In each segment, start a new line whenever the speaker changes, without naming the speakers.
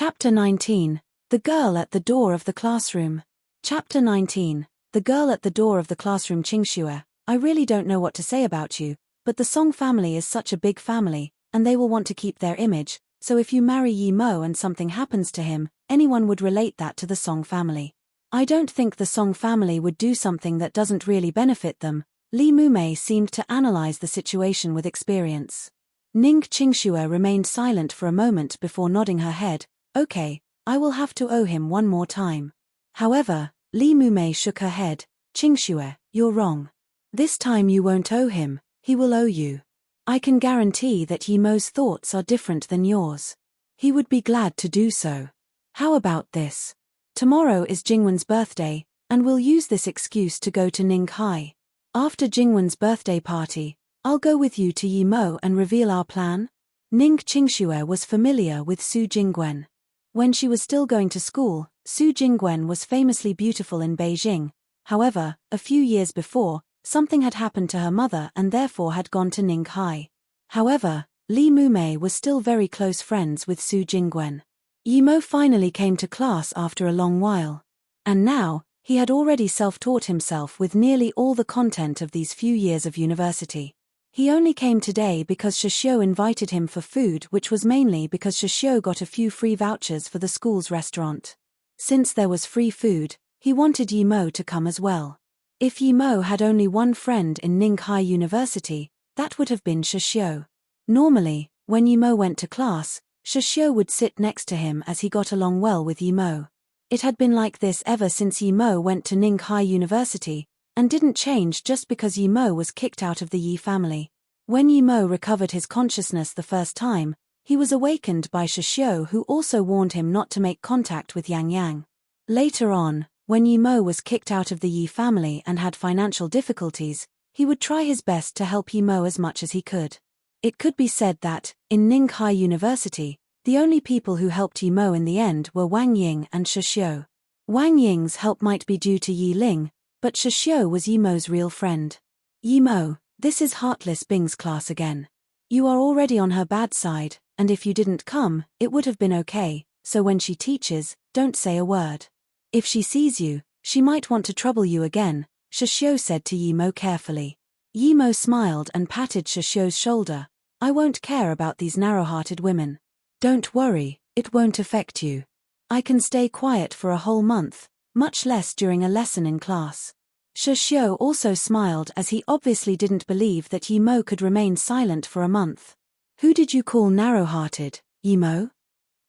Chapter 19. The Girl at the Door of the Classroom. Chapter 19. The Girl at the Door of the Classroom. Qingxue, I really don't know what to say about you, but the Song family is such a big family, and they will want to keep their image, so if you marry Yi Mo and something happens to him, anyone would relate that to the Song family. I don't think the Song family would do something that doesn't really benefit them. Li Mumei seemed to analyze the situation with experience. Ning Qingxue remained silent for a moment before nodding her head. Okay, I will have to owe him one more time. However, Li Mumei shook her head. Qingxue, you're wrong. This time you won't owe him, he will owe you. I can guarantee that Yi Mo's thoughts are different than yours. He would be glad to do so. How about this? Tomorrow is Jingwen's birthday, and we'll use this excuse to go to Ninghai. After Jingwen's birthday party, I'll go with you to Yi Mo and reveal our plan. Ning Qingxue was familiar with Su Jingwen. When she was still going to school, Su Jingwen was famously beautiful in Beijing. However, a few years before, something had happened to her mother and therefore had gone to Ninghai. However, Li Mumei was still very close friends with Su Jingwen. Yi Mo finally came to class after a long while. And now, he had already self-taught himself with nearly all the content of these few years of university. He only came today because Shishio invited him for food, which was mainly because Shishio got a few free vouchers for the school's restaurant. Since there was free food, he wanted Yi Mo to come as well. If Yi Mo had only one friend in Ninghai University, that would have been Shishio. Normally, when Yi Mo went to class, Shishio would sit next to him as he got along well with Yi Mo. It had been like this ever since Yi Mo went to Ninghai University, and didn't change just because Yi Mo was kicked out of the Yi family. When Yi Mo recovered his consciousness the first time, he was awakened by Shishio, who also warned him not to make contact with Yang Yang. Later on, when Yi Mo was kicked out of the Yi family and had financial difficulties, he would try his best to help Yi Mo as much as he could. It could be said that, in Ninghai University, the only people who helped Yi Mo in the end were Wang Ying and Shishio. Wang Ying's help might be due to Yi Ling, but Shishio was Yi Mo's real friend. Yi Mo, this is Heartless Bing's class again. You are already on her bad side, and if you didn't come, it would have been okay, so when she teaches, don't say a word. If she sees you, she might want to trouble you again, Shishio said to Yi Mo carefully. Yi Mo smiled and patted Shishio's shoulder. I won't care about these narrow-hearted women. Don't worry, it won't affect you. I can stay quiet for a whole month, much less during a lesson in class. Shishio also smiled as he obviously didn't believe that Yi Mo could remain silent for a month. Who did you call narrow-hearted, Yi Mo?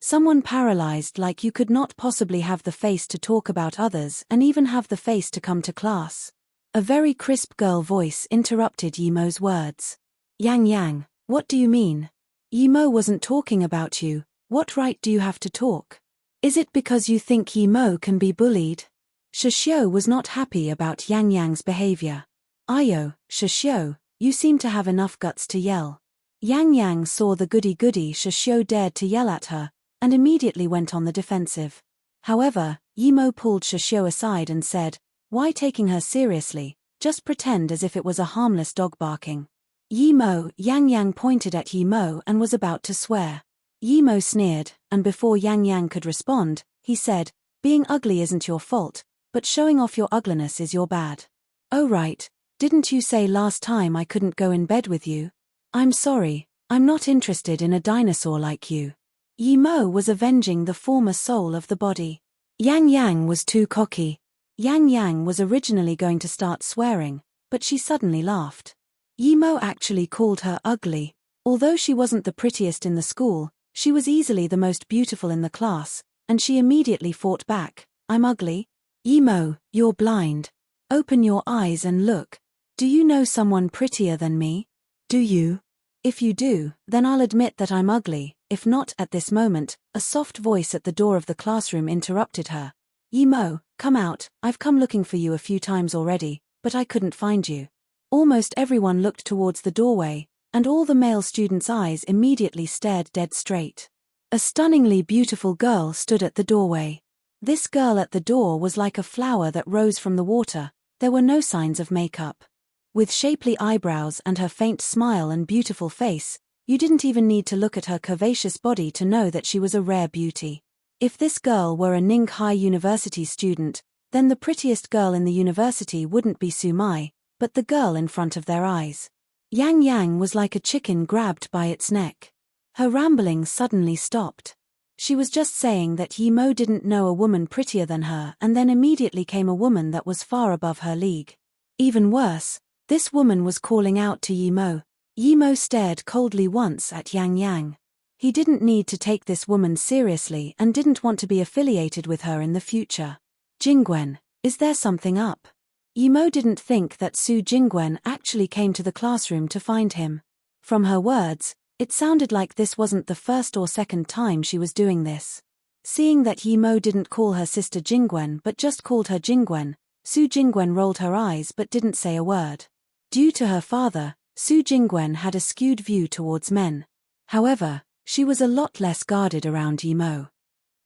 Someone paralyzed, like you could not possibly have the face to talk about others and even have the face to come to class. A very crisp girl voice interrupted Yi Mo's words. Yang Yang, what do you mean? Yi Mo wasn't talking about you. What right do you have to talk? Is it because you think Yi Mo can be bullied? Shishio was not happy about Yang Yang's behavior. Ayo, Shishio, you seem to have enough guts to yell. Yang Yang saw the goody-goody Shishio dared to yell at her, and immediately went on the defensive. However, Yi Mo pulled Shishio aside and said, why taking her seriously? Just pretend as if it was a harmless dog barking. Yi Mo, Yang Yang pointed at Yi Mo and was about to swear. Yi Mo sneered, and before Yang Yang could respond, he said, being ugly isn't your fault, but showing off your ugliness is your bad. Oh right, didn't you say last time I couldn't go in bed with you? I'm sorry, I'm not interested in a dinosaur like you. Yi Mo was avenging the former soul of the body. Yang Yang was too cocky. Yang Yang was originally going to start swearing, but she suddenly laughed. Yi Mo actually called her ugly. Although she wasn't the prettiest in the school, she was easily the most beautiful in the class, and she immediately fought back. I'm ugly? Yi Mo, you're blind. Open your eyes and look. Do you know someone prettier than me? Do you? If you do, then I'll admit that I'm ugly. If not at this moment, a soft voice at the door of the classroom interrupted her. Yi Mo, come out, I've come looking for you a few times already, but I couldn't find you. Almost everyone looked towards the doorway, and all the male students' eyes immediately stared dead straight. A stunningly beautiful girl stood at the doorway. This girl at the door was like a flower that rose from the water. There were no signs of makeup. With shapely eyebrows and her faint smile and beautiful face, you didn't even need to look at her curvaceous body to know that she was a rare beauty. If this girl were a Ninghai University student, then the prettiest girl in the university wouldn't be Su Mai, but the girl in front of their eyes. Yang Yang was like a chicken grabbed by its neck. Her rambling suddenly stopped. She was just saying that Yi Mo didn't know a woman prettier than her, and then immediately came a woman that was far above her league. Even worse, this woman was calling out to Yi Mo. Yi Mo stared coldly once at Yang Yang. He didn't need to take this woman seriously and didn't want to be affiliated with her in the future. Jingwen, is there something up? Yi Mo didn't think that Su Jingwen actually came to the classroom to find him. From her words, it sounded like this wasn't the first or second time she was doing this. Seeing that Yi Mo didn't call her sister Jingwen but just called her Jingwen, Su Jingwen rolled her eyes but didn't say a word. Due to her father, Su Jingwen had a skewed view towards men. However, she was a lot less guarded around Yi Mo.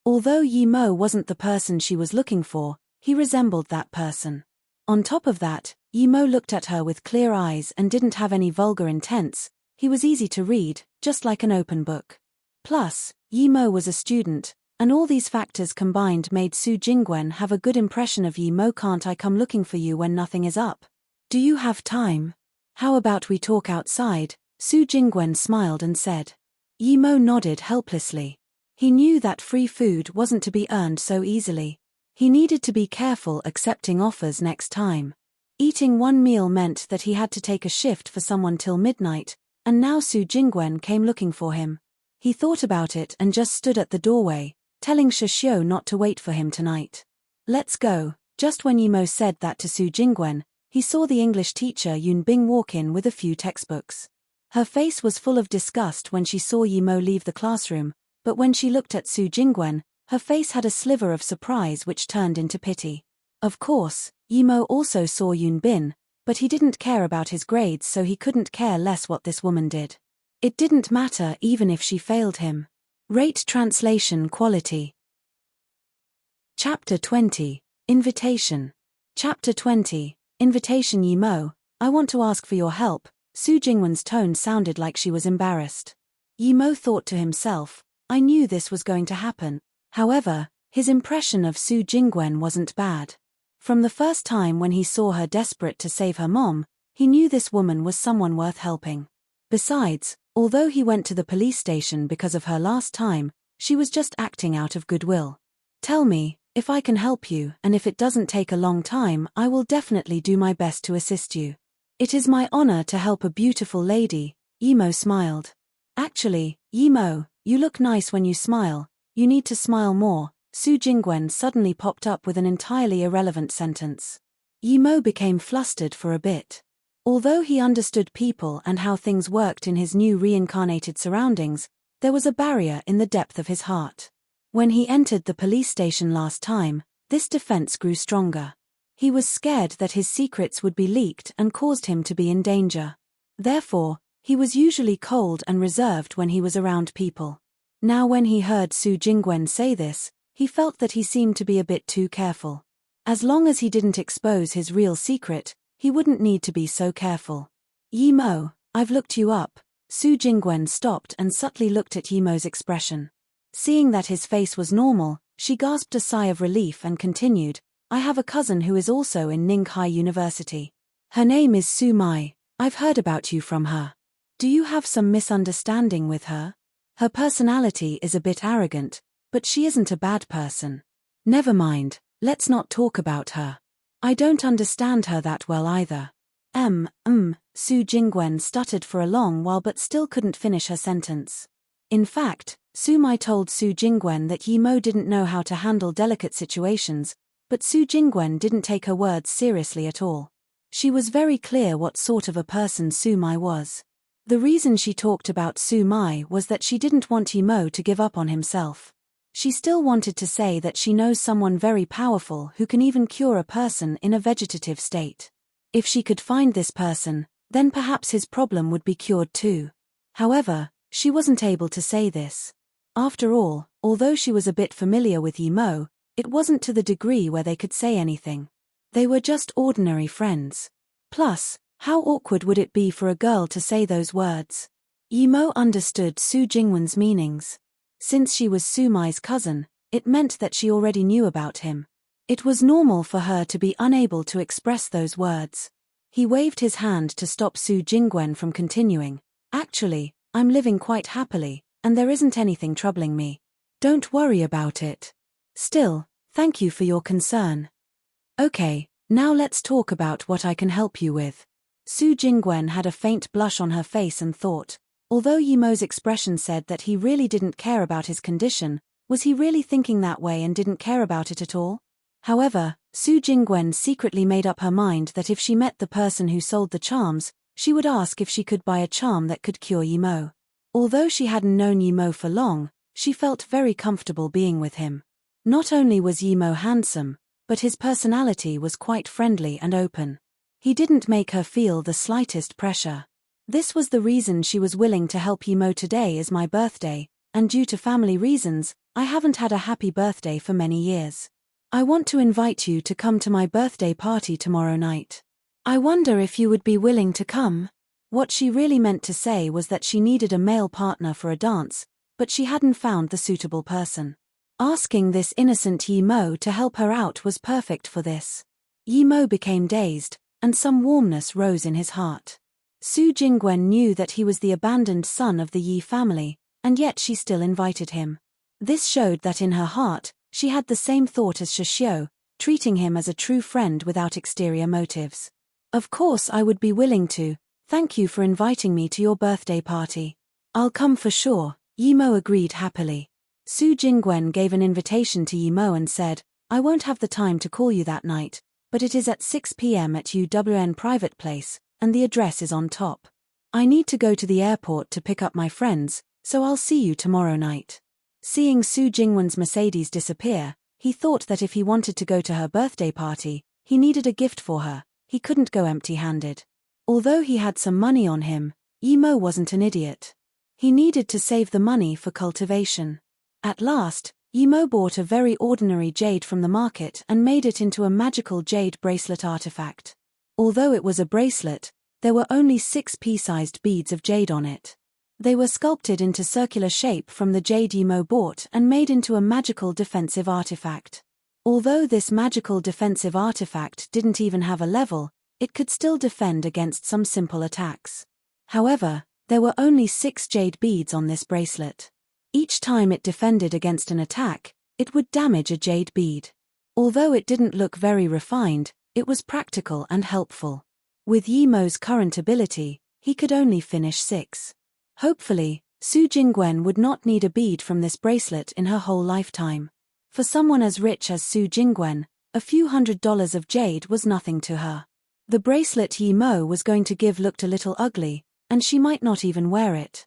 Although Yi Mo wasn't the person she was looking for, he resembled that person. On top of that, Yi Mo looked at her with clear eyes and didn't have any vulgar intents. He was easy to read, just like an open book. Plus, Yi Mo was a student, and all these factors combined made Su Jingwen have a good impression of Yi Mo. Can't I come looking for you when nothing is up? Do you have time? How about we talk outside? Su Jingwen smiled and said. Yi Mo nodded helplessly. He knew that free food wasn't to be earned so easily. He needed to be careful accepting offers next time. Eating one meal meant that he had to take a shift for someone till midnight, and now Su Jingwen came looking for him. He thought about it and just stood at the doorway, telling Shishio not to wait for him tonight. Let's go. Just when Yi Mo said that to Su Jingwen, he saw the English teacher Yun Bing walk in with a few textbooks. Her face was full of disgust when she saw Yi Mo leave the classroom, but when she looked at Su Jingwen, her face had a sliver of surprise which turned into pity. Of course, Yi Mo also saw Yun Bin, but he didn't care about his grades, so he couldn't care less what this woman did. It didn't matter even if she failed him. Rate translation quality. Chapter 20, Invitation. Chapter 20, Invitation. Yi Mo, I want to ask for your help. Su Jingwen's tone sounded like she was embarrassed. Yi Mo thought to himself, I knew this was going to happen. However, his impression of Su Jingwen wasn't bad. From the first time when he saw her desperate to save her mom, he knew this woman was someone worth helping. Besides, although he went to the police station because of her last time, she was just acting out of goodwill. Tell me, if I can help you, and if it doesn't take a long time, I will definitely do my best to assist you. It is my honor to help a beautiful lady. Yi Mo smiled. Actually, Yi Mo, you look nice when you smile. You need to smile more. Su Jingwen suddenly popped up with an entirely irrelevant sentence. Yi Mo became flustered for a bit. Although he understood people and how things worked in his new reincarnated surroundings, there was a barrier in the depth of his heart. When he entered the police station last time, this defense grew stronger. He was scared that his secrets would be leaked and caused him to be in danger. Therefore, he was usually cold and reserved when he was around people. Now when he heard Su Jingwen say this, he felt that he seemed to be a bit too careful. As long as he didn't expose his real secret, he wouldn't need to be so careful. Yi Mo, I've looked you up. Su Jingwen stopped and subtly looked at Yi Mo's expression. Seeing that his face was normal, she gasped a sigh of relief and continued, I have a cousin who is also in Ninghai University. Her name is Su Mai. I've heard about you from her. Do you have some misunderstanding with her? Her personality is a bit arrogant, but she isn't a bad person. Never mind, let's not talk about her. I don't understand her that well either. Su Jingwen stuttered for a long while but still couldn't finish her sentence. In fact, Su Mai told Su Jingwen that Yi Mo didn't know how to handle delicate situations, but Su Jingwen didn't take her words seriously at all. She was very clear what sort of a person Su Mai was. The reason she talked about Su Mai was that she didn't want Yi Mo to give up on himself. She still wanted to say that she knows someone very powerful who can even cure a person in a vegetative state. If she could find this person, then perhaps his problem would be cured too. However, she wasn't able to say this. After all, although she was a bit familiar with Yi Mo, it wasn't to the degree where they could say anything. They were just ordinary friends. Plus, how awkward would it be for a girl to say those words? Yi Mo understood Su Jingwen's meanings. Since she was Su Mai's cousin, It meant that she already knew about him. It was normal for her to be unable to express those words. He waved his hand to stop Su Jingwen from continuing. Actually, I'm living quite happily, and there isn't anything troubling me. Don't worry about it. Still, thank you for your concern. Okay, now let's talk about what I can help you with. Su Jingwen had a faint blush on her face and thought, although Yimo's expression said that he really didn't care about his condition, was he really thinking that way and didn't care about it at all? However, Su Jingwen secretly made up her mind that if she met the person who sold the charms, she would ask if she could buy a charm that could cure Yimo. Although she hadn't known Yimo for long, she felt very comfortable being with him. Not only was Yimo handsome, but his personality was quite friendly and open. He didn't make her feel the slightest pressure. This was the reason she was willing to help Yimo. Today is my birthday, and due to family reasons, I haven't had a happy birthday for many years. I want to invite you to come to my birthday party tomorrow night. I wonder if you would be willing to come. What she really meant to say was that she needed a male partner for a dance, but she hadn't found the suitable person. Asking this innocent Yimo to help her out was perfect for this. Yimo became dazed, and some warmness rose in his heart. Su Jingwen knew that he was the abandoned son of the Yi family, and yet she still invited him. This showed that in her heart, she had the same thought as Shishio, treating him as a true friend without exterior motives. Of course I would be willing to. Thank you for inviting me to your birthday party. I'll come for sure, Yimo agreed happily. Su Jingwen gave an invitation to Yimo and said, I won't have the time to call you that night, but it is at 6 p.m. at UWN private place, and the address is on top. I need to go to the airport to pick up my friends, so I'll see you tomorrow night. Seeing Su Jingwen's Mercedes disappear, he thought that if he wanted to go to her birthday party, he needed a gift for her. He couldn't go empty-handed. Although he had some money on him, Yimo wasn't an idiot. He needed to save the money for cultivation. At last, Yimo bought a very ordinary jade from the market and made it into a magical jade bracelet artifact. Although it was a bracelet, there were only 6 pea-sized beads of jade on it. They were sculpted into circular shape from the jade Yimo bought and made into a magical defensive artifact. Although this magical defensive artifact didn't even have a level, it could still defend against some simple attacks. However, there were only 6 jade beads on this bracelet. Each time it defended against an attack, it would damage a jade bead. Although it didn't look very refined, it was practical and helpful. With Yimo's current ability, he could only finish 6. Hopefully, Su Jingwen would not need a bead from this bracelet in her whole lifetime. For someone as rich as Su Jingwen, a few $100s of jade was nothing to her. The bracelet Yimo was going to give looked a little ugly, and she might not even wear it.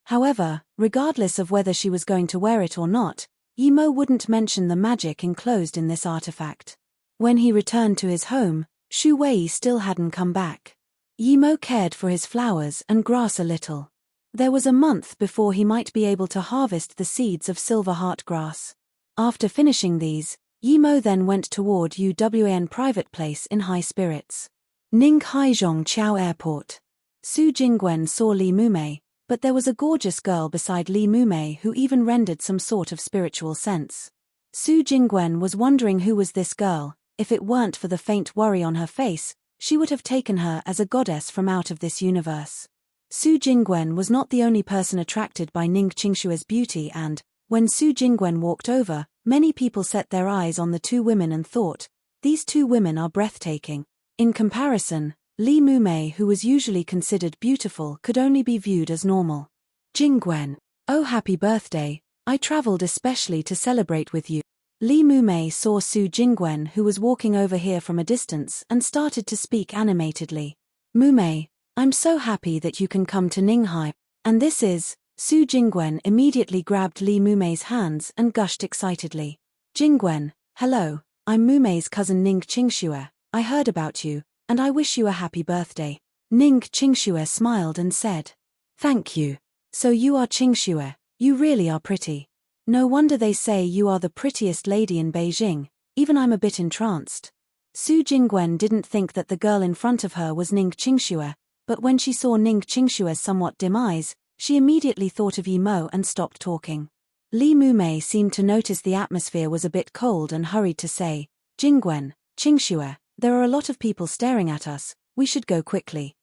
However, regardless of whether she was going to wear it or not, Yimo wouldn't mention the magic enclosed in this artifact. When he returned to his home, Shu Wei still hadn't come back. Yimo cared for his flowers and grass a little. There was a month before he might be able to harvest the seeds of silver heart grass. After finishing these, Yimo then went toward UWAN private place in high spirits. Ninghaizhong Chiao Airport. Su Jingwen saw Li Mumei, but there was a gorgeous girl beside Li Mumei who even rendered some sort of spiritual sense. Su Jingwen was wondering who was this girl. If it weren't for the faint worry on her face, she would have taken her as a goddess from out of this universe. Su Jingwen was not the only person attracted by Ning Qingshua's beauty, and, when Su Jingwen walked over, many people set their eyes on the 2 women and thought, these 2 women are breathtaking. In comparison, Li Mumei, who was usually considered beautiful, could only be viewed as normal. Jingwen, oh happy birthday, I traveled especially to celebrate with you. Li Mumei saw Su Jingwen, who was walking over here from a distance, and started to speak animatedly. Mumei, I'm so happy that you can come to Ninghai. And this is... Su Jingwen immediately grabbed Li Mumei's hands and gushed excitedly. Jingwen, hello, I'm Mumei's cousin Ning Qingxue. I heard about you, and I wish you a happy birthday. Ning Qingxue smiled and said. Thank you. So you are Qingxue, you really are pretty. No wonder they say you are the prettiest lady in Beijing, even I'm a bit entranced. Su Jingwen didn't think that the girl in front of her was Ning Qingxue, but when she saw Ning Qingshue's somewhat dim eyes, she immediately thought of Yimo and stopped talking. Li Mumei seemed to notice the atmosphere was a bit cold and hurried to say, Jingwen, Qingxue, there are a lot of people staring at us, we should go quickly.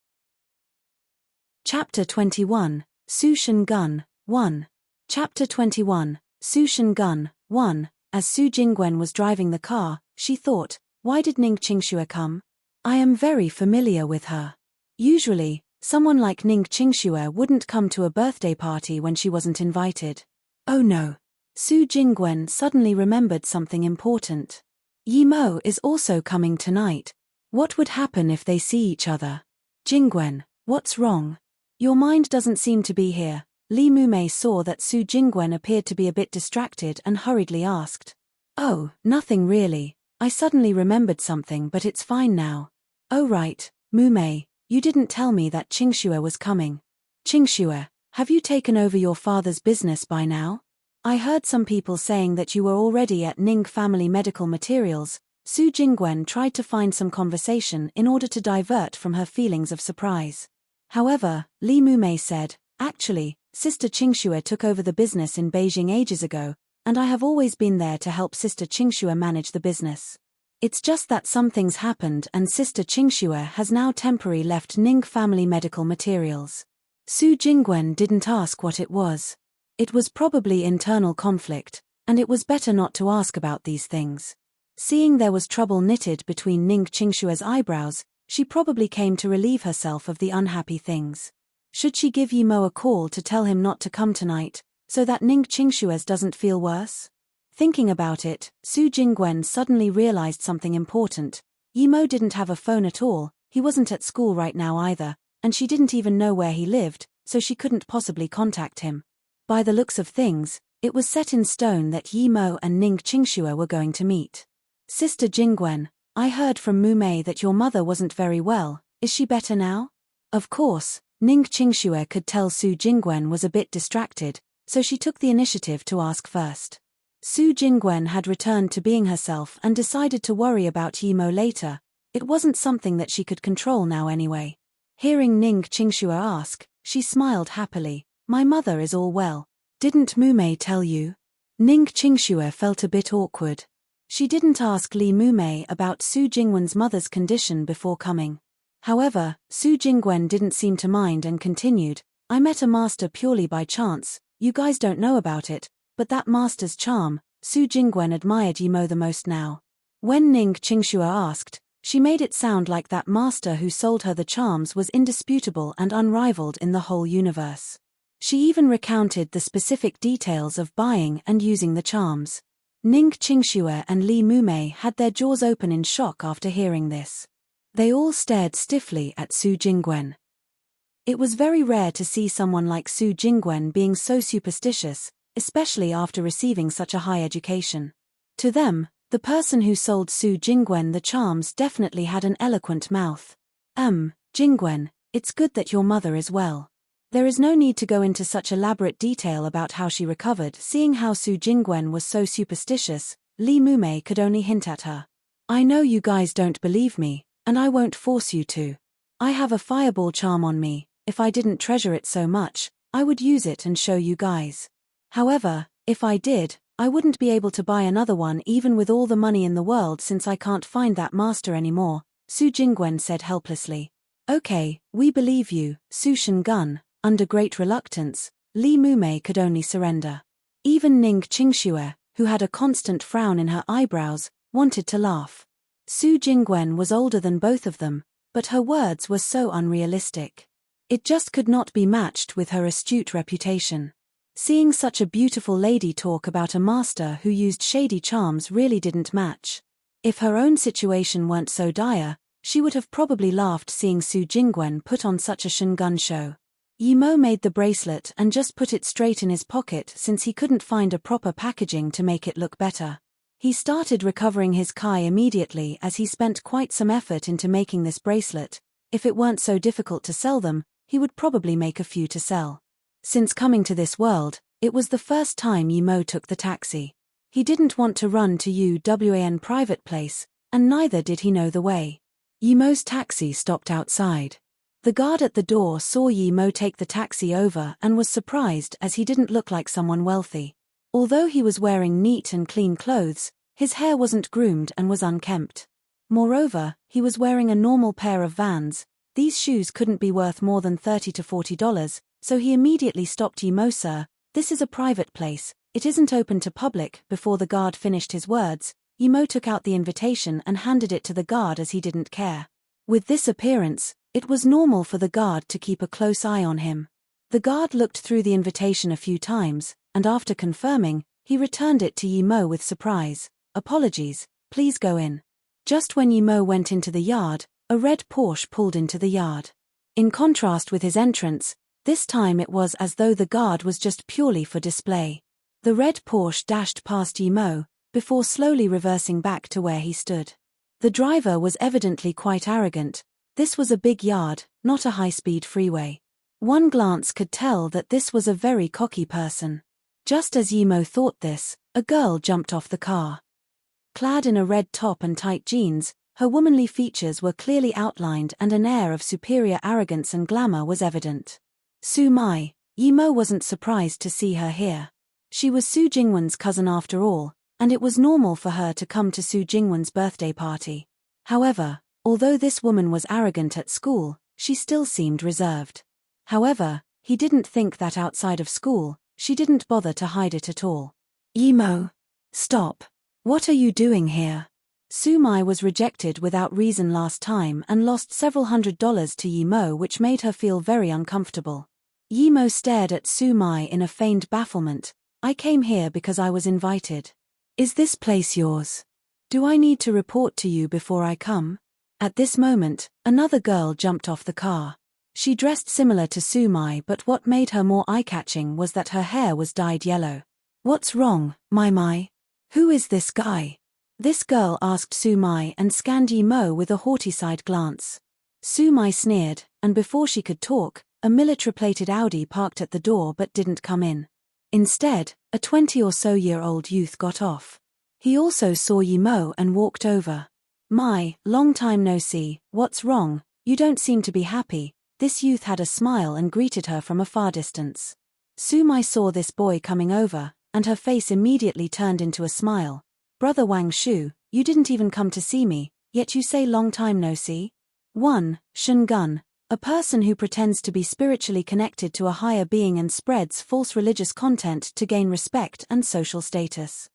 Chapter 21, Su Shen Gun, 1. Chapter 21, Su Shen Gun, 1. As Su Jingwen was driving the car, she thought, why did Ning Qingxue come? I am very familiar with her. Usually, someone like Ning Qingxue wouldn't come to a birthday party when she wasn't invited. Oh no. Su Jingwen suddenly remembered something important. Yi Mo is also coming tonight. What would happen if they see each other? Jingwen, what's wrong? Your mind doesn't seem to be here. Li Mumei saw that Su Jingwen appeared to be a bit distracted and hurriedly asked. Oh, nothing really. I suddenly remembered something but it's fine now. Oh right, Mumei, you didn't tell me that Qingxue was coming. Qingxue, have you taken over your father's business by now? I heard some people saying that you were already at Ning Family Medical Materials. Su Jingwen tried to find some conversation in order to divert from her feelings of surprise. However, Li Mumei said, actually, Sister Qingxue took over the business in Beijing ages ago, and I have always been there to help Sister Qingxue manage the business. It's just that some things happened and Sister Qingxue has now temporarily left Ning Family Medical Materials. Su Jingwen didn't ask what it was. It was probably internal conflict, and it was better not to ask about these things. Seeing there was trouble knitted between Ning Qingxue's eyebrows, she probably came to relieve herself of the unhappy things. Should she give Yi Mo a call to tell him not to come tonight, so that Ning Qingxue's doesn't feel worse? Thinking about it, Su Jingwen suddenly realized something important. Yi Mo didn't have a phone at all, he wasn't at school right now either, and she didn't even know where he lived, so she couldn't possibly contact him. By the looks of things, it was set in stone that Yi Mo and Ning Qingxue were going to meet. Sister Jingwen, I heard from Mumei that your mother wasn't very well, is she better now? Of course, Ning Qingxue could tell Su Jingwen was a bit distracted, so she took the initiative to ask first. Su Jingwen had returned to being herself and decided to worry about Yi Mo later. It wasn't something that she could control now anyway. Hearing Ning Qingxue ask, she smiled happily. My mother is all well. Didn't Mumei tell you? Ning Qingxue felt a bit awkward. She didn't ask Li Mumei about Su Jingwen's mother's condition before coming. However, Su Jingwen didn't seem to mind and continued, I met a master purely by chance, you guys don't know about it, but that master's charm, Su Jingwen admired Yi Mo the most now. When Ning Qingxue asked, she made it sound like that master who sold her the charms was indisputable and unrivaled in the whole universe. She even recounted the specific details of buying and using the charms. Ning Qingxue and Li Mumei had their jaws open in shock after hearing this. They all stared stiffly at Su Jingwen. It was very rare to see someone like Su Jingwen being so superstitious, especially after receiving such a high education. To them, the person who sold Su Jingwen the charms definitely had an eloquent mouth. Jingwen, it's good that your mother is well. There is no need to go into such elaborate detail about how she recovered. Seeing how Su Jingwen was so superstitious, Li Mumei could only hint at her. I know you guys don't believe me, and I won't force you to. I have a fireball charm on me. If I didn't treasure it so much, I would use it and show you guys. However, if I did, I wouldn't be able to buy another one even with all the money in the world since I can't find that master anymore, Su Jingwen said helplessly. Okay, we believe you, Su Shen Gun. Under great reluctance, Li Mumei could only surrender. Even Ning Qingxue, who had a constant frown in her eyebrows, wanted to laugh. Su Jingwen was older than both of them, but her words were so unrealistic. It just could not be matched with her astute reputation. Seeing such a beautiful lady talk about a master who used shady charms really didn't match. If her own situation weren't so dire, she would have probably laughed seeing Su Jingwen put on such a Shingun show. Yi Mo made the bracelet and just put it straight in his pocket since he couldn't find a proper packaging to make it look better. He started recovering his Kai immediately as he spent quite some effort into making this bracelet. If it weren't so difficult to sell them, he would probably make a few to sell. Since coming to this world, it was the first time Yi Mo took the taxi. He didn't want to run to UWAN private place, and neither did he know the way. Yi Mo's taxi stopped outside. The guard at the door saw Yi Mo take the taxi over and was surprised as he didn't look like someone wealthy. Although he was wearing neat and clean clothes, his hair wasn't groomed and was unkempt. Moreover, he was wearing a normal pair of Vans. These shoes couldn't be worth more than $30 to $40, so he immediately stopped. "Yimo, sir, this is a private place, it isn't open to public." Before the guard finished his words, Yimo took out the invitation and handed it to the guard as he didn't care. With this appearance, it was normal for the guard to keep a close eye on him. The guard looked through the invitation a few times, and after confirming, he returned it to Yimo with surprise. "Apologies, please go in." Just when Yimo went into the yard, a red Porsche pulled into the yard. In contrast with his entrance, this time it was as though the guard was just purely for display. The red Porsche dashed past Yimo, before slowly reversing back to where he stood. The driver was evidently quite arrogant. This was a big yard, not a high-speed freeway. One glance could tell that this was a very cocky person. Just as Yimo thought this, a girl jumped off the car. Clad in a red top and tight jeans, her womanly features were clearly outlined and an air of superior arrogance and glamour was evident. Su Mai. Yimo wasn't surprised to see her here. She was Su Jingwen's cousin after all, and it was normal for her to come to Su Jingwen's birthday party. However, although this woman was arrogant at school, she still seemed reserved. However, he didn't think that outside of school, she didn't bother to hide it at all. "Yimo, stop. What are you doing here?" Su Mai was rejected without reason last time and lost several $100s to Yimo, which made her feel very uncomfortable. Yimo stared at Su Mai in a feigned bafflement. "I came here because I was invited. Is this place yours? Do I need to report to you before I come?" At this moment, another girl jumped off the car. She dressed similar to Su Mai, but what made her more eye-catching was that her hair was dyed yellow. "What's wrong, Mai? Who is this guy?" This girl asked Su Mai and scanned Yimo with a haughty side glance. Su Mai sneered, and before she could talk, a military-plated Audi parked at the door but didn't come in. Instead, a 20-or-so-year-old youth got off. He also saw Yimo and walked over. "Mai, long time no see, what's wrong? You don't seem to be happy." This youth had a smile and greeted her from a far distance. Su Mai saw this boy coming over, and her face immediately turned into a smile. "Brother Wang Shu, you didn't even come to see me, yet you say long time no see?" 1. Shungun, a person who pretends to be spiritually connected to a higher being and spreads false religious content to gain respect and social status.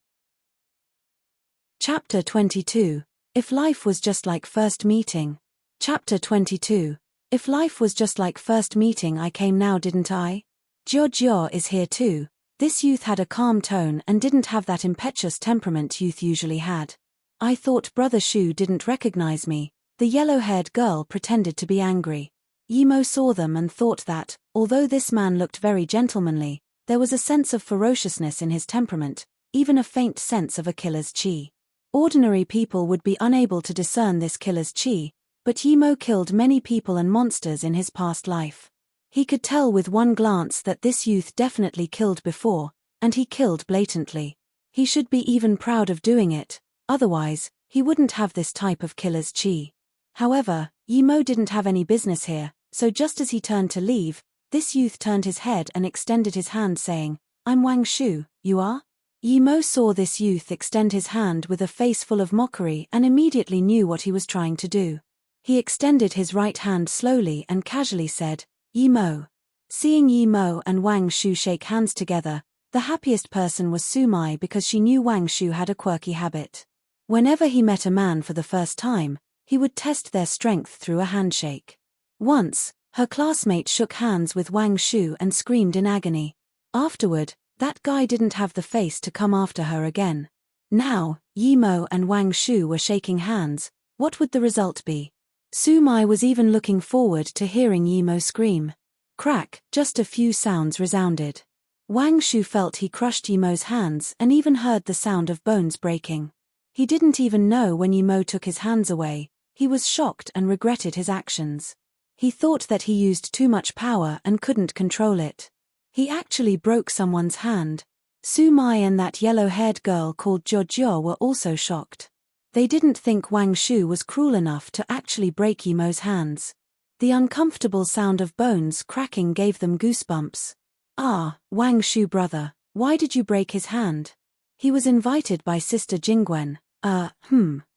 Chapter 22. If life was just like first meeting. Chapter 22. If life was just like first meeting, I came now, didn't I? Jiao is here too. This youth had a calm tone and didn't have that impetuous temperament youth usually had. "I thought Brother Shu didn't recognize me." The yellow-haired girl pretended to be angry. Yimo saw them and thought that, although this man looked very gentlemanly, there was a sense of ferociousness in his temperament, even a faint sense of a killer's chi. Ordinary people would be unable to discern this killer's chi, but Yimo killed many people and monsters in his past life. He could tell with one glance that this youth definitely killed before, and he killed blatantly. He should be even proud of doing it, otherwise, he wouldn't have this type of killer's chi. However, Yimo didn't have any business here, so just as he turned to leave, this youth turned his head and extended his hand saying, "I'm Wang Shu, you are?" Yimo saw this youth extend his hand with a face full of mockery and immediately knew what he was trying to do. He extended his right hand slowly and casually said, "Yimo." Seeing Yimo and Wang Shu shake hands together, the happiest person was Su Mai because she knew Wang Shu had a quirky habit. Whenever he met a man for the first time, he would test their strength through a handshake. Once, her classmate shook hands with Wang Shu and screamed in agony. Afterward, that guy didn't have the face to come after her again. Now, Yimo and Wang Shu were shaking hands. What would the result be? Su Mai was even looking forward to hearing Yimo scream. Crack, just a few sounds resounded. Wang Shu felt he crushed Yimo's hands and even heard the sound of bones breaking. He didn't even know when Yimo took his hands away. He was shocked and regretted his actions. He thought that he used too much power and couldn't control it. He actually broke someone's hand. Su Mai and that yellow-haired girl called Jiao were also shocked. They didn't think Wang Shu was cruel enough to actually break Yimo's hands. The uncomfortable sound of bones cracking gave them goosebumps. "Ah, Wang Shu brother, Why did you break his hand? He was invited by Sister Jingwen.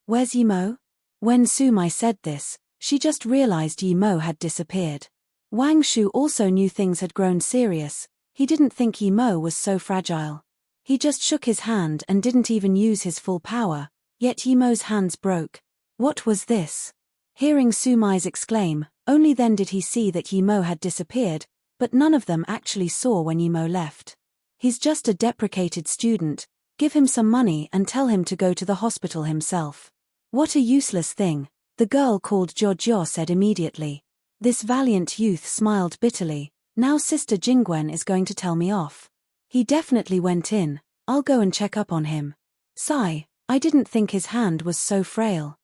Where's Yimo? When Su Mai said this, she just realized Yimo had disappeared. Wang Shu also knew things had grown serious. He didn't think Yimo was so fragile. He just shook his hand and didn't even use his full power, yet Yimo's hands broke. What was this? Hearing Su Mai's exclaim, only then did he see that Yimo had disappeared, but none of them actually saw when Yimo left. He's just a deprecated student, give him some money and tell him to go to the hospital himself. What a useless thing, the girl called Jojo said immediately. This valiant youth smiled bitterly. Now Sister Jingwen is going to tell me off. He definitely went in, I'll go and check up on him. Sigh, I didn't think his hand was so frail.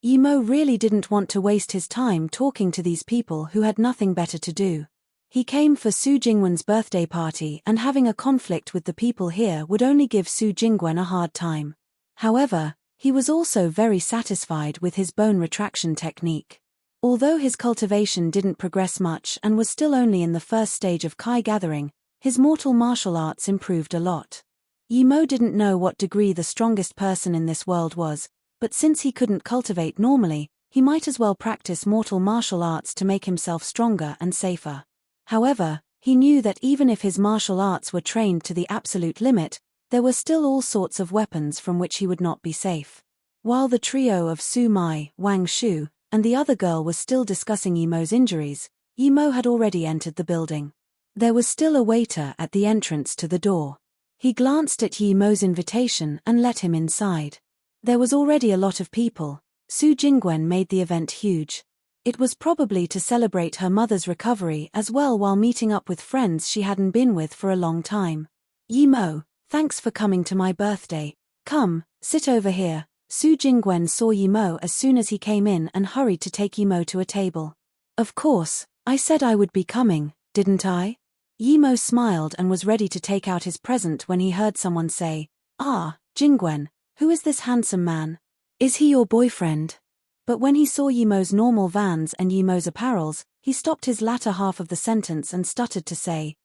Yimo really didn't want to waste his time talking to these people who had nothing better to do. He came for Su Jingwen's birthday party, and having a conflict with the people here would only give Su Jingwen a hard time. However, he was also very satisfied with his bone retraction technique. Although his cultivation didn't progress much and was still only in the first stage of Kai gathering, his mortal martial arts improved a lot. Yimo didn't know what degree the strongest person in this world was, but since he couldn't cultivate normally, he might as well practice mortal martial arts to make himself stronger and safer. However, he knew that even if his martial arts were trained to the absolute limit, there were still all sorts of weapons from which he would not be safe. While the trio of Su Mai, Wang Shu, and the other girl was still discussing Yimo's injuries, Yimo had already entered the building. There was still a waiter at the entrance to the door. He glanced at Yimo's invitation and let him inside. There was already a lot of people. Su Jingwen made the event huge. It was probably to celebrate her mother's recovery as well while meeting up with friends she hadn't been with for a long time. Yimo, thanks for coming to my birthday. Come, sit over here. Su Jingwen saw Yimo as soon as he came in and hurried to take Yimo to a table. Of course, I said I would be coming, didn't I? Yimo smiled and was ready to take out his present when he heard someone say, "Ah, Jingwen, who is this handsome man? Is he your boyfriend?" But when he saw Yimo's normal vans and Yimo's apparels, he stopped his latter half of the sentence and stuttered to say,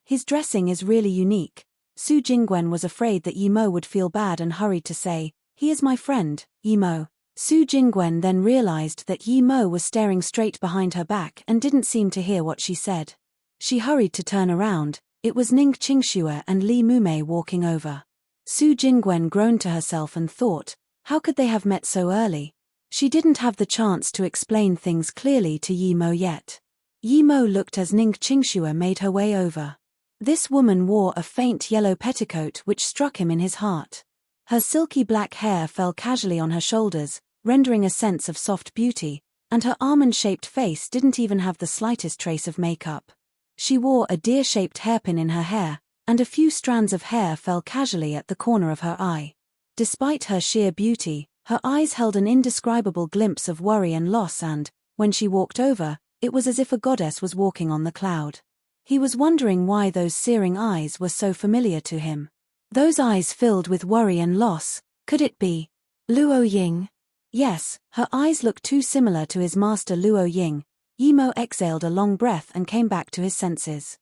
his dressing is really unique." Su Jingwen was afraid that Yimo would feel bad and hurried to say, "He is my friend, Yimo." Su Jingwen then realized that Yimo was staring straight behind her back and didn't seem to hear what she said. She hurried to turn around. It was Ning Qingxue and Li Mumei walking over. Su Jingwen groaned to herself and thought, how could they have met so early? She didn't have the chance to explain things clearly to Yimo yet. Yimo looked as Ning Qingxue made her way over. This woman wore a faint yellow petticoat which struck him in his heart. Her silky black hair fell casually on her shoulders, rendering a sense of soft beauty, and her almond-shaped face didn't even have the slightest trace of makeup. She wore a deer-shaped hairpin in her hair, and a few strands of hair fell casually at the corner of her eye. Despite her sheer beauty, her eyes held an indescribable glimpse of worry and loss, and, when she walked over, it was as if a goddess was walking on the cloud. He was wondering why those searing eyes were so familiar to him. Those eyes filled with worry and loss, could it be Luo Ying? Yes, her eyes looked too similar to his master Luo Ying. Yimo exhaled a long breath and came back to his senses.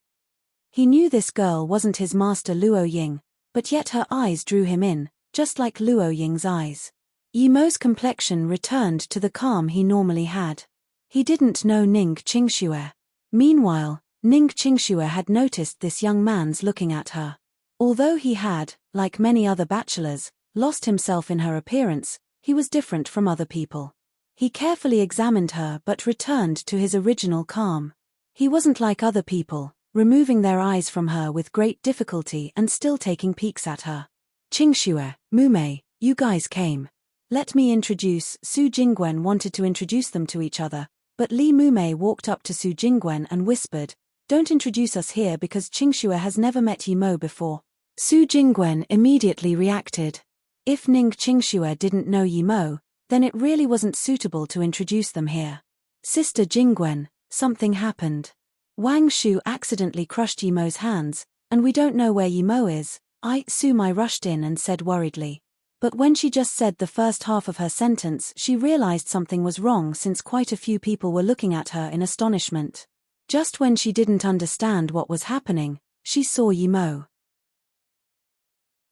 He knew this girl wasn't his master Luo Ying, but yet her eyes drew him in, just like Luo Ying's eyes. Yimo's complexion returned to the calm he normally had. He didn't know Ning Qingxue. Meanwhile, Ning Qingxue had noticed this young man's looking at her. Although he had, like many other bachelors, lost himself in her appearance, he was different from other people. He carefully examined her but returned to his original calm. He wasn't like other people, removing their eyes from her with great difficulty and still taking peeks at her. "Qingxue, Mumei, you guys came. Let me introduce." Su Jingwen wanted to introduce them to each other, but Li Mumei walked up to Su Jingwen and whispered, "Don't introduce us here because Qingxue has never met Yimo before." Su Jingwen immediately reacted. If Ning Qingxue didn't know Yimo, then it really wasn't suitable to introduce them here. "Sister Jingwen, something happened. Wang Shu accidentally crushed Yimo's hands, and we don't know where Yimo is." Su Mai rushed in and said worriedly. But when she just said the first half of her sentence, she realized something was wrong since quite a few people were looking at her in astonishment. Just when she didn't understand what was happening, she saw Yimo.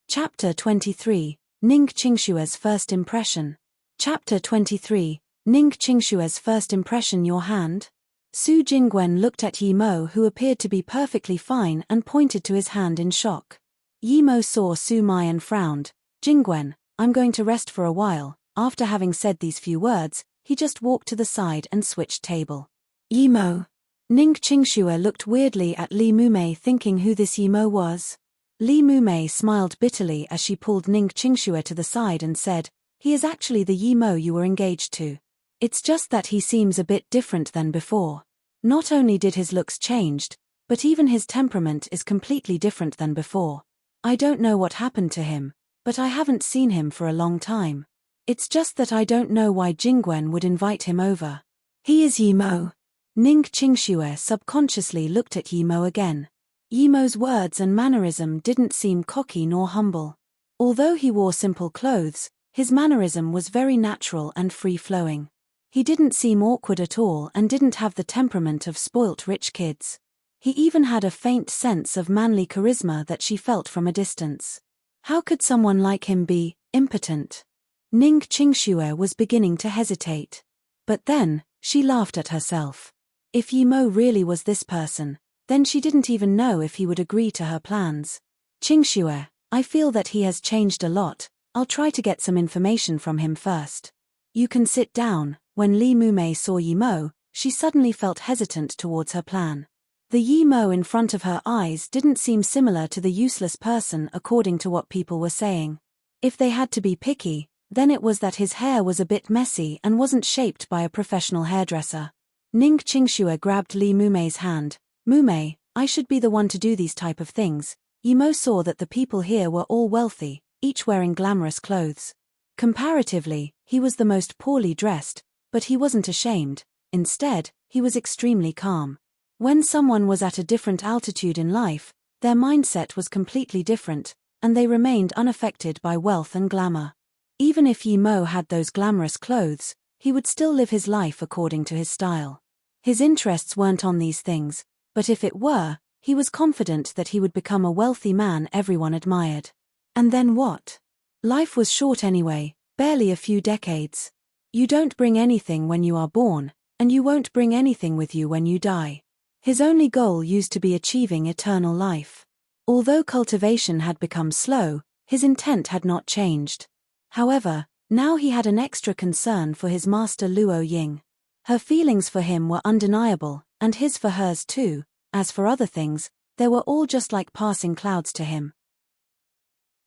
Chapter 23, Ning Qingshue's First Impression. Chapter 23, Ning Qingshue's First Impression. Your hand? Su Jingwen looked at Yi Mo, who appeared to be perfectly fine, and pointed to his hand in shock. Yi Mo saw Su Mai and frowned. Jingwen, I'm going to rest for a while. After having said these few words, he just walked to the side and switched table. Yi Mo. Ning Qingxue looked weirdly at Li Mumei, thinking who this Yi Mo was. Li Mumei smiled bitterly as she pulled Ning Qingxue to the side and said, he is actually the Yi Mo you were engaged to. It's just that he seems a bit different than before. Not only did his looks changed, but even his temperament is completely different than before. I don't know what happened to him, but I haven't seen him for a long time. It's just that I don't know why Jingwen would invite him over. He is Yi Mo. Ning Qingxue subconsciously looked at Yi Mo again. Yi Mo's words and mannerism didn't seem cocky nor humble. Although he wore simple clothes, his mannerism was very natural and free-flowing. He didn't seem awkward at all and didn't have the temperament of spoilt rich kids. He even had a faint sense of manly charisma that she felt from a distance. How could someone like him be impotent? Ning Qingxue was beginning to hesitate. But then, she laughed at herself. If Yi Mo really was this person, then she didn't even know if he would agree to her plans. Qingxue, I feel that he has changed a lot. I'll try to get some information from him first. You can sit down. When Li Mumei saw Yi Mo, she suddenly felt hesitant towards her plan. The Yi Mo in front of her eyes didn't seem similar to the useless person according to what people were saying. If they had to be picky, then it was that his hair was a bit messy and wasn't shaped by a professional hairdresser. Ning Qingxue grabbed Li Mumei's hand. Mumei, I should be the one to do these type of things. Yi Mo saw that the people here were all wealthy, each wearing glamorous clothes. Comparatively, he was the most poorly dressed, but he wasn't ashamed. Instead, he was extremely calm. When someone was at a different altitude in life, their mindset was completely different, and they remained unaffected by wealth and glamour. Even if Yi Mo had those glamorous clothes, he would still live his life according to his style. His interests weren't on these things, but if it were, he was confident that he would become a wealthy man everyone admired. And then what? Life was short anyway, barely a few decades. You don't bring anything when you are born, and you won't bring anything with you when you die. His only goal used to be achieving eternal life. Although cultivation had become slow, his intent had not changed. However, now he had an extra concern for his master Luo Ying. Her feelings for him were undeniable, and his for hers too. As for other things, they were all just like passing clouds to him.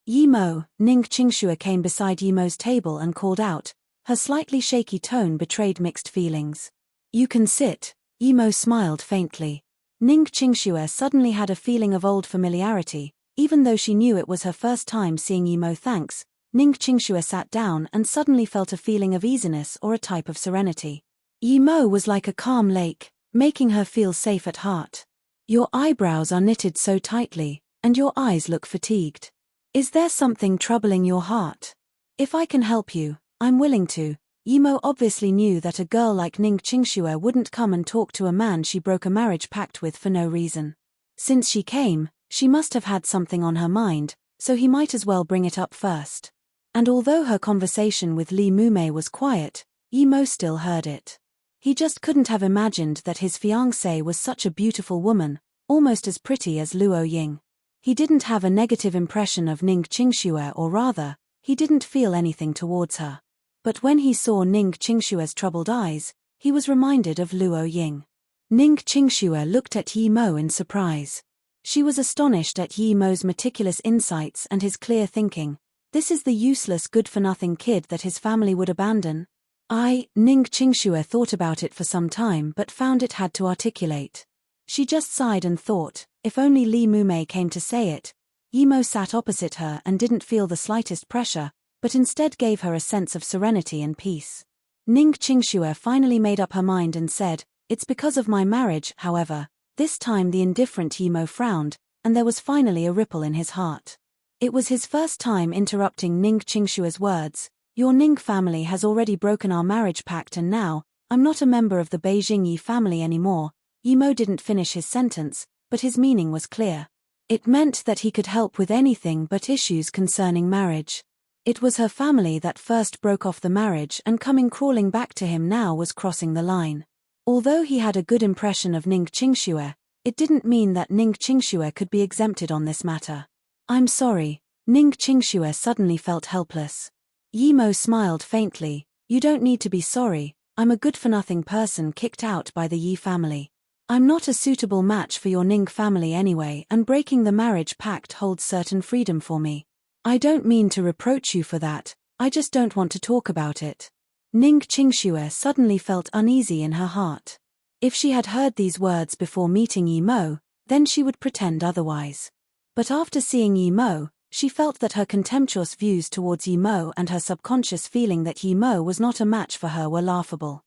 Yi Mo. Ning Qingxue came beside Yi Mo's table and called out. Her slightly shaky tone betrayed mixed feelings. You can sit. Yi Mo smiled faintly. Ning Qingxue suddenly had a feeling of old familiarity, even though she knew it was her first time seeing Yi Mo. Thanks. Ning Qingxue sat down and suddenly felt a feeling of easiness or a type of serenity. Yi Mo was like a calm lake, making her feel safe at heart. Your eyebrows are knitted so tightly, and your eyes look fatigued. Is there something troubling your heart? If I can help you, I'm willing to. Yi Mo obviously knew that a girl like Ning Qingxue wouldn't come and talk to a man she broke a marriage pact with for no reason. Since she came, she must have had something on her mind, so he might as well bring it up first. And although her conversation with Li Mumei was quiet, Yi Mo still heard it. He just couldn't have imagined that his fiancée was such a beautiful woman, almost as pretty as Luo Ying. He didn't have a negative impression of Ning Qingxue, or rather, he didn't feel anything towards her. But when he saw Ning Qingshue's troubled eyes, he was reminded of Luo Ying. Ning Qingxue looked at Yi Mo in surprise. She was astonished at Yi Mo's meticulous insights and his clear thinking. This is the useless good-for-nothing kid that his family would abandon? Ning Qingxue thought about it for some time but found it hard to articulate. She just sighed and thought, if only Li Mumei came to say it. Yi Mo sat opposite her and didn't feel the slightest pressure, but instead gave her a sense of serenity and peace. Ning Qingxue finally made up her mind and said, it's because of my marriage. However, this time the indifferent Yi Mo frowned, and there was finally a ripple in his heart. It was his first time interrupting Ning Qingshue's words. Your Ning family has already broken our marriage pact, and now, I'm not a member of the Beijing Yi family anymore. Yi Mo didn't finish his sentence, but his meaning was clear. It meant that he could help with anything but issues concerning marriage. It was her family that first broke off the marriage, and coming crawling back to him now was crossing the line. Although he had a good impression of Ning Qingxue, it didn't mean that Ning Qingxue could be exempted on this matter. I'm sorry. Ning Qingxue suddenly felt helpless. Yi Mo smiled faintly. You don't need to be sorry, I'm a good-for-nothing person kicked out by the Yi family. I'm not a suitable match for your Ning family anyway, and breaking the marriage pact holds certain freedom for me. I don't mean to reproach you for that, I just don't want to talk about it. Ning Qingxue suddenly felt uneasy in her heart. If she had heard these words before meeting Yi Mo, then she would pretend otherwise. But after seeing Yi Mo, she felt that her contemptuous views towards Yi Mo and her subconscious feeling that Yi Mo was not a match for her were laughable.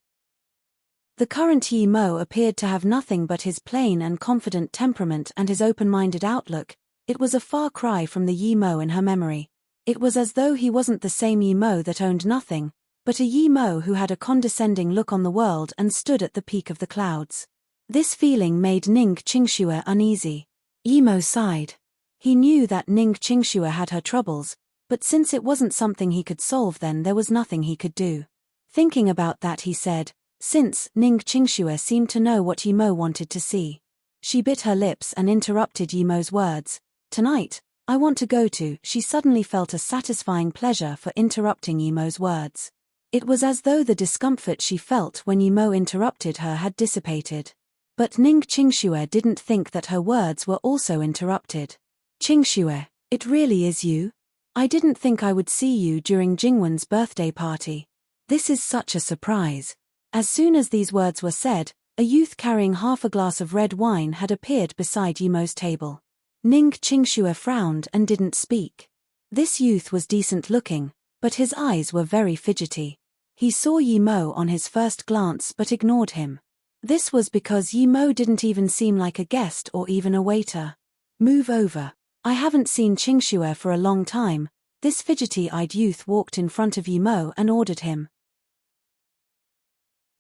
The current Yi Mo appeared to have nothing but his plain and confident temperament and his open-minded outlook. It was a far cry from the Yi Mo in her memory. It was as though he wasn't the same Yi Mo that owned nothing, but a Yi Mo who had a condescending look on the world and stood at the peak of the clouds. This feeling made Ning Qingxue uneasy. Yi Mo sighed. He knew that Ning Qingxue had her troubles, but since it wasn't something he could solve, then there was nothing he could do. Thinking about that, he said, since Ning Qingxue seemed to know what Yi Mo wanted to see. She bit her lips and interrupted Yi Mo's words. Tonight, I want to go to. She suddenly felt a satisfying pleasure for interrupting Yi Mo's words. It was as though the discomfort she felt when Yi Mo interrupted her had dissipated. But Ning Qingxue didn't think that her words were also interrupted. Qingxue, it really is you? I didn't think I would see you during Jingwen's birthday party. This is such a surprise. As soon as these words were said, a youth carrying half a glass of red wine had appeared beside Yi Mo's table. Ning Qingxue frowned and didn't speak. This youth was decent-looking, but his eyes were very fidgety. He saw Yi Mo on his first glance but ignored him. This was because Yi Mo didn't even seem like a guest or even a waiter. Move over. I haven't seen Qingxue for a long time. This fidgety-eyed youth walked in front of Yi Mo and ordered him.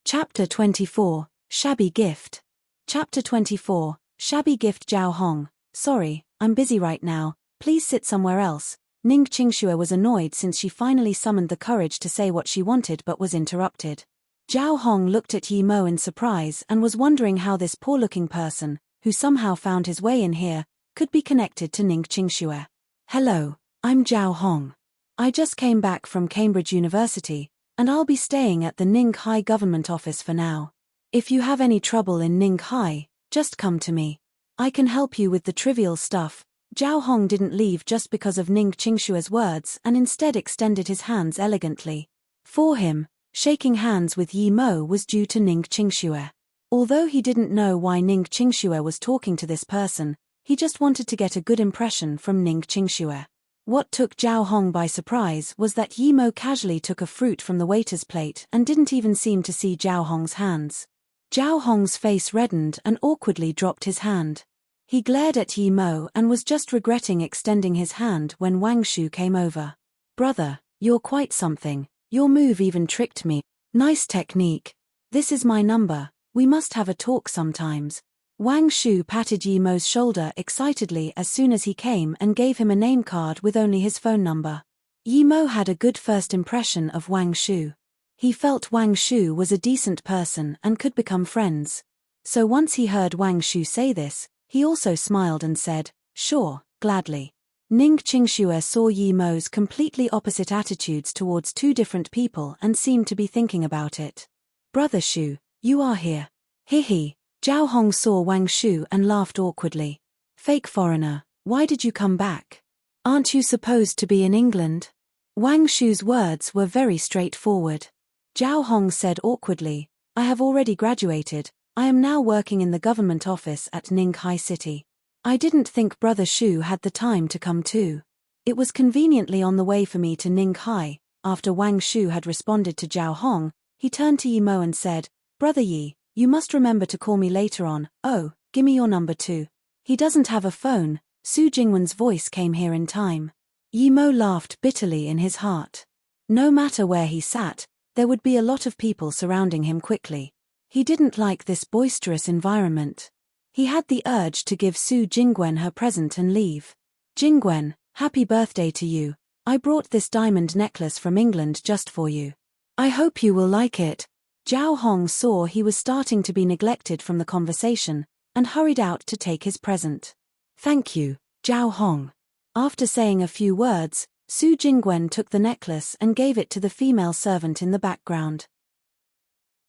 Chapter 24, Shabby Gift. Chapter 24, Shabby Gift. Zhao Hong, sorry, I'm busy right now, please sit somewhere else. Ning Qingxue was annoyed since she finally summoned the courage to say what she wanted but was interrupted. Zhao Hong looked at Yi Mo in surprise and was wondering how this poor-looking person, who somehow found his way in here, could be connected to Ning Qingxue. Hello, I'm Zhao Hong. I just came back from Cambridge University, and I'll be staying at the Ninghai government office for now. If you have any trouble in Ninghai, just come to me. I can help you with the trivial stuff. Zhao Hong didn't leave just because of Ning Qingxue's words and instead extended his hands elegantly. For him, shaking hands with Yi Mo was due to Ning Qingxue. Although he didn't know why Ning Qingxue was talking to this person, he just wanted to get a good impression from Ning Qingxue. What took Zhao Hong by surprise was that Yi Mo casually took a fruit from the waiter's plate and didn't even seem to see Zhao Hong's hands. Zhao Hong's face reddened and awkwardly dropped his hand. He glared at Yi Mo and was just regretting extending his hand when Wang Shu came over. Brother, you're quite something. Your move even tricked me. Nice technique. This is my number. We must have a talk sometimes. Wang Shu patted Yi Mo's shoulder excitedly as soon as he came and gave him a name card with only his phone number. Yi Mo had a good first impression of Wang Shu. He felt Wang Shu was a decent person and could become friends. So once he heard Wang Shu say this, he also smiled and said, sure, gladly. Ning Qingxue saw Yi Mo's completely opposite attitudes towards two different people and seemed to be thinking about it. Brother Shu, you are here. Hihi. Zhao Hong saw Wang Shu and laughed awkwardly. Fake foreigner, why did you come back? Aren't you supposed to be in England? Wang Shu's words were very straightforward. Zhao Hong said awkwardly, I have already graduated, I am now working in the government office at Ninghai City. I didn't think Brother Shu had the time to come too. It was conveniently on the way for me to Ninghai. After Wang Shu had responded to Zhao Hong, he turned to Yi Mo and said, Brother Yi, you must remember to call me later on. Oh, gimme your number too. He doesn't have a phone. Su Jingwen's voice came here in time. Yi Mo laughed bitterly in his heart. No matter where he sat, there would be a lot of people surrounding him quickly. He didn't like this boisterous environment. He had the urge to give Su Jingwen her present and leave. Jingwen, happy birthday to you. I brought this diamond necklace from England just for you. I hope you will like it. Zhao Hong saw he was starting to be neglected from the conversation, and hurried out to take his present. Thank you, Zhao Hong. After saying a few words, Su Jingwen took the necklace and gave it to the female servant in the background.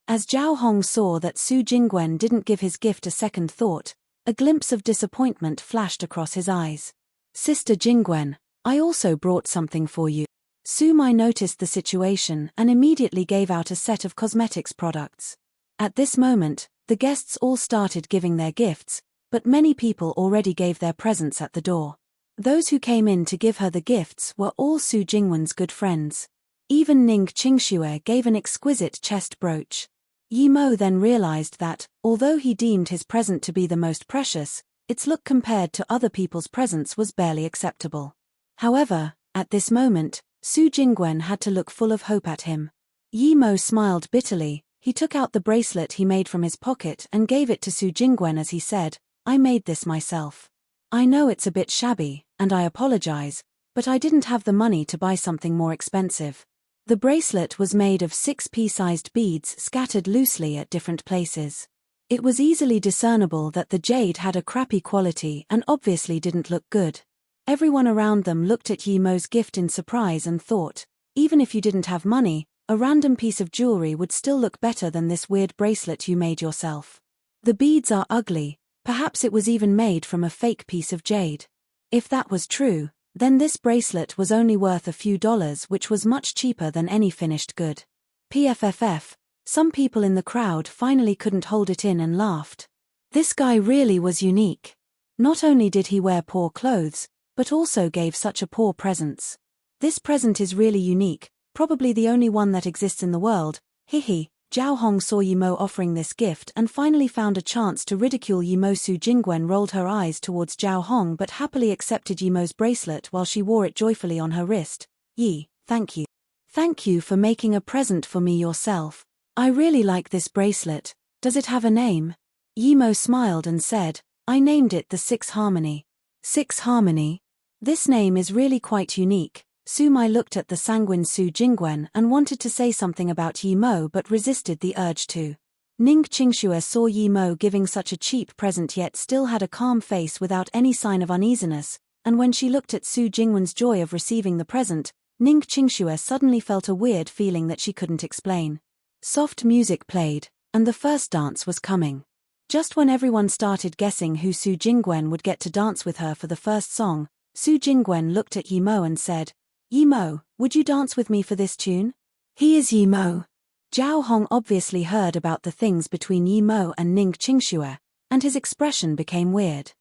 As Zhao Hong saw that Su Jingwen didn't give his gift a second thought, a glimpse of disappointment flashed across his eyes. Sister Jingwen, I also brought something for you. Su Mai noticed the situation and immediately gave out a set of cosmetics products. At this moment, the guests all started giving their gifts, but many people already gave their presents at the door. Those who came in to give her the gifts were all Su Jingwen's good friends. Even Ning Qingxue gave an exquisite chest brooch. Yi Mo then realized that, although he deemed his present to be the most precious, its look compared to other people's presents was barely acceptable. However, at this moment, Su Jingwen had to look full of hope at him. Yi Mo smiled bitterly. He took out the bracelet he made from his pocket and gave it to Su Jingwen as he said, I made this myself. I know it's a bit shabby, and I apologize, but I didn't have the money to buy something more expensive. The bracelet was made of 6 pea-sized beads scattered loosely at different places. It was easily discernible that the jade had a crappy quality and obviously didn't look good. Everyone around them looked at Yi Mo's gift in surprise and thought, even if you didn't have money, a random piece of jewelry would still look better than this weird bracelet you made yourself. The beads are ugly, perhaps it was even made from a fake piece of jade. If that was true, then this bracelet was only worth a few dollars, which was much cheaper than any finished good. PFFF, some people in the crowd finally couldn't hold it in and laughed. This guy really was unique. Not only did he wear poor clothes, but also gave such a poor presents. This present is really unique, probably the only one that exists in the world, hihi. Zhao Hong saw Yi Mo offering this gift and finally found a chance to ridicule Yi Mo. Su Jingwen rolled her eyes towards Zhao Hong but happily accepted Yi Mo's bracelet while she wore it joyfully on her wrist. Yi, thank you. Thank you for making a present for me yourself. I really like this bracelet. Does it have a name? Yi Mo smiled and said, I named it the 6 Harmony. 6 Harmony? This name is really quite unique. Su Mai looked at the sanguine Su Jingwen and wanted to say something about Yi Mo but resisted the urge to. Ning Qingxue saw Yi Mo giving such a cheap present yet still had a calm face without any sign of uneasiness, and when she looked at Su Jingwen's joy of receiving the present, Ning Qingxue suddenly felt a weird feeling that she couldn't explain. Soft music played, and the first dance was coming. Just when everyone started guessing who Su Jingwen would get to dance with her for the first song, Su Jingwen looked at Yi Mo and said, Yi Mo, would you dance with me for this tune? He is Yi Mo. Zhao Hong obviously heard about the things between Yi Mo and Ning Qingxue, and his expression became weird.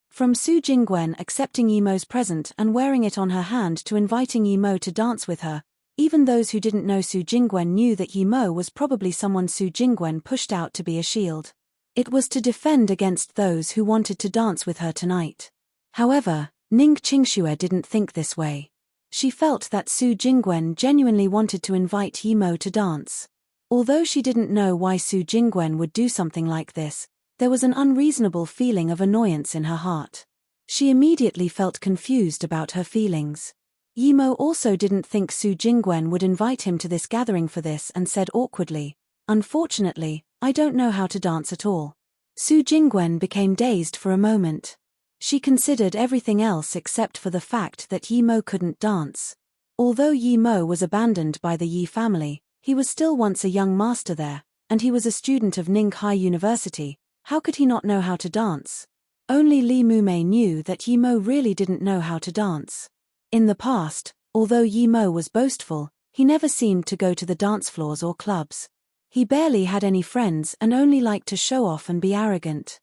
From Su Jingwen accepting Yi Mo's present and wearing it on her hand to inviting Yi Mo to dance with her, even those who didn't know Su Jingwen knew that Yi Mo was probably someone Su Jingwen pushed out to be a shield. It was to defend against those who wanted to dance with her tonight. However, Ning Qingxue didn't think this way. She felt that Su Jingwen genuinely wanted to invite Yi Mo to dance. Although she didn't know why Su Jingwen would do something like this, there was an unreasonable feeling of annoyance in her heart. She immediately felt confused about her feelings. Yi Mo also didn't think Su Jingwen would invite him to this gathering for this and said awkwardly, Unfortunately, I don't know how to dance at all. Su Jingwen became dazed for a moment. She considered everything else except for the fact that Yi Mo couldn't dance. Although Yi Mo was abandoned by the Yi family, he was still once a young master there, and he was a student of Ning High University. How could he not know how to dance? Only Li Mumei knew that Yi Mo really didn't know how to dance. In the past, although Yi Mo was boastful, he never seemed to go to the dance floors or clubs. He barely had any friends and only liked to show off and be arrogant.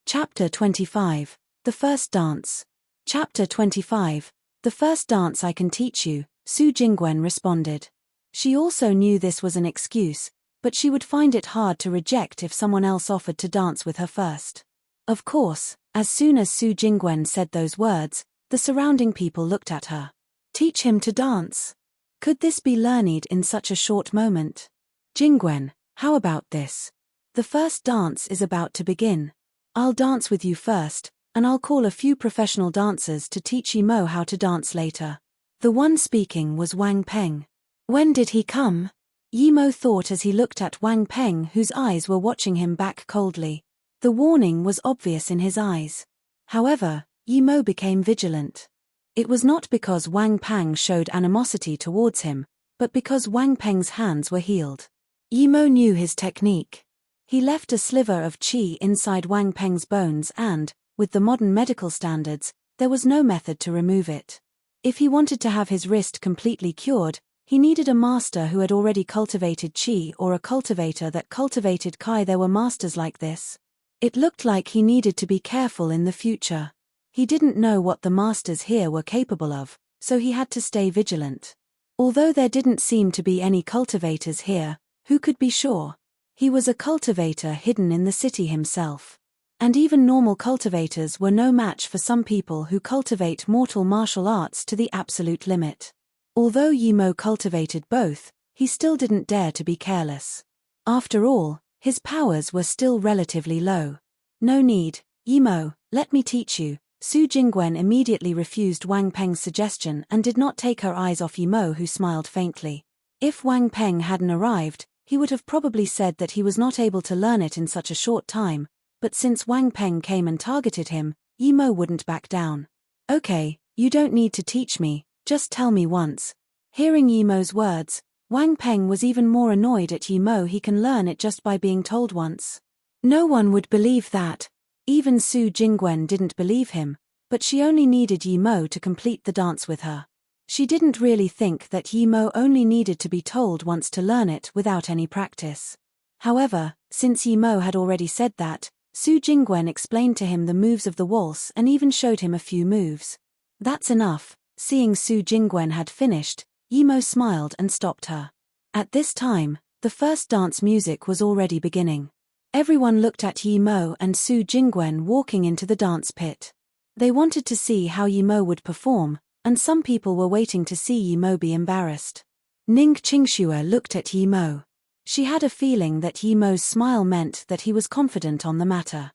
Chapter 25. The First Dance. Chapter 25. The first dance I can teach you, Su Jingwen responded. She also knew this was an excuse, but she would find it hard to reject if someone else offered to dance with her first. Of course, as soon as Su Jingwen said those words, the surrounding people looked at her. Teach him to dance? Could this be learned in such a short moment? Jingwen, how about this? The first dance is about to begin. I'll dance with you first, and I'll call a few professional dancers to teach Yimo how to dance later. The one speaking was Wang Peng. When did he come? Yimo thought as he looked at Wang Peng, whose eyes were watching him back coldly. The warning was obvious in his eyes. However, Yimo became vigilant. It was not because Wang Peng showed animosity towards him, but because Wang Peng's hands were healed. Yimo knew his technique. He left a sliver of qi inside Wang Peng's bones and, with the modern medical standards, there was no method to remove it. If he wanted to have his wrist completely cured, he needed a master who had already cultivated qi or a cultivator that cultivated kai. There were masters like this. It looked like he needed to be careful in the future. He didn't know what the masters here were capable of, so he had to stay vigilant. Although there didn't seem to be any cultivators here, who could be sure? He was a cultivator hidden in the city himself. And even normal cultivators were no match for some people who cultivate mortal martial arts to the absolute limit. Although Yimo cultivated both, he still didn't dare to be careless. After all, his powers were still relatively low. No need, Yimo, let me teach you. Su Jingwen immediately refused Wang Peng's suggestion and did not take her eyes off Yimo, who smiled faintly. If Wang Peng hadn't arrived, he would have probably said that he was not able to learn it in such a short time, but since Wang Peng came and targeted him, Yimo wouldn't back down. Okay, you don't need to teach me, just tell me once. Hearing Yimo's words, Wang Peng was even more annoyed at Yimo. He can learn it just by being told once. No one would believe that. Even Su Jingwen didn't believe him, but she only needed Yimo to complete the dance with her. She didn't really think that Yimo only needed to be told once to learn it without any practice. However, since Yimo had already said that, Su Jingwen explained to him the moves of the waltz and even showed him a few moves. That's enough. Seeing Su Jingwen had finished, Yimo smiled and stopped her. At this time, the first dance music was already beginning. Everyone looked at Yimo and Su Jingwen walking into the dance pit. They wanted to see how Yimo would perform, and some people were waiting to see Yimo be embarrassed. Ning Qingxue looked at Yimo. She had a feeling that Yimo's smile meant that he was confident on the matter.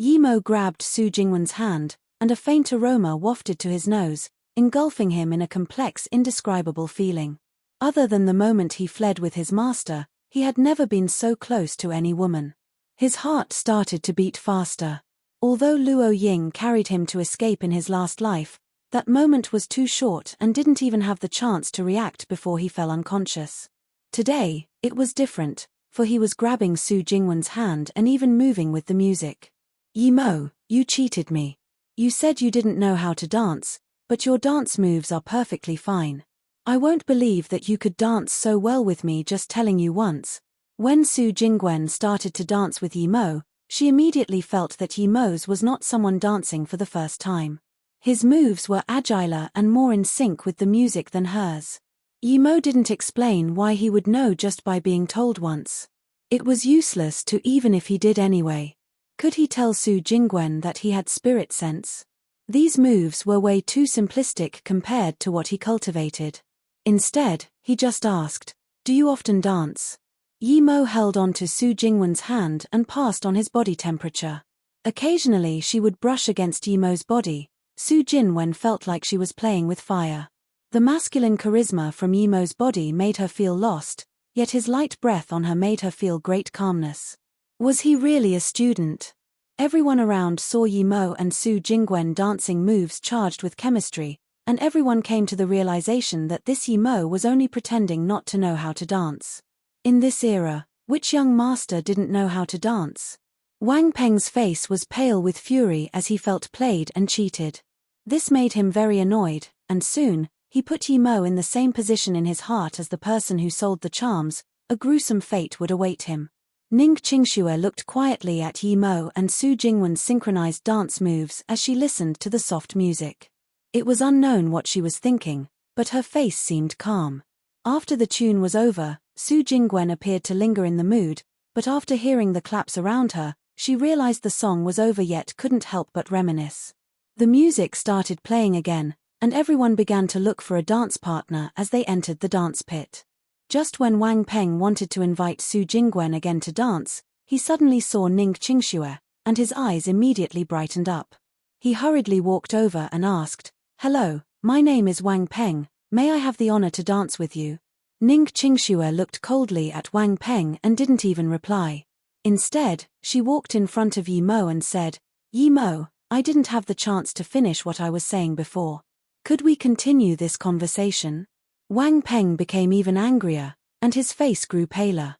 Yimo grabbed Su Jingwen's hand, and a faint aroma wafted to his nose, engulfing him in a complex, indescribable feeling. Other than the moment he fled with his master, he had never been so close to any woman. His heart started to beat faster. Although Luo Ying carried him to escape in his last life, that moment was too short and didn't even have the chance to react before he fell unconscious. Today, it was different, for he was grabbing Su Jingwen's hand and even moving with the music. Yimo, you cheated me. You said you didn't know how to dance, but your dance moves are perfectly fine. I won't believe that you could dance so well with me just telling you once. When Su Jingwen started to dance with Yimo, she immediately felt that Yimo's was not someone dancing for the first time. His moves were agiler and more in sync with the music than hers. Yimo didn't explain why he would know just by being told once. It was useless to, even if he did anyway. Could he tell Su Jingwen that he had spirit sense? These moves were way too simplistic compared to what he cultivated. Instead, he just asked, "Do you often dance?" Yimo held on to Su Jingwen's hand and passed on his body temperature. Occasionally she would brush against Yimo's body. Su Jingwen felt like she was playing with fire. The masculine charisma from Yimo's body made her feel lost, yet his light breath on her made her feel great calmness. Was he really a student? Everyone around saw Yimo and Su Jingwen dancing moves charged with chemistry, and everyone came to the realization that this Yimo was only pretending not to know how to dance. In this era, which young master didn't know how to dance? Wang Peng's face was pale with fury as he felt played and cheated. This made him very annoyed, and soon, he put Yimo in the same position in his heart as the person who sold the charms. A gruesome fate would await him. Ning Qingxue looked quietly at Yimo and Su Jingwen's synchronized dance moves as she listened to the soft music. It was unknown what she was thinking, but her face seemed calm. After the tune was over, Su Jingwen appeared to linger in the mood, but after hearing the claps around her, she realized the song was over yet couldn't help but reminisce. The music started playing again, and everyone began to look for a dance partner as they entered the dance pit. Just when Wang Peng wanted to invite Su Jingwen again to dance, he suddenly saw Ning Qingxue, and his eyes immediately brightened up. He hurriedly walked over and asked, "Hello, my name is Wang Peng, may I have the honor to dance with you?" Ning Qingxue looked coldly at Wang Peng and didn't even reply. Instead, she walked in front of Yi Mo and said, "Yi Mo, I didn't have the chance to finish what I was saying before. Could we continue this conversation?" Wang Peng became even angrier, and his face grew paler.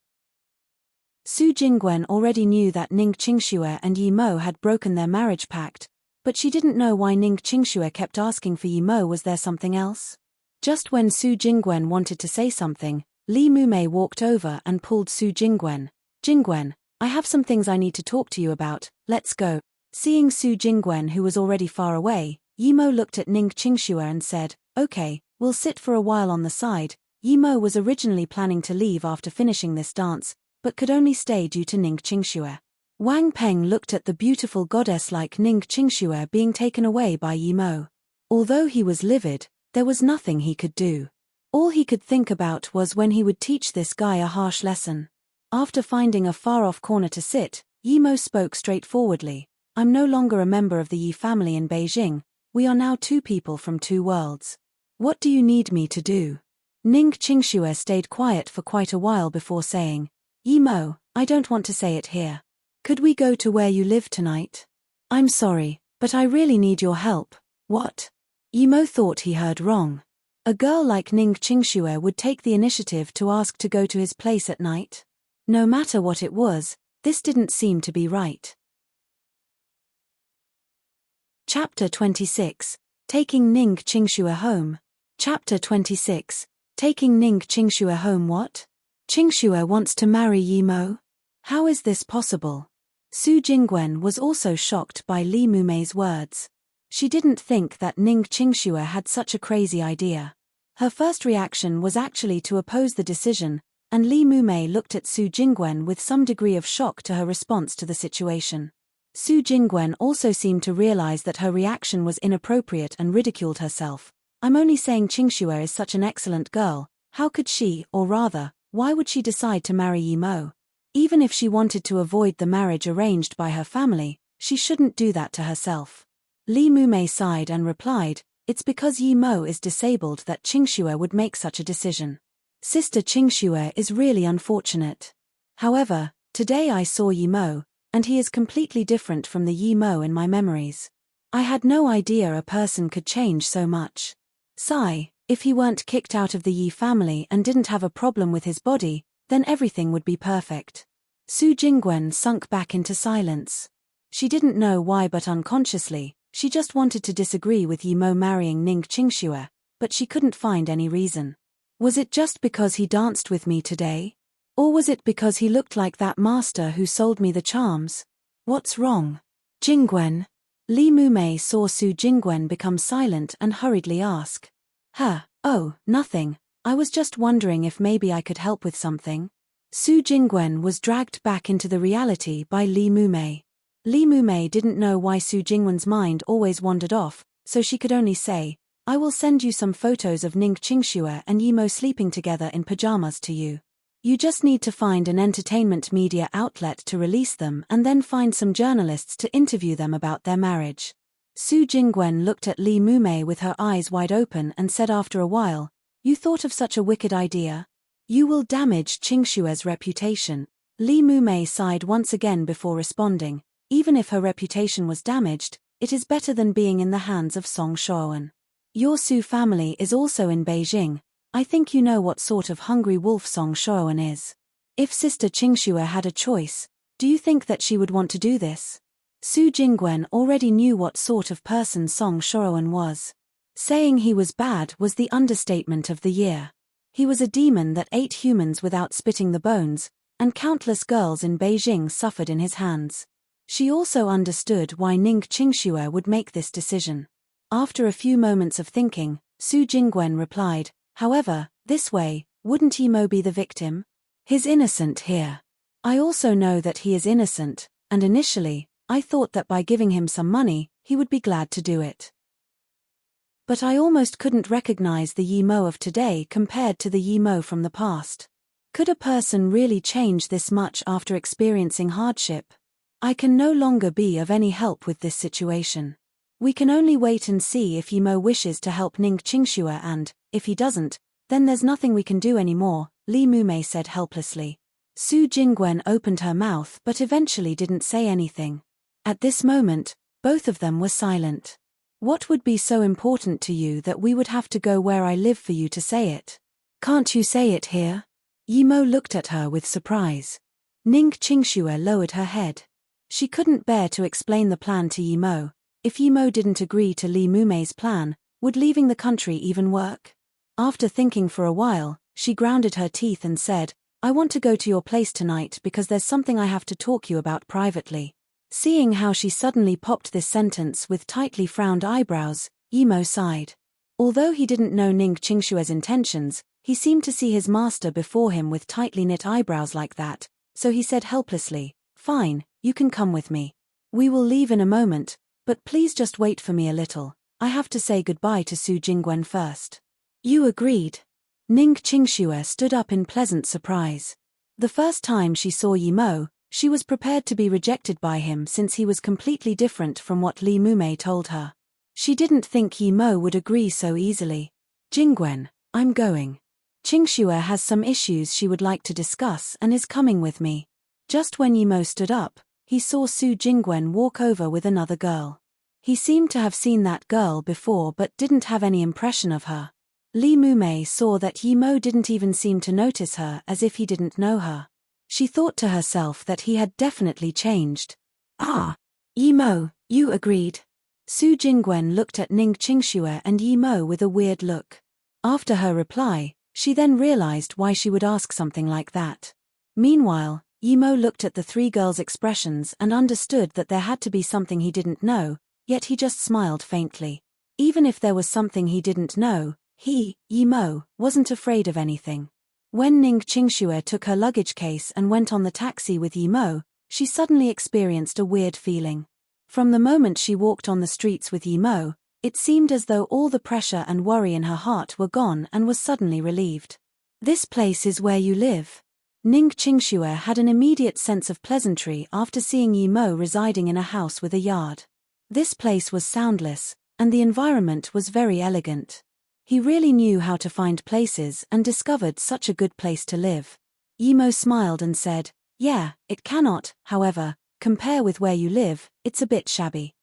Su Jingwen already knew that Ning Qingxue and Yi Mo had broken their marriage pact, but she didn't know why Ning Qingxue kept asking for Yi Mo. Was there something else? Just when Su Jingwen wanted to say something, Li Mumei walked over and pulled Su Jingwen. "Jingwen, I have some things I need to talk to you about, let's go." Seeing Su Jingwen, who was already far away, Yi Mo looked at Ning Qingxue and said, "Okay, we'll sit for a while on the side." Yi Mo was originally planning to leave after finishing this dance, but could only stay due to Ning Qingxue. Wang Peng looked at the beautiful goddess-like Ning Qingxue being taken away by Yi Mo. Although he was livid, there was nothing he could do. All he could think about was when he would teach this guy a harsh lesson. After finding a far-off corner to sit, Yi Mo spoke straightforwardly. "I'm no longer a member of the Yi family in Beijing, we are now two people from two worlds. What do you need me to do?" Ning Qingxue stayed quiet for quite a while before saying, "Yi Mo, I don't want to say it here. Could we go to where you live tonight? I'm sorry, but I really need your help." "What?" Yi Mo thought he heard wrong. A girl like Ning Qingxue would take the initiative to ask to go to his place at night? No matter what it was, this didn't seem to be right. Chapter 26. Taking Ning Qingxue home. Chapter 26. Taking Ning Qingxue home. What? Qingxue wants to marry Yi Mo? How is this possible? Su Jingwen was also shocked by Li Mumei's words. She didn't think that Ning Qingxue had such a crazy idea. Her first reaction was actually to oppose the decision, and Li Mumei looked at Su Jingwen with some degree of shock to her response to the situation. Su Jingwen also seemed to realize that her reaction was inappropriate and ridiculed herself. "I'm only saying Qingxue is such an excellent girl, how could she, or rather, why would she decide to marry Yi Mo? Even if she wanted to avoid the marriage arranged by her family, she shouldn't do that to herself." Li Mumei sighed and replied, "It's because Yi Mo is disabled that Qingxue would make such a decision. Sister Qingxue is really unfortunate. However, today I saw Yi Mo, and he is completely different from the Yi Mo in my memories. I had no idea a person could change so much. Sigh, if he weren't kicked out of the Yi family and didn't have a problem with his body, then everything would be perfect." Su Jingwen sunk back into silence. She didn't know why, but unconsciously, she just wanted to disagree with Yi Mo marrying Ning Qingxue, but she couldn't find any reason. Was it just because he danced with me today? Or was it because he looked like that master who sold me the charms? What's wrong? Jingwen? Li Mumei saw Su Jingwen become silent and hurriedly ask. "Oh, nothing. I was just wondering if maybe I could help with something." Su Jingwen was dragged back into the reality by Li Mumei. Li Mumei didn't know why Su Jingwen's mind always wandered off, so she could only say, "I will send you some photos of Ning Qingxue and Yi Mo sleeping together in pajamas to you. You just need to find an entertainment media outlet to release them and then find some journalists to interview them about their marriage." Su Jingwen looked at Li Mumei with her eyes wide open and said after a while, "You thought of such a wicked idea? You will damage Qingxue's reputation." Li Mumei sighed once again before responding, "Even if her reputation was damaged, it is better than being in the hands of Song Shouwen. Your Su family is also in Beijing. I think you know what sort of hungry wolf Song Shouwen is. If Sister Qingxue had a choice, do you think that she would want to do this?" Su Jingwen already knew what sort of person Song Shouwen was. Saying he was bad was the understatement of the year. He was a demon that ate humans without spitting the bones, and countless girls in Beijing suffered in his hands. She also understood why Ning Qingxue would make this decision. After a few moments of thinking, Su Jingwen replied, "However, this way, wouldn't Yi Mo be the victim? He's innocent here. I also know that he is innocent, and initially, I thought that by giving him some money, he would be glad to do it. But I almost couldn't recognize the Yimo of today compared to the Yimo from the past. Could a person really change this much after experiencing hardship? I can no longer be of any help with this situation. We can only wait and see if Yimo wishes to help Ning Qingxue and, if he doesn't, then there's nothing we can do anymore, Li Mumei said helplessly. Su Jingwen opened her mouth but eventually didn't say anything. At this moment, both of them were silent. What would be so important to you that we would have to go where I live for you to say it? Can't you say it here? Yimo looked at her with surprise. Ning Qingxue lowered her head. She couldn't bear to explain the plan to Yimo. If Yimo didn't agree to Li Mumei's plan, would leaving the country even work? After thinking for a while, she grounded her teeth and said, I want to go to your place tonight because there's something I have to talk you about privately. Seeing how she suddenly popped this sentence with tightly frowned eyebrows, Yimo sighed. Although he didn't know Ning Qingshue's intentions, he seemed to see his master before him with tightly knit eyebrows like that, so he said helplessly, Fine, you can come with me. We will leave in a moment, but please just wait for me a little. I have to say goodbye to Su Jingwen first. You agreed. Ning Qingxue stood up in pleasant surprise. The first time she saw Yimo, she was prepared to be rejected by him since he was completely different from what Li Mumei told her. She didn't think Yimo would agree so easily. Jingwen, I'm going. Qingxue has some issues she would like to discuss and is coming with me. Just when Yimo stood up, he saw Su Jingwen walk over with another girl. He seemed to have seen that girl before but didn't have any impression of her. Li Mumei saw that Yimo didn't even seem to notice her as if he didn't know her. She thought to herself that he had definitely changed. Ah! Yimo, you agreed. Su Jingwen looked at Ning Qingxue and Yimo with a weird look. After her reply, she then realized why she would ask something like that. Meanwhile, Yimo looked at the three girls' expressions and understood that there had to be something he didn't know, yet he just smiled faintly. Even if there was something he didn't know, he, Yimo, wasn't afraid of anything. When Ning Qingxue took her luggage case and went on the taxi with Yimo, she suddenly experienced a weird feeling. From the moment she walked on the streets with Yimo, it seemed as though all the pressure and worry in her heart were gone and was suddenly relieved. This place is where you live. Ning Qingxue had an immediate sense of pleasantry after seeing Yimo residing in a house with a yard. This place was soundless, and the environment was very elegant. He really knew how to find places and discovered such a good place to live. Yimo smiled and said, Yeah, it cannot, however, compare with where you live, it's a bit shabby.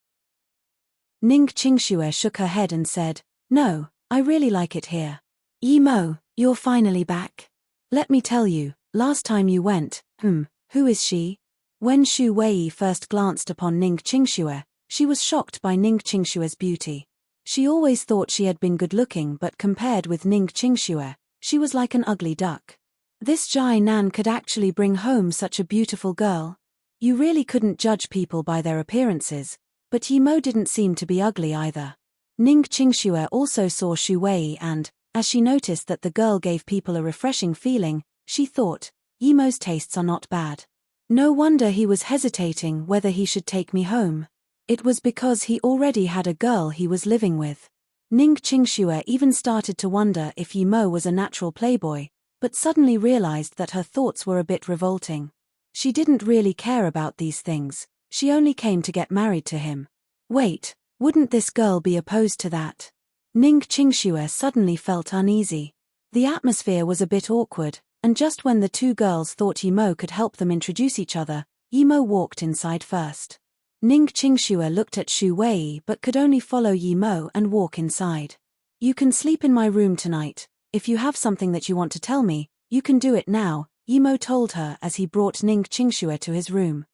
Ning Qingxue shook her head and said, No, I really like it here. Yimo, you're finally back. Let me tell you, last time you went, who is she? When Xu Wei first glanced upon Ning Qingxue, she was shocked by Ning Qingshue's beauty. She always thought she had been good-looking but compared with Ning Qingxue, she was like an ugly duck. This Jai Nan could actually bring home such a beautiful girl. You really couldn't judge people by their appearances, but Yimo didn't seem to be ugly either. Ning Qingxue also saw Xu Wei and, as she noticed that the girl gave people a refreshing feeling, she thought, Yimo's tastes are not bad. No wonder he was hesitating whether he should take me home. It was because he already had a girl he was living with. Ning Qingxue even started to wonder if Yimo was a natural playboy, but suddenly realized that her thoughts were a bit revolting. She didn't really care about these things, she only came to get married to him. Wait, wouldn't this girl be opposed to that? Ning Qingxue suddenly felt uneasy. The atmosphere was a bit awkward, and just when the two girls thought Yimo could help them introduce each other, Yimo walked inside first. Ning Qingxue looked at Xu Wei but could only follow Yimo and walk inside. You can sleep in my room tonight. If you have something that you want to tell me, you can do it now, Yimo told her as he brought Ning Qingxue to his room.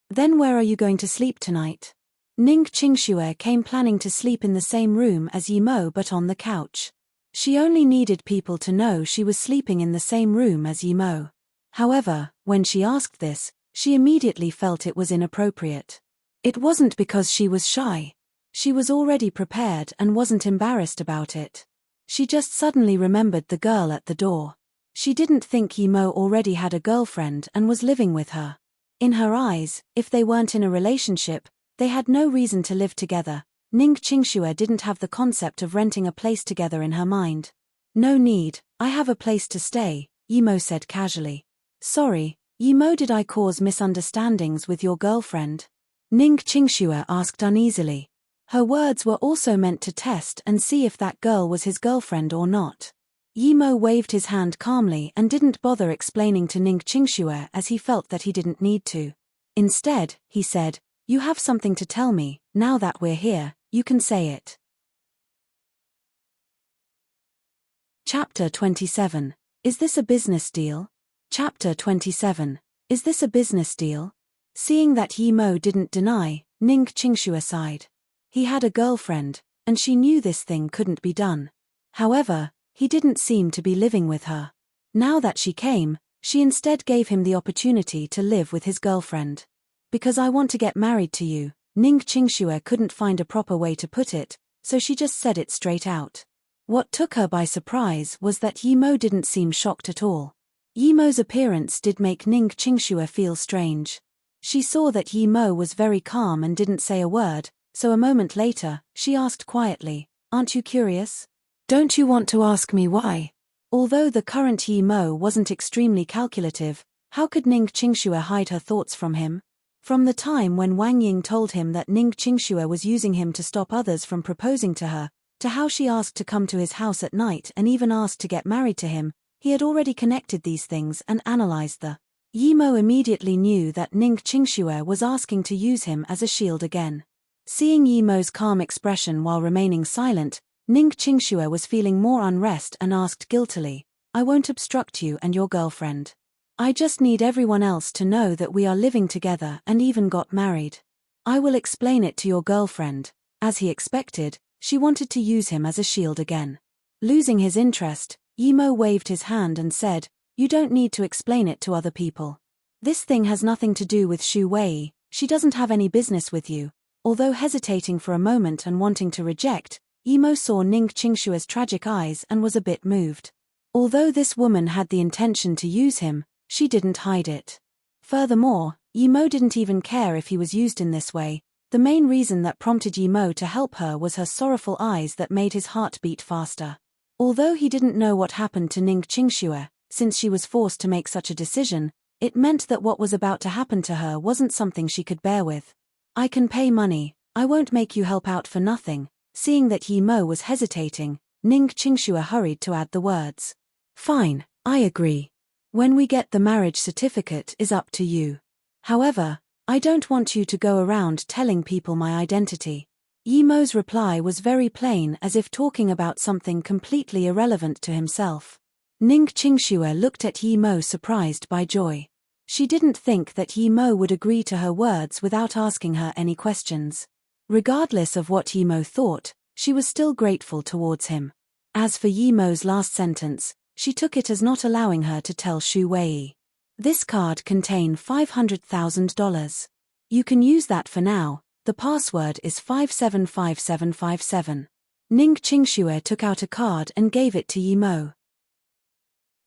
Then where are you going to sleep tonight? Ning Qingxue came planning to sleep in the same room as Yimo but on the couch. She only needed people to know she was sleeping in the same room as Yimo. However, when she asked this, she immediately felt it was inappropriate. It wasn't because she was shy. She was already prepared and wasn't embarrassed about it. She just suddenly remembered the girl at the door. She didn't think Yimo already had a girlfriend and was living with her. In her eyes, if they weren't in a relationship, they had no reason to live together, Ning Qingxue didn't have the concept of renting a place together in her mind. No need, I have a place to stay, Yimo said casually. Sorry, Yimo, did I cause misunderstandings with your girlfriend? Ning Qingxue asked uneasily. Her words were also meant to test and see if that girl was his girlfriend or not. Yimo waved his hand calmly and didn't bother explaining to Ning Qingxue as he felt that he didn't need to. Instead, he said, you have something to tell me, now that we're here, you can say it. Chapter 27. Is this a business deal? Chapter 27. Is this a business deal? Seeing that Yimo didn't deny, Ning Qingxue sighed. He had a girlfriend, and she knew this thing couldn't be done. However, he didn't seem to be living with her. Now that she came, she instead gave him the opportunity to live with his girlfriend. Because I want to get married to you, Ning Qingxue couldn't find a proper way to put it, so she just said it straight out. What took her by surprise was that Yimo didn't seem shocked at all. Yimo's appearance did make Ning Qingxue feel strange. She saw that Yimo was very calm and didn't say a word, so a moment later, she asked quietly, aren't you curious? Don't you want to ask me why? Although the current Yimo wasn't extremely calculative, how could Ning Qingxue hide her thoughts from him? From the time when Wang Ying told him that Ning Qingxue was using him to stop others from proposing to her, to how she asked to come to his house at night and even asked to get married to him, he had already connected these things and analyzed the. Yimo immediately knew that Ning Qingxue was asking to use him as a shield again. Seeing Yimo's calm expression while remaining silent, Ning Qingxue was feeling more unrest and asked guiltily, I won't obstruct you and your girlfriend. I just need everyone else to know that we are living together and even got married. I will explain it to your girlfriend. As he expected, she wanted to use him as a shield again. Losing his interest, Yimo waved his hand and said, you don't need to explain it to other people. This thing has nothing to do with Xu Wei, she doesn't have any business with you. Although hesitating for a moment and wanting to reject, Yimo saw Ning Qingxue's tragic eyes and was a bit moved. Although this woman had the intention to use him, she didn't hide it. Furthermore, Yimo didn't even care if he was used in this way. The main reason that prompted Yimo to help her was her sorrowful eyes that made his heart beat faster. Although he didn't know what happened to Ning Qingxue, since she was forced to make such a decision, it meant that what was about to happen to her wasn't something she could bear with. I can pay money, I won't make you help out for nothing. Seeing that Yimo was hesitating, Ning Qingxue hurried to add the words. Fine, I agree. When we get the marriage certificate is up to you. However, I don't want you to go around telling people my identity. Yimo's reply was very plain, as if talking about something completely irrelevant to himself. Ning Qingxue looked at Yimo surprised by joy. She didn't think that Yimo would agree to her words without asking her any questions. Regardless of what Yimo thought, she was still grateful towards him. As for Yimo's last sentence, she took it as not allowing her to tell Xu Wei. This card contained $500,000. You can use that for now, the password is 575757. Ning Qingxue took out a card and gave it to Yimo.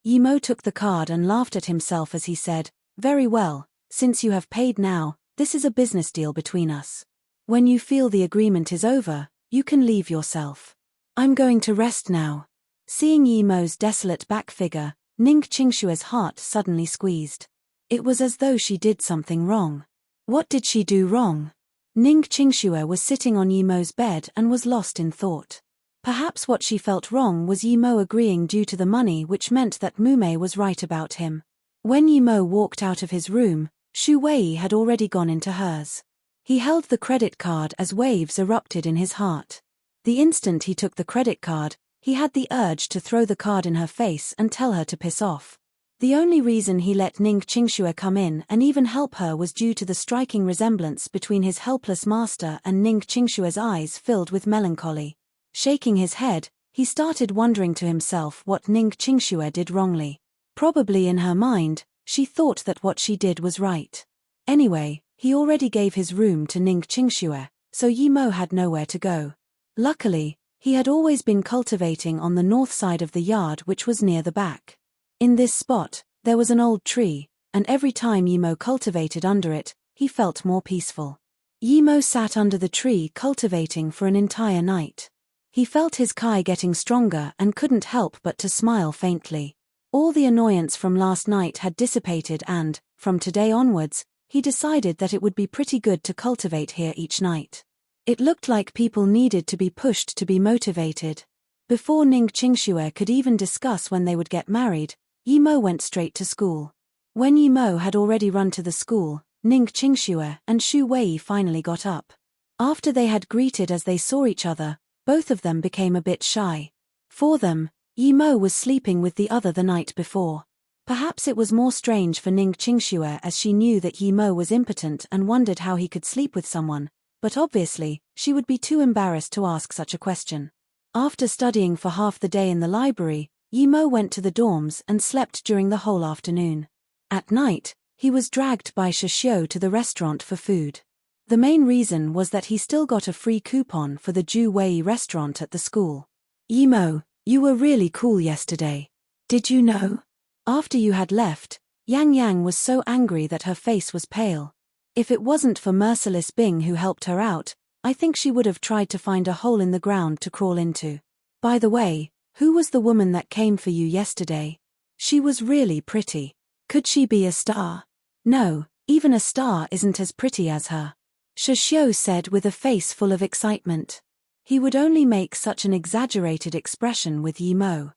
Yimo took the card and laughed at himself as he said, very well, since you have paid now, this is a business deal between us. When you feel the agreement is over, you can leave yourself. I'm going to rest now. Seeing Yimo's desolate back figure, Ning Qingxue's heart suddenly squeezed. It was as though she did something wrong. What did she do wrong? Ning Qingxue was sitting on Yimo's bed and was lost in thought. Perhaps what she felt wrong was Yimo agreeing due to the money, which meant that Mume was right about him. When Yimo walked out of his room, Xu Wei had already gone into hers. He held the credit card as waves erupted in his heart. The instant he took the credit card, he had the urge to throw the card in her face and tell her to piss off. The only reason he let Ning Qingxue come in and even help her was due to the striking resemblance between his helpless master and Ning Qingxue's eyes filled with melancholy. Shaking his head, he started wondering to himself what Ning Qingxue did wrongly. Probably in her mind, she thought that what she did was right. Anyway, he already gave his room to Ning Qingxue, so Yimo had nowhere to go. Luckily, he had always been cultivating on the north side of the yard, which was near the back. In this spot, there was an old tree, and every time Yimo cultivated under it, he felt more peaceful. Yimo sat under the tree cultivating for an entire night. He felt his kai getting stronger and couldn't help but to smile faintly. All the annoyance from last night had dissipated and, from today onwards, he decided that it would be pretty good to cultivate here each night. It looked like people needed to be pushed to be motivated. Before Ning Qingxue could even discuss when they would get married, Yimo went straight to school. When Yimo had already run to the school, Ning Qingxue and Xu Wei finally got up. After they had greeted as they saw each other, both of them became a bit shy. For them, Yimo was sleeping with the other the night before. Perhaps it was more strange for Ning Qingxue as she knew that Yimo was impotent and wondered how he could sleep with someone, but obviously, she would be too embarrassed to ask such a question. After studying for half the day in the library, Yimo went to the dorms and slept during the whole afternoon. At night, he was dragged by Shishio to the restaurant for food. The main reason was that he still got a free coupon for the Ju Wei restaurant at the school. Yimo, you were really cool yesterday. Did you know? After you had left, Yang Yang was so angry that her face was pale. If it wasn't for Merciless Bing who helped her out, I think she would have tried to find a hole in the ground to crawl into. By the way, who was the woman that came for you yesterday? She was really pretty. Could she be a star? No, even a star isn't as pretty as her. Shishio said with a face full of excitement. He would only make such an exaggerated expression with Yimo.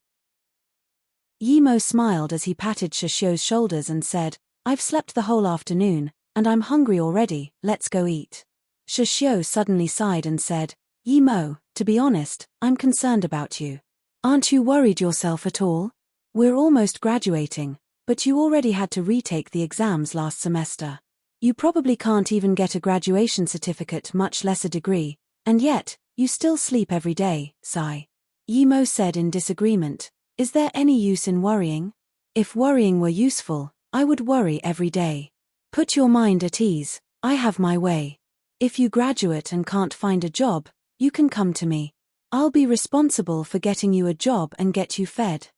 Yimo smiled as he patted Shishio's shoulders and said, I've slept the whole afternoon, and I'm hungry already, let's go eat. Shishio suddenly sighed and said, Yimo, to be honest, I'm concerned about you. Aren't you worried yourself at all? We're almost graduating, but you already had to retake the exams last semester. You probably can't even get a graduation certificate, much less a degree, and yet, you still sleep every day, sigh. Yimo said in disagreement, Is there any use in worrying? If worrying were useful, I would worry every day. Put your mind at ease, I have my way. If you graduate and can't find a job, you can come to me. I'll be responsible for getting you a job and get you fed.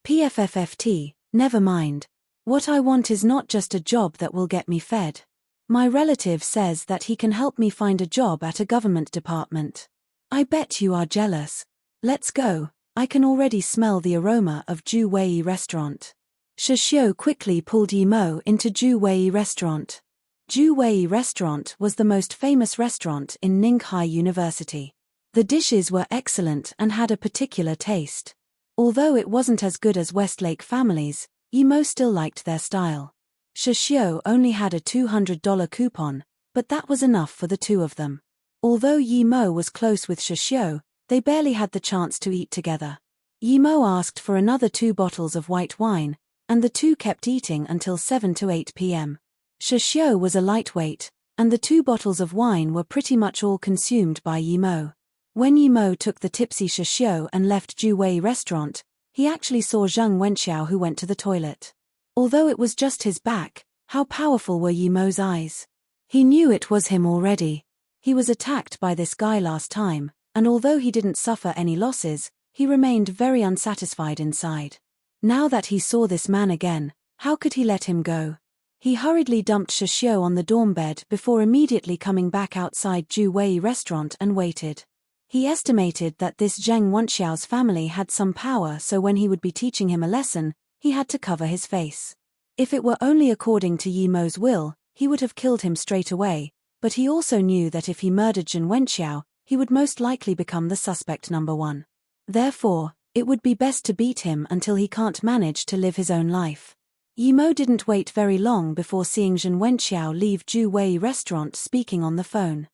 PFFFT, never mind. What I want is not just a job that will get me fed. My relative says that he can help me find a job at a government department. I bet you are jealous. Let's go, I can already smell the aroma of Ju Wei restaurant. Shishio quickly pulled Yimo into Ju Wei restaurant. Ju Wei restaurant was the most famous restaurant in Ninghai University. The dishes were excellent and had a particular taste. Although it wasn't as good as Westlake Family's, Yimo still liked their style. Shishio only had a $200 coupon, but that was enough for the two of them. Although Yimo was close with Shishio, they barely had the chance to eat together. Yimo asked for another 2 bottles of white wine, and the two kept eating until 7 to 8 p.m. Shishio was a lightweight, and the 2 bottles of wine were pretty much all consumed by Yimo. When Yimo took the tipsy Shishio and left Ju Wei restaurant, he actually saw Zheng Wenxiao who went to the toilet. Although it was just his back, how powerful were Yimo's eyes? He knew it was him already. He was attacked by this guy last time, and although he didn't suffer any losses, he remained very unsatisfied inside. Now that he saw this man again, how could he let him go? He hurriedly dumped Shishio on the dorm bed before immediately coming back outside Ju Wei restaurant and waited. He estimated that this Zheng Wenxiao's family had some power, so when he would be teaching him a lesson, he had to cover his face. If it were only according to Yimo's will, he would have killed him straight away, but he also knew that if he murdered Zheng Wenxiao, he would most likely become the suspect number 1. Therefore, it would be best to beat him until he can't manage to live his own life. Yimo didn't wait very long before seeing Zheng Wenxiao leave Ju Wei restaurant speaking on the phone.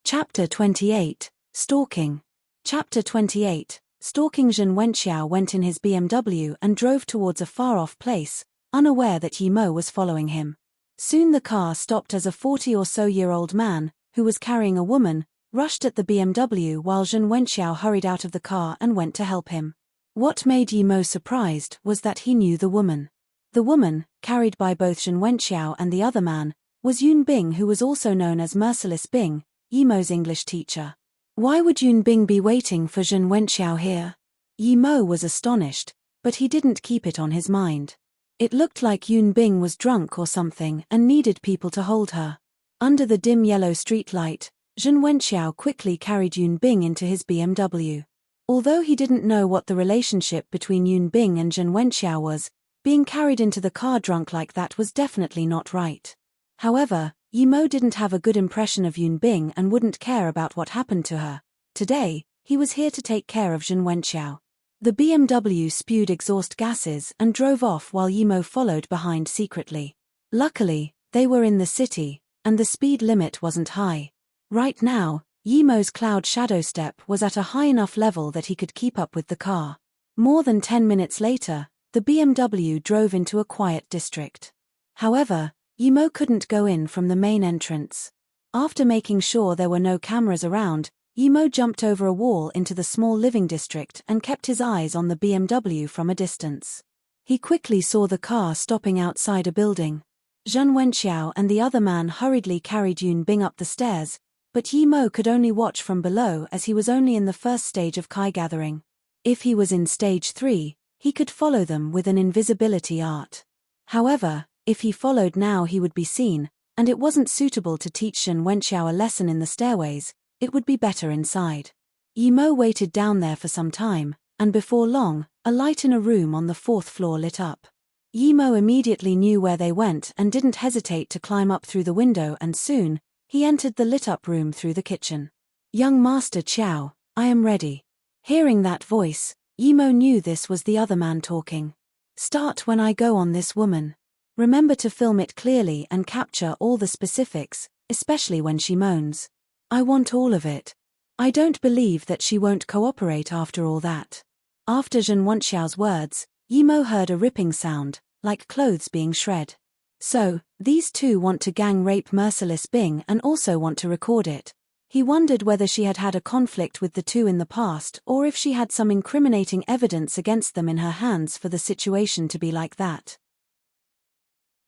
Chapter 28, Stalking. Chapter 28, Stalking. Zheng Wenxiao went in his BMW and drove towards a far-off place, unaware that Yimo was following him. Soon the car stopped as a 40-or-so-year-old man, who was carrying a woman, rushed at the BMW while Zheng Wenxiao hurried out of the car and went to help him. What made Yimo surprised was that he knew the woman. The woman, carried by both Zheng Wenxiao and the other man, was Yun Bing, who was also known as Merciless Bing, Yimo's English teacher. Why would Yun Bing be waiting for Zheng Wenxiao here? Yimo was astonished, but he didn't keep it on his mind. It looked like Yun Bing was drunk or something and needed people to hold her. Under the dim yellow streetlight, Zhen Wenxiao quickly carried Yun Bing into his BMW. Although he didn't know what the relationship between Yun Bing and Zhen Wenxiao was, being carried into the car drunk like that was definitely not right. However, Yimo didn't have a good impression of Yun Bing and wouldn't care about what happened to her. Today, he was here to take care of Zhen Wenxiao. The BMW spewed exhaust gases and drove off while Yimo followed behind secretly. Luckily, they were in the city, and the speed limit wasn't high. Right now, Yimo's cloud shadow step was at a high enough level that he could keep up with the car. More than 10 minutes later, the BMW drove into a quiet district. However, Yimo couldn't go in from the main entrance. After making sure there were no cameras around, Yimo jumped over a wall into the small living district and kept his eyes on the BMW from a distance. He quickly saw the car stopping outside a building. Zhen Wenxiao and the other man hurriedly carried Yun Bing up the stairs, but Yimo could only watch from below as he was only in the first stage of Kai gathering. If he was in stage 3, he could follow them with an invisibility art. However, if he followed now he would be seen, and it wasn't suitable to teach Zhen Wenxiao a lesson in the stairways. It would be better inside. Yimo waited down there for some time, and before long, a light in a room on the 4th floor lit up. Yimo immediately knew where they went and didn't hesitate to climb up through the window, and soon, he entered the lit-up room through the kitchen. "Young Master Qiao, I am ready." Hearing that voice, Yimo knew this was the other man talking. "Start when I go on this woman. Remember to film it clearly and capture all the specifics, especially when she moans. I want all of it. I don't believe that she won't cooperate after all that." After Zhen Wenxiao's words, Yimo heard a ripping sound, like clothes being shred. So, these two want to gang rape Merciless Bing and also want to record it. He wondered whether she had had a conflict with the two in the past or if she had some incriminating evidence against them in her hands for the situation to be like that.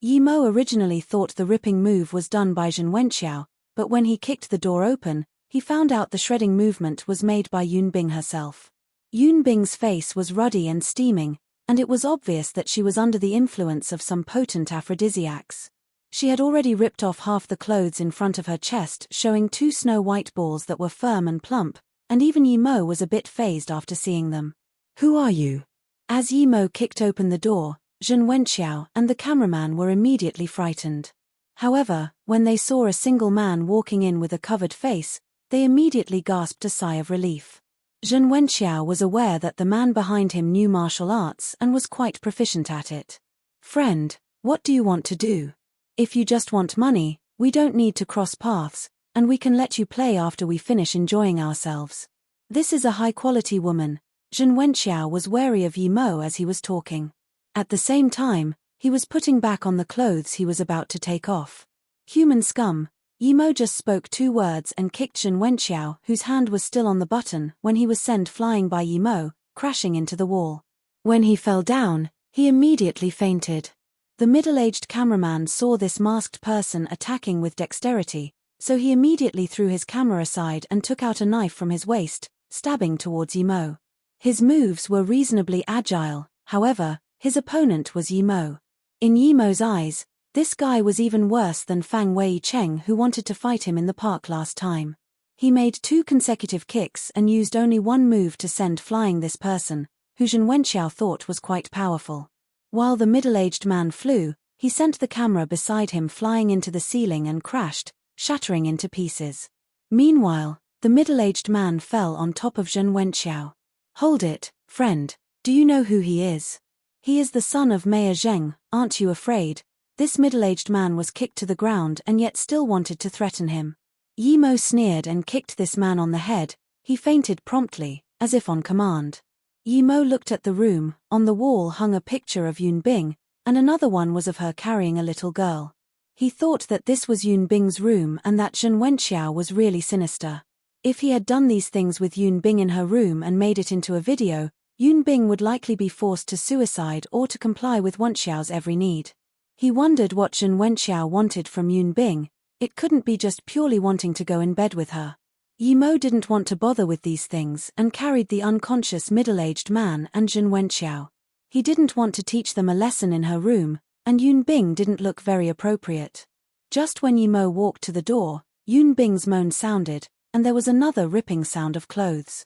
Yimo originally thought the ripping move was done by Zhen Wenxiao, but when he kicked the door open, he found out the shredding movement was made by Yun Bing herself. Yun Bing's face was ruddy and steaming, and it was obvious that she was under the influence of some potent aphrodisiacs. She had already ripped off half the clothes in front of her chest, showing 2 snow-white balls that were firm and plump, and even Yimo was a bit fazed after seeing them. "Who are you?" As Yimo kicked open the door, Zhen Wenxiao and the cameraman were immediately frightened. However, when they saw a single man walking in with a covered face, they immediately gasped a sigh of relief. Zhen Wenxiao was aware that the man behind him knew martial arts and was quite proficient at it. "Friend, what do you want to do? If you just want money, we don't need to cross paths, and we can let you play after we finish enjoying ourselves." This is a high-quality woman. Zhen Wenxiao was wary of Yimo as he was talking. At the same time, he was putting back on the clothes he was about to take off. Human scum. Yimo just spoke 2 words and kicked Zhen Wenxiao, whose hand was still on the button, when he was sent flying by Yimo, crashing into the wall. When he fell down, he immediately fainted. The middle-aged cameraman saw this masked person attacking with dexterity, so he immediately threw his camera aside and took out a knife from his waist, stabbing towards Yimo. His moves were reasonably agile, however, his opponent was Yimo. In Yimo's eyes, this guy was even worse than Fang Wei-cheng, who wanted to fight him in the park last time. He made 2 consecutive kicks and used only 1 move to send flying this person, who Zhen Wenxiao thought was quite powerful. While the middle-aged man flew, he sent the camera beside him flying into the ceiling and crashed, shattering into pieces. Meanwhile, the middle-aged man fell on top of Zhen Wenxiao. "Hold it, friend, do you know who he is? He is the son of Mayor Zheng, aren't you afraid?" This middle-aged man was kicked to the ground and yet still wanted to threaten him. Yimo sneered and kicked this man on the head. He fainted promptly, as if on command. Yimo looked at the room. On the wall hung a picture of Yun Bing, and another one was of her carrying a little girl. He thought that this was Yun Bing's room and that Zhen Wenxiao was really sinister. If he had done these things with Yun Bing in her room and made it into a video, Yun Bing would likely be forced to suicide or to comply with Wenxiao's every need. He wondered what Zhen Wenxiao wanted from Yun Bing. It couldn't be just purely wanting to go in bed with her. Yimo didn't want to bother with these things and carried the unconscious middle-aged man and Zhen Wenxiao. He didn't want to teach them a lesson in her room, and Yun Bing didn't look very appropriate. Just when Yimo walked to the door, Yun Bing's moan sounded, and there was another ripping sound of clothes.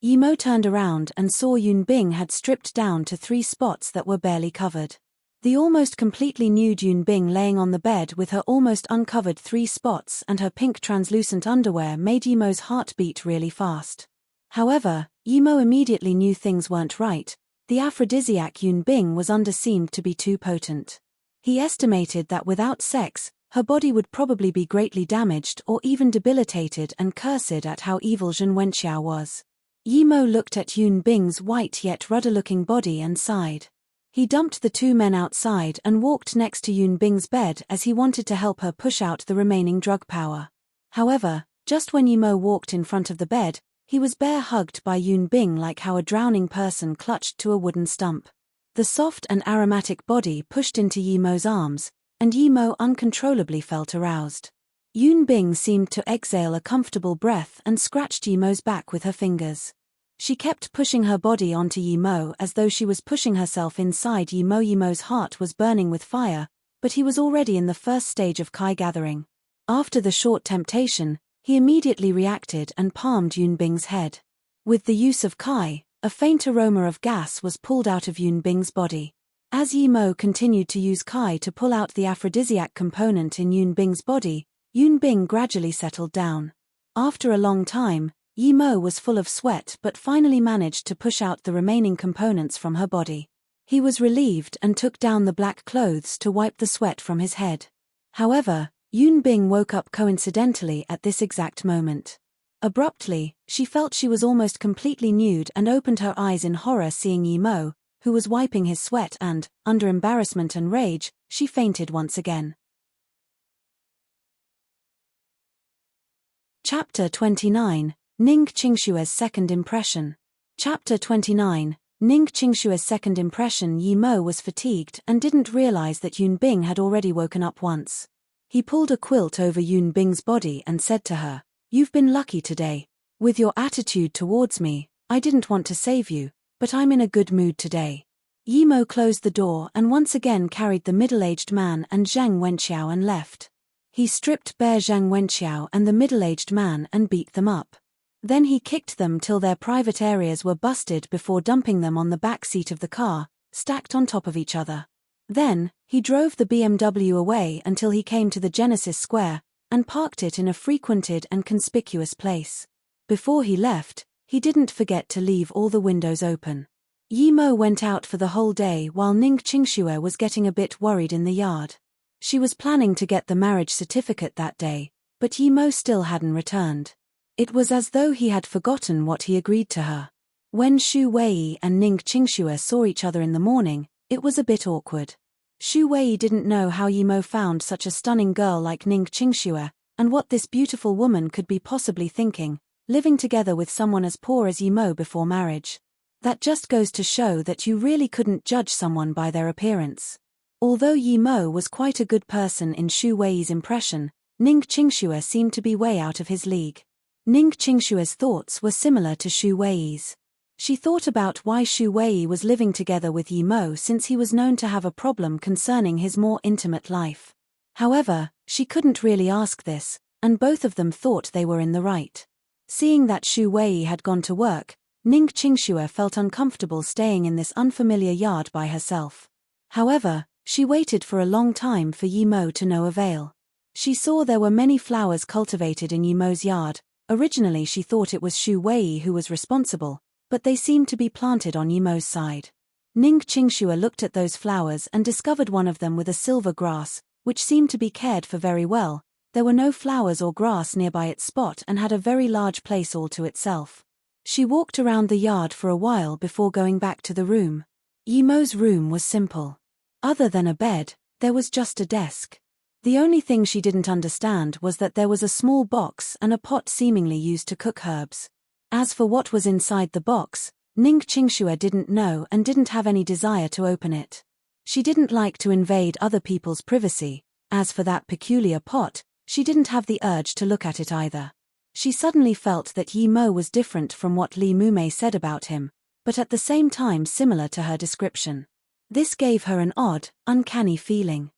Yimo turned around and saw Yun Bing had stripped down to 3 spots that were barely covered. The almost completely nude Yun Bing laying on the bed with her almost uncovered 3 spots and her pink translucent underwear made Yimo's heart beat really fast. However, Yimo immediately knew things weren't right. The aphrodisiac Yun Bing was underseemed to be too potent. He estimated that without sex, her body would probably be greatly damaged or even debilitated, and cursed at how evil Zhen Wenxiao was. Yimo looked at Yun Bing's white yet rudder-looking body and sighed. He dumped the 2 men outside and walked next to Yun Bing's bed as he wanted to help her push out the remaining drug power. However, just when Yimo walked in front of the bed, he was bear-hugged by Yun Bing like how a drowning person clutched to a wooden stump. The soft and aromatic body pushed into Yimo's arms, and Yimo uncontrollably felt aroused. Yun Bing seemed to exhale a comfortable breath and scratched Yimo's back with her fingers. She kept pushing her body onto Yimo as though she was pushing herself inside Yimo. Yimo's heart was burning with fire, but he was already in the first stage of Kai gathering. After the short temptation, he immediately reacted and palmed Yun Bing's head. With the use of Kai, a faint aroma of gas was pulled out of Yun Bing's body. As Yimo continued to use Kai to pull out the aphrodisiac component in Yun Bing's body, Yun Bing gradually settled down. After a long time, Yimo was full of sweat but finally managed to push out the remaining components from her body. He was relieved and took down the black clothes to wipe the sweat from his head. However, Yun Bing woke up coincidentally at this exact moment. Abruptly, she felt she was almost completely nude and opened her eyes in horror, seeing Yimo, who was wiping his sweat, and, under embarrassment and rage, she fainted once again. Chapter 29, Ning Qingshue's Second Impression. Chapter 29, Ning Qingshue's Second Impression. Yimo was fatigued and didn't realize that Yun Bing had already woken up once. He pulled a quilt over Yun Bing's body and said to her, "You've been lucky today. With your attitude towards me, I didn't want to save you, but I'm in a good mood today." Yimo closed the door and once again carried the middle-aged man and Zhang Wenxiao and left. He stripped bare Zhang Wenxiao and the middle-aged man and beat them up. Then he kicked them till their private areas were busted before dumping them on the back seat of the car, stacked on top of each other. Then, he drove the BMW away until he came to the Genesis Square, and parked it in a frequented and conspicuous place. Before he left, he didn't forget to leave all the windows open. Yimo went out for the whole day while Ning Qingxue was getting a bit worried in the yard. She was planning to get the marriage certificate that day, but Yimo still hadn't returned. It was as though he had forgotten what he agreed to her. When Xu Wei and Ning Qingxue saw each other in the morning, it was a bit awkward. Xu Wei didn't know how Yimo found such a stunning girl like Ning Qingxue, and what this beautiful woman could be possibly thinking, living together with someone as poor as Yimo before marriage. That just goes to show that you really couldn't judge someone by their appearance. Although Yimo was quite a good person in Xu Wei's impression, Ning Qingxue seemed to be way out of his league. Ning Qingshue's thoughts were similar to Xu Wei's. She thought about why Xu Wei was living together with Yimo, since he was known to have a problem concerning his more intimate life. However, she couldn't really ask this, and both of them thought they were in the right. Seeing that Xu Wei had gone to work, Ning Qingxue felt uncomfortable staying in this unfamiliar yard by herself. However, she waited for a long time for Yimo to no avail. She saw there were many flowers cultivated in Yimo's yard. Originally she thought it was Xu Wei who was responsible, but they seemed to be planted on Yimo's side. Ning Qingxue looked at those flowers and discovered one of them with a silver grass, which seemed to be cared for very well. There were no flowers or grass nearby its spot and had a very large place all to itself. She walked around the yard for a while before going back to the room. Yimo's room was simple. Other than a bed, there was just a desk. The only thing she didn't understand was that there was a small box and a pot seemingly used to cook herbs. As for what was inside the box, Ning Qingxue didn't know and didn't have any desire to open it. She didn't like to invade other people's privacy. As for that peculiar pot, she didn't have the urge to look at it either. She suddenly felt that Yimo was different from what Li Mumei said about him. but at the same time similar to her description. This gave her an odd, uncanny feeling.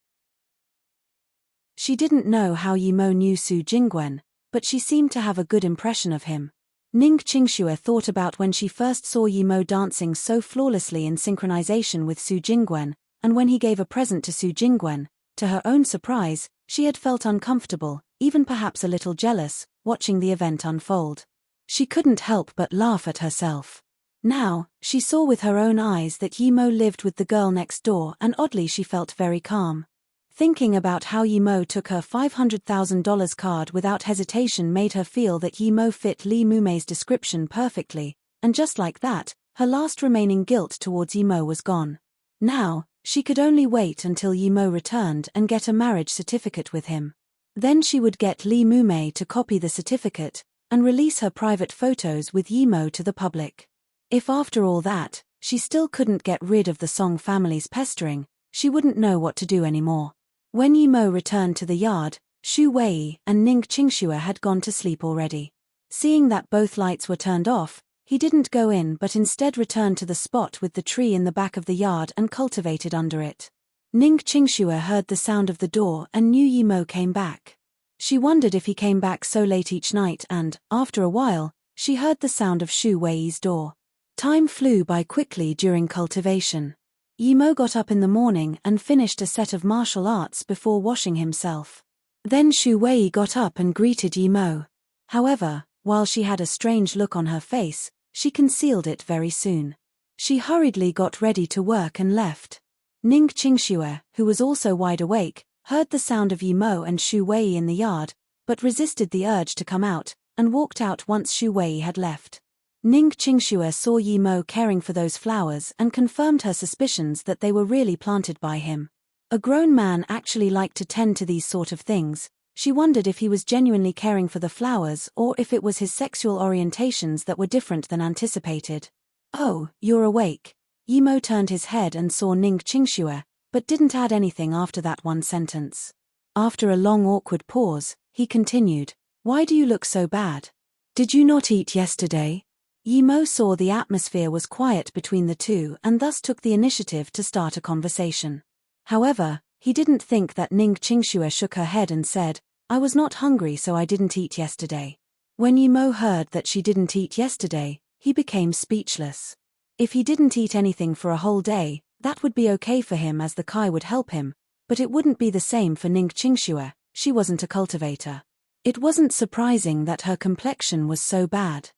She didn't know how Yimo knew Su Jingwen, but she seemed to have a good impression of him. Ning Qingxue thought about when she first saw Yimo dancing so flawlessly in synchronization with Su Jingwen, and when he gave a present to Su Jingwen. To her own surprise, she had felt uncomfortable, even perhaps a little jealous, watching the event unfold. She couldn't help but laugh at herself. Now, she saw with her own eyes that Yimo lived with the girl next door, and oddly she felt very calm. Thinking about how Yimo took her $500,000 card without hesitation made her feel that Yimo fit Li Mumei's description perfectly, and just like that, her last remaining guilt towards Yimo was gone. Now, she could only wait until Yimo returned and get a marriage certificate with him. Then she would get Li Mumei to copy the certificate, and release her private photos with Yimo to the public. If after all that, she still couldn't get rid of the Song family's pestering, she wouldn't know what to do anymore. When Yimo returned to the yard, Xu Wei and Ning Qingxue had gone to sleep already. Seeing that both lights were turned off, he didn't go in but instead returned to the spot with the tree in the back of the yard and cultivated under it. Ning Qingxue heard the sound of the door and knew Yimo came back. She wondered if he came back so late each night and, after a while, she heard the sound of Xu Wei's door. Time flew by quickly during cultivation. Yimo got up in the morning and finished a set of martial arts before washing himself. Then Xu Wei got up and greeted Yimo. However, while she had a strange look on her face, she concealed it very soon. She hurriedly got ready to work and left. Ning Qingxue, who was also wide awake, heard the sound of Yimo and Xu Wei in the yard, but resisted the urge to come out, and walked out once Xu Wei had left. Ning Qingxue saw Yimo caring for those flowers and confirmed her suspicions that they were really planted by him. A grown man actually liked to tend to these sort of things. She wondered if he was genuinely caring for the flowers or if it was his sexual orientations that were different than anticipated. "Oh, you're awake." Yimo turned his head and saw Ning Qingxue, but didn't add anything after that one sentence. After a long awkward pause, he continued, "Why do you look so bad? Did you not eat yesterday?" Yimo saw the atmosphere was quiet between the two and thus took the initiative to start a conversation. However, he didn't think that Ning Qingxue shook her head and said, "I was not hungry so I didn't eat yesterday." When Yimo heard that she didn't eat yesterday, he became speechless. If he didn't eat anything for a whole day, that would be okay for him as the Kai would help him, but it wouldn't be the same for Ning Qingxue. She wasn't a cultivator. It wasn't surprising that her complexion was so bad.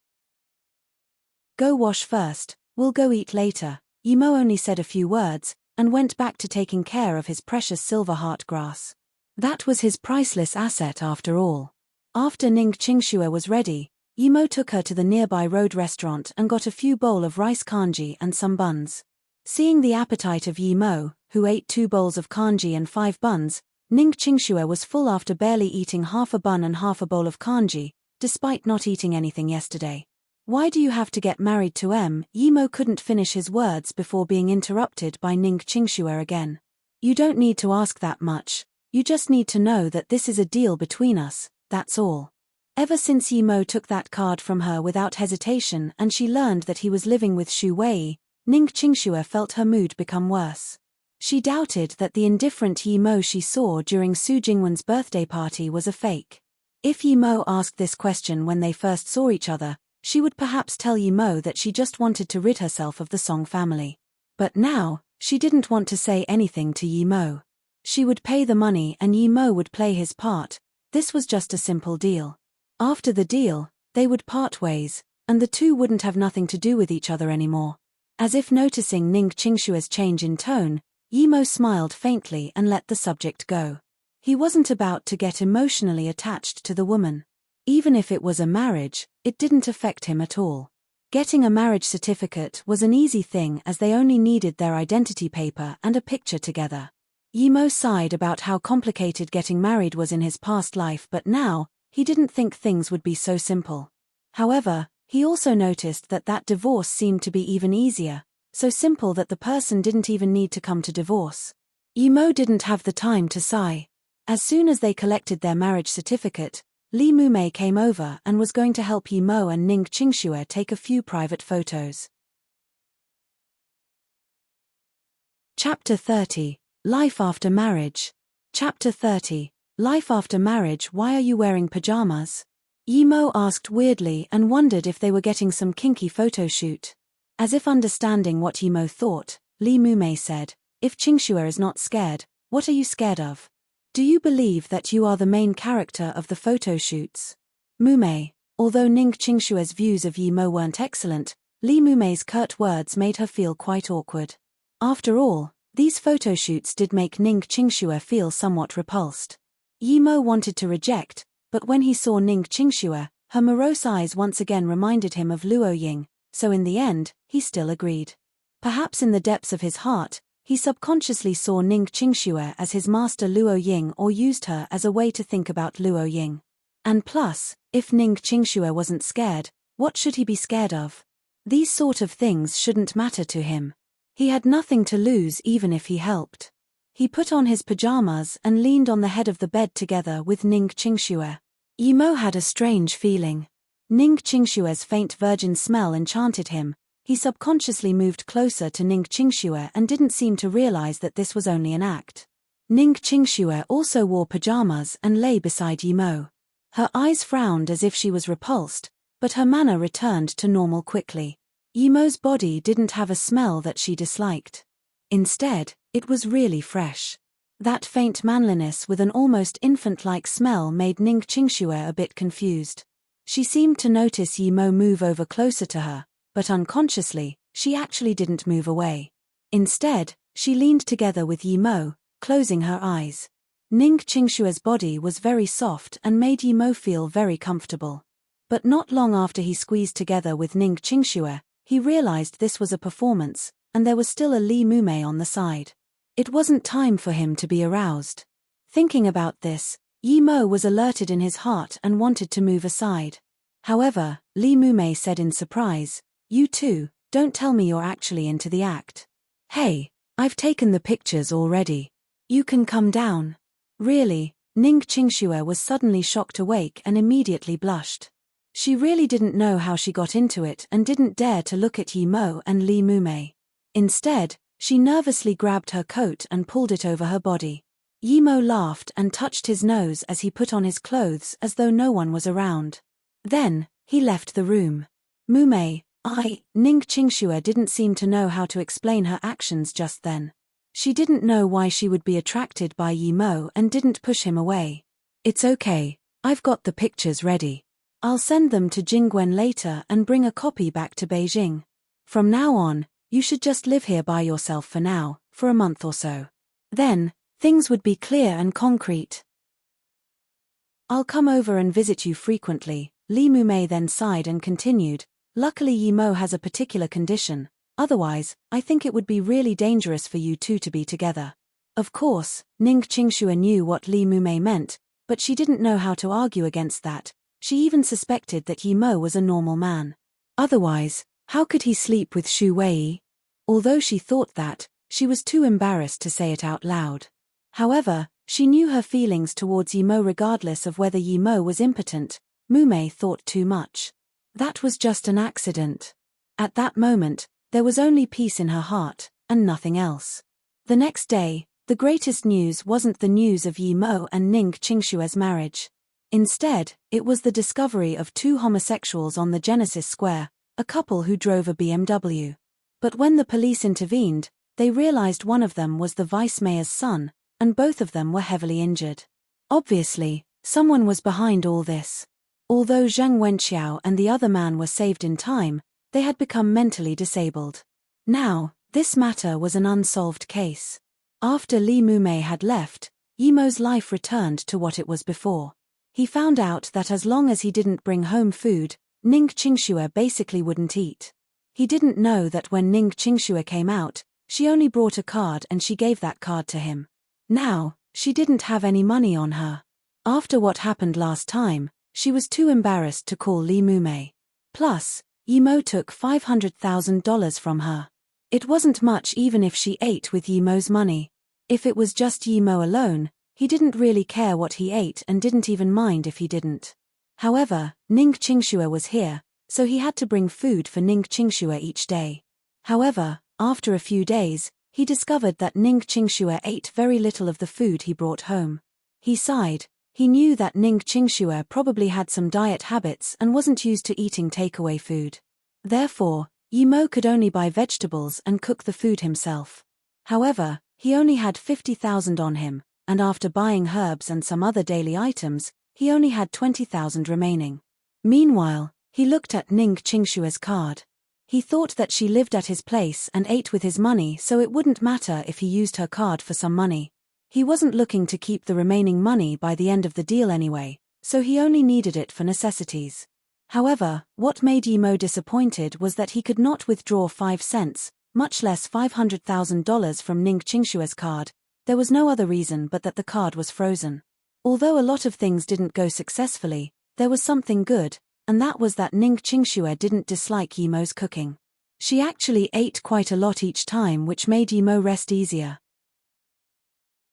"Go wash first, we'll go eat later." Yimo only said a few words, and went back to taking care of his precious silver heart grass. That was his priceless asset after all. After Ning Qingxue was ready, Yimo took her to the nearby road restaurant and got a few bowl of rice kanji and some buns. Seeing the appetite of Yimo, who ate 2 bowls of kanji and 5 buns, Ning Qingxue was full after barely eating half a bun and half a bowl of kanji, despite not eating anything yesterday. "Why do you have to get married to M?" Yimo couldn't finish his words before being interrupted by Ning Qingxue again. "You don't need to ask that much, you just need to know that this is a deal between us, that's all." Ever since Yimo took that card from her without hesitation and she learned that he was living with Xu Wei, Ning Qingxue felt her mood become worse. She doubted that the indifferent Yimo she saw during Su Jingwen's birthday party was a fake. If Yimo asked this question when they first saw each other, she would perhaps tell Yimo that she just wanted to rid herself of the Song family. But now, she didn't want to say anything to Yimo. She would pay the money and Yimo would play his part. This was just a simple deal. After the deal, they would part ways, and the two wouldn't have nothing to do with each other anymore. As if noticing Ning Qingxue's change in tone, Yimo smiled faintly and let the subject go. He wasn't about to get emotionally attached to the woman. Even if it was a marriage, it didn't affect him at all. Getting a marriage certificate was an easy thing as they only needed their identity paper and a picture together. Yimo sighed about how complicated getting married was in his past life, but now, he didn't think things would be so simple. However, he also noticed that divorce seemed to be even easier, so simple that the person didn't even need to come to divorce. Yimo didn't have the time to sigh. As soon as they collected their marriage certificate, Li Mumei came over and was going to help Yimo and Ning Qingxue take a few private photos. Chapter 30, Life After Marriage. Chapter 30, Life After Marriage. Why are you wearing pajamas? Yimo asked weirdly and wondered if they were getting some kinky photo shoot. As if understanding what Yimo thought, Lee Mumei said, if Qingxue is not scared, what are you scared of? Do you believe that you are the main character of the photo shoots? Mumei, although Ning Qingshue's views of Yimo weren't excellent, Lee Mumei's curt words made her feel quite awkward. After all, these photo shoots did make Ning Qingxue feel somewhat repulsed. Yimo wanted to reject, but when he saw Ning Qingxue, her morose eyes once again reminded him of Luo Ying, so in the end, he still agreed. Perhaps in the depths of his heart, he subconsciously saw Ning Qingxue as his master Luo Ying, or used her as a way to think about Luo Ying. And plus, if Ning Qingxue wasn't scared, what should he be scared of? These sort of things shouldn't matter to him. He had nothing to lose even if he helped. He put on his pajamas and leaned on the head of the bed together with Ning Qingxue. Yimo had a strange feeling. Ning Qingshue's faint virgin smell enchanted him. He subconsciously moved closer to Ning Qingxue and didn't seem to realize that this was only an act. Ning Qingxue also wore pajamas and lay beside Yimo. Her eyes frowned as if she was repulsed, but her manner returned to normal quickly. Yimo's body didn't have a smell that she disliked. Instead, it was really fresh. That faint manliness with an almost infant-like smell made Ning Qingxue a bit confused. She seemed to notice Yimo move over closer to her, but unconsciously, she actually didn't move away. Instead, she leaned together with Yimo, closing her eyes. Ning Qingshue's body was very soft and made Yimo feel very comfortable. But not long after he squeezed together with Ning Qingxue, he realized this was a performance, and there was still a Lee Mumei on the side. It wasn't time for him to be aroused. Thinking about this, Yimo was alerted in his heart and wanted to move aside. However, Lee Mumei said in surprise, "You too, don't tell me you're actually into the act. Hey, I've taken the pictures already. You can come down." Really, Ning Qingxue was suddenly shocked awake and immediately blushed. She really didn't know how she got into it and didn't dare to look at Yimo and Lee Mumei. Instead, she nervously grabbed her coat and pulled it over her body. Yimo laughed and touched his nose as he put on his clothes as though no one was around. Then, he left the room. Mumei, Ning Qingxue didn't seem to know how to explain her actions just then. She didn't know why she would be attracted by Yimo and didn't push him away. "It's okay, I've got the pictures ready. I'll send them to Jingwen later and bring a copy back to Beijing. From now on, you should just live here by yourself for now, for a month or so. Then, things would be clear and concrete. I'll come over and visit you frequently." Lee Mumei then sighed and continued, "Luckily Yimo has a particular condition, otherwise, I think it would be really dangerous for you two to be together." Of course, Ning Qingxue knew what Lee Mumei meant, but she didn't know how to argue against that. She even suspected that Yimo was a normal man. Otherwise, how could he sleep with Xu Wei? Although she thought that, she was too embarrassed to say it out loud. However, she knew her feelings towards Yimo regardless of whether Yimo was impotent. Mumei thought too much. That was just an accident. At that moment, there was only peace in her heart, and nothing else. The next day, the greatest news wasn't the news of Yimo and Ning Qingshue's marriage. Instead, it was the discovery of two homosexuals on the Genesis Square, a couple who drove a BMW. But when the police intervened, they realized one of them was the vice mayor's son, and both of them were heavily injured. Obviously, someone was behind all this. Although Zhang Wenxiao and the other man were saved in time, they had become mentally disabled. Now, this matter was an unsolved case. After Lee Mumei had left, Yimo's life returned to what it was before. He found out that as long as he didn't bring home food, Ning Qingxue basically wouldn't eat. He didn't know that when Ning Qingxue came out, she only brought a card and she gave that card to him. Now, she didn't have any money on her. After what happened last time, she was too embarrassed to call Lee Mumei. Plus, Yimo took $500,000 from her. It wasn't much even if she ate with Yimo's money. If it was just Yimo alone, he didn't really care what he ate and didn't even mind if he didn't. However, Ning Qingxue was here, so he had to bring food for Ning Qingxue each day. However, after a few days, he discovered that Ning Qingxue ate very little of the food he brought home. He sighed. He knew that Ning Qingxue probably had some diet habits and wasn't used to eating takeaway food. Therefore, Yimo could only buy vegetables and cook the food himself. However, he only had 50,000 on him, and after buying herbs and some other daily items, he only had 20,000 remaining. Meanwhile, he looked at Ning Qingshue's card. He thought that she lived at his place and ate with his money, so it wouldn't matter if he used her card for some money. He wasn't looking to keep the remaining money by the end of the deal anyway, so he only needed it for necessities. However, what made Yimo disappointed was that he could not withdraw 5 cents, much less $500,000 from Ning Qingshue's card. There was no other reason but that the card was frozen. Although a lot of things didn't go successfully, there was something good, and that was that Ning Qingxue didn't dislike Yimo's cooking. She actually ate quite a lot each time, which made Yimo rest easier.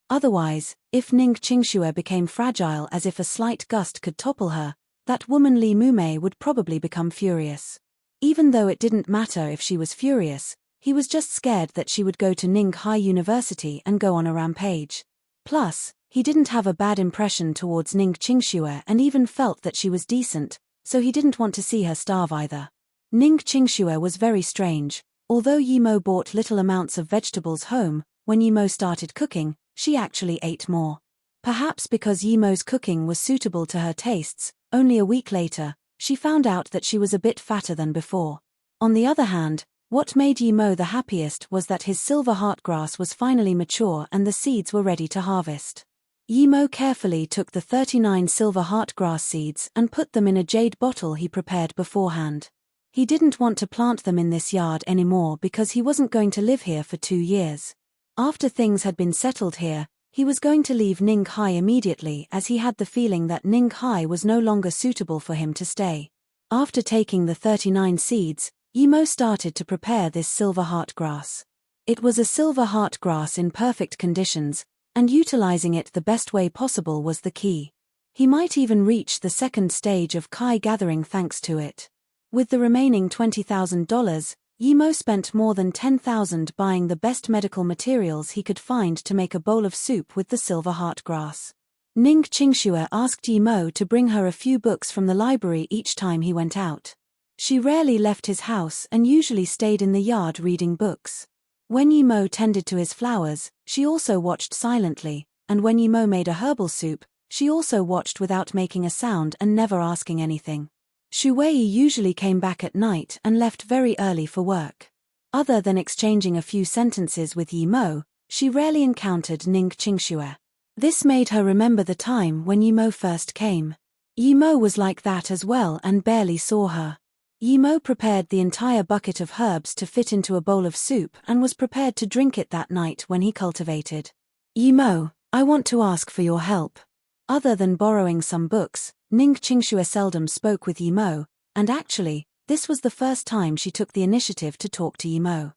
Otherwise, if Ning Qingxue became fragile as if a slight gust could topple her, that woman Li Mumei would probably become furious. Even though it didn't matter if she was furious, he was just scared that she would go to Ning High University and go on a rampage. Plus, he didn't have a bad impression towards Ning Qingxue and even felt that she was decent, so he didn't want to see her starve either. Ning Qingxue was very strange. Although Yimo bought little amounts of vegetables home, when Yimo started cooking, she actually ate more. Perhaps because Yimo's cooking was suitable to her tastes, only a week later, she found out that she was a bit fatter than before. On the other hand, what made Yimo the happiest was that his silver heartgrass was finally mature and the seeds were ready to harvest. Yimo carefully took the 39 silver heartgrass seeds and put them in a jade bottle he prepared beforehand. He didn't want to plant them in this yard anymore because he wasn't going to live here for 2 years. After things had been settled here, he was going to leave Ning Hai immediately as he had the feeling that Ning Hai was no longer suitable for him to stay. After taking the 39 seeds, Yimo started to prepare this silver heartgrass. It was a silver heartgrass in perfect conditions, and utilizing it the best way possible was the key. He might even reach the second stage of Kai gathering thanks to it. With the remaining $20,000, Yimo spent more than $10,000 buying the best medical materials he could find to make a bowl of soup with the silver heartgrass. Ning Qingxue asked Yimo to bring her a few books from the library each time he went out. She rarely left his house and usually stayed in the yard reading books. When Yimo tended to his flowers, she also watched silently, and when Yimo made a herbal soup, she also watched without making a sound and never asking anything. Shu Wei usually came back at night and left very early for work. Other than exchanging a few sentences with Yimo, she rarely encountered Ning Qingxue. This made her remember the time when Yimo first came. Yimo was like that as well and barely saw her. Yimo prepared the entire bucket of herbs to fit into a bowl of soup and was prepared to drink it that night when he cultivated. Yimo, I want to ask for your help. Other than borrowing some books, Ning Qingxue seldom spoke with Yimo, and actually, this was the first time she took the initiative to talk to Yimo.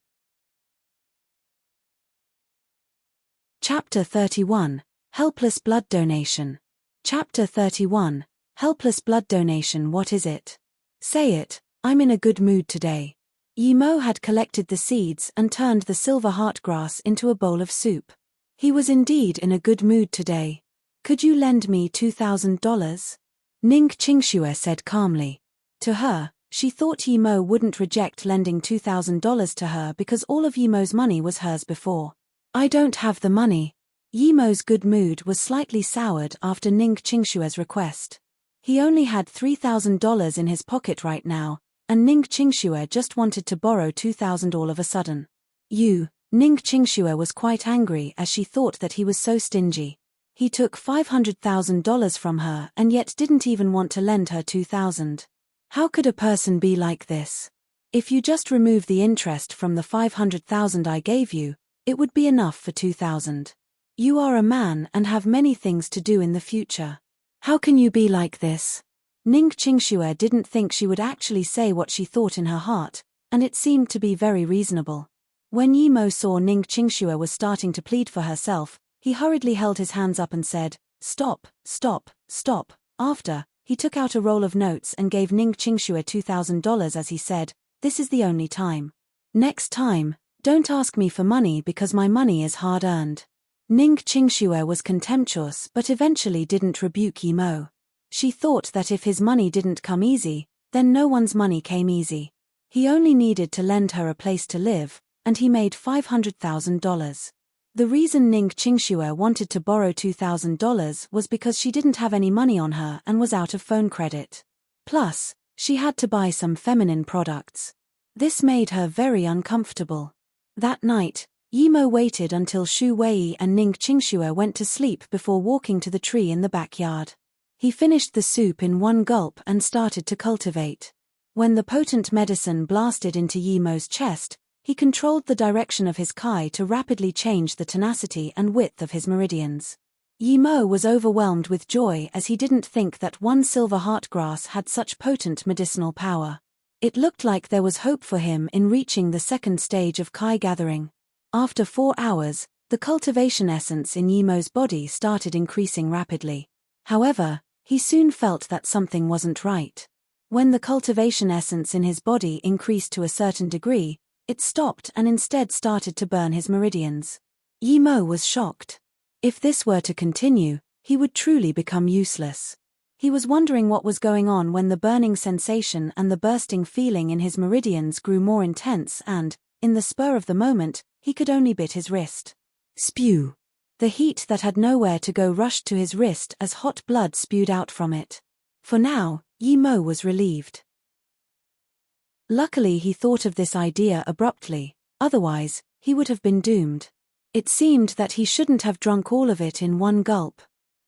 Chapter 31, Helpless Blood Donation. Chapter 31, Helpless Blood Donation. What is it? Say it. I'm in a good mood today. Yimo had collected the seeds and turned the silver heartgrass into a bowl of soup. He was indeed in a good mood today. Could you lend me $2,000? Ning Qingxue said calmly. To her, she thought Yimo wouldn't reject lending $2,000 to her because all of Yimo's money was hers before. I don't have the money. Yimo's good mood was slightly soured after Ning Qingxue's request. He only had $3,000 in his pocket right now, and Ning Qingxue just wanted to borrow $2,000 all of a sudden. Ning Qingxue was quite angry as she thought that he was so stingy. He took $500,000 from her and yet didn't even want to lend her $2,000. How could a person be like this? If you just remove the interest from the $500,000 I gave you, it would be enough for $2,000. You are a man and have many things to do in the future. How can you be like this? Ning Qingxue didn't think she would actually say what she thought in her heart, and it seemed to be very reasonable. When Yimo saw Ning Qingxue was starting to plead for herself, he hurriedly held his hands up and said, "Stop, stop, stop." After, he took out a roll of notes and gave Ning Qingxue $2,000 as he said, "This is the only time. Next time, Don't ask me for money because my money is hard-earned. Ning Qingxue was contemptuous but eventually didn't rebuke Yi Mo. She thought that if his money didn't come easy, then no one's money came easy. He only needed to lend her a place to live, and he made $500,000. The reason Ning Qingxue wanted to borrow $2,000 was because she didn't have any money on her and was out of phone credit. Plus, she had to buy some feminine products. This made her very uncomfortable. That night, Yi Mo waited until Shu Wei and Ning Qingxue went to sleep before walking to the tree in the backyard. He finished the soup in one gulp and started to cultivate. When the potent medicine blasted into Yi Mo's chest, he controlled the direction of his Kai to rapidly change the tenacity and width of his meridians. Yi Mo was overwhelmed with joy as he didn't think that one silver heartgrass had such potent medicinal power. It looked like there was hope for him in reaching the second stage of Kai gathering. After 4 hours, the cultivation essence in Yi Mo's body started increasing rapidly. However, he soon felt that something wasn't right. When the cultivation essence in his body increased to a certain degree, it stopped and instead started to burn his meridians. Yi Mo was shocked. If this were to continue, he would truly become useless. He was wondering what was going on when the burning sensation and the bursting feeling in his meridians grew more intense and, in the spur of the moment, he could only bit his wrist. Spew. The heat that had nowhere to go rushed to his wrist as hot blood spewed out from it. For now, Yi Mo was relieved. Luckily he thought of this idea abruptly, otherwise, he would have been doomed. It seemed that he shouldn't have drunk all of it in one gulp.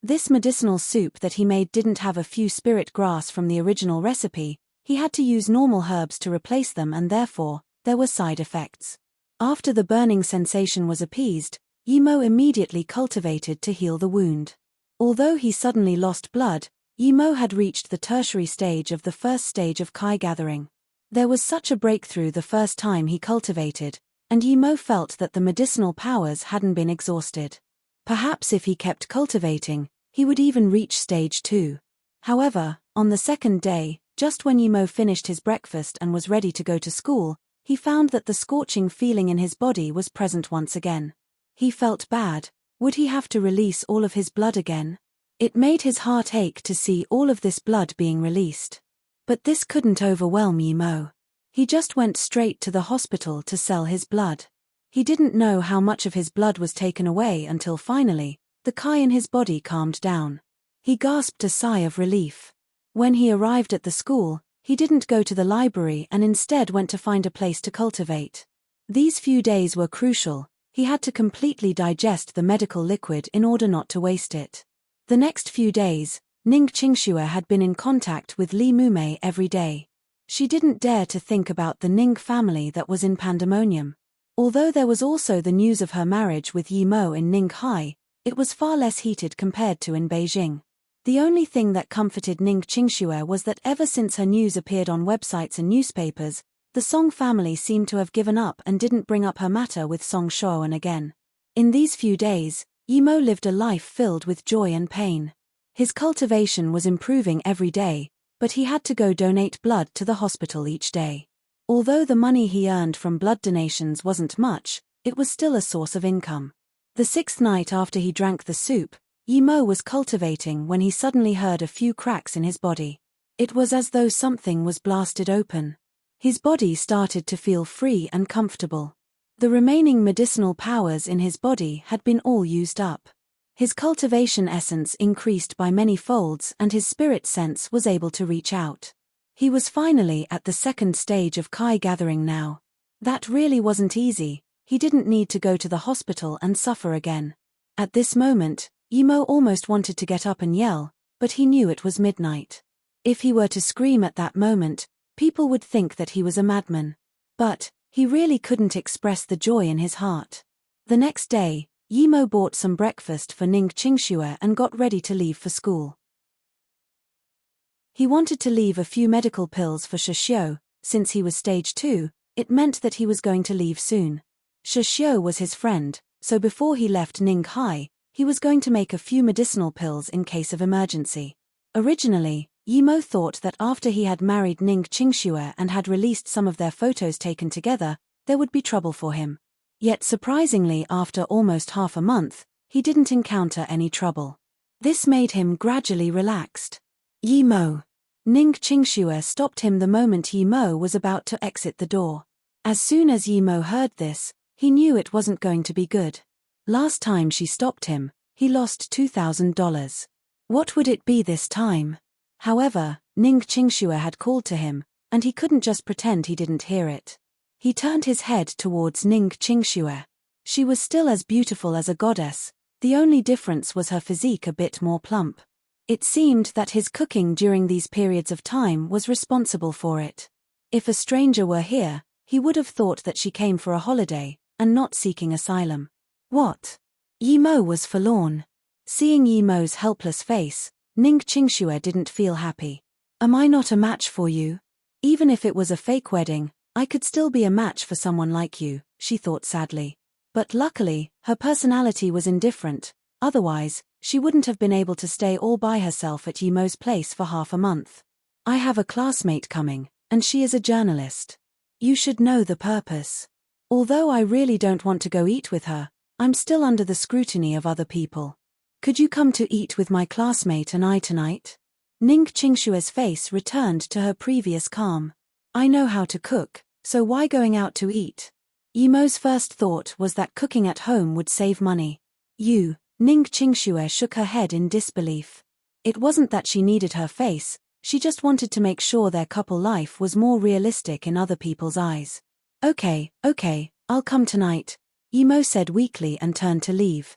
This medicinal soup that he made didn't have a few spirit grass from the original recipe, he had to use normal herbs to replace them and therefore, there were side effects. After the burning sensation was appeased, Yi Mo immediately cultivated to heal the wound. Although he suddenly lost blood, Yi Mo had reached the tertiary stage of the first stage of Kai gathering. There was such a breakthrough the first time he cultivated, and Yi Mo felt that the medicinal powers hadn't been exhausted. Perhaps if he kept cultivating, he would even reach stage 2. However, on the second day, just when Yi Mo finished his breakfast and was ready to go to school, he found that the scorching feeling in his body was present once again. He felt bad. Would he have to release all of his blood again? It made his heart ache to see all of this blood being released. But this couldn't overwhelm Yi Mo. He just went straight to the hospital to sell his blood. He didn't know how much of his blood was taken away until finally, the Kai in his body calmed down. He gasped a sigh of relief. When he arrived at the school, he didn't go to the library and instead went to find a place to cultivate. These few days were crucial. He had to completely digest the medical liquid in order not to waste it. The next few days, Ning Qingxue had been in contact with Li Mumei every day. She didn't dare to think about the Ning family that was in pandemonium. Although there was also the news of her marriage with Yi Mo in Ninghai, it was far less heated compared to in Beijing. The only thing that comforted Ning Qingxue was that ever since her news appeared on websites and newspapers, the Song family seemed to have given up and didn't bring up her matter with Song Shouan again. In these few days, Yi Mo lived a life filled with joy and pain. His cultivation was improving every day, but he had to go donate blood to the hospital each day. Although the money he earned from blood donations wasn't much, it was still a source of income. The 6th night after he drank the soup, Yi Mo was cultivating when he suddenly heard a few cracks in his body. It was as though something was blasted open. His body started to feel free and comfortable. The remaining medicinal powers in his body had been all used up. His cultivation essence increased by many folds and his spirit sense was able to reach out. He was finally at the second stage of Kai gathering now. That really wasn't easy. He didn't need to go to the hospital and suffer again. At this moment, Yi Mo almost wanted to get up and yell, but he knew it was midnight. If he were to scream at that moment, people would think that he was a madman. But he really couldn't express the joy in his heart. The next day, Yi Mo bought some breakfast for Ning Qingxue and got ready to leave for school. He wanted to leave a few medical pills for Shishio. Since he was stage 2, it meant that he was going to leave soon. Shishio was his friend, so before he left Ninghai, he was going to make a few medicinal pills in case of emergency. Originally, Yi Mo thought that after he had married Ning Qingxue and had released some of their photos taken together, there would be trouble for him. Yet surprisingly, after almost half a month, he didn't encounter any trouble. This made him gradually relaxed. Yi Mo. Ning Qingxue stopped him the moment Yi Mo was about to exit the door. As soon as Yi Mo heard this, he knew it wasn't going to be good. Last time she stopped him, he lost $2,000. What would it be this time? However, Ning Qingxue had called to him, and he couldn't just pretend he didn't hear it. He turned his head towards Ning Qingxue. She was still as beautiful as a goddess, the only difference was her physique a bit more plump. It seemed that his cooking during these periods of time was responsible for it. If a stranger were here, he would have thought that she came for a holiday, and not seeking asylum. What? Yi Mo was forlorn. Seeing Yi Mo's helpless face, Ning Qingxue didn't feel happy. Am I not a match for you? Even if it was a fake wedding, I could still be a match for someone like you, she thought sadly. But luckily, her personality was indifferent, otherwise, she wouldn't have been able to stay all by herself at Yi Mo's place for half a month. I have a classmate coming, and she is a journalist. You should know the purpose. Although I really don't want to go eat with her, I'm still under the scrutiny of other people. Could you come to eat with my classmate and I tonight? Ning Qingxue's face returned to her previous calm. I know how to cook, so why going out to eat? Yi Mo's first thought was that cooking at home would save money. Ning Qingxue shook her head in disbelief. It wasn't that she needed her face, she just wanted to make sure their couple life was more realistic in other people's eyes. Okay, I'll come tonight, Yi Mo said weakly and turned to leave.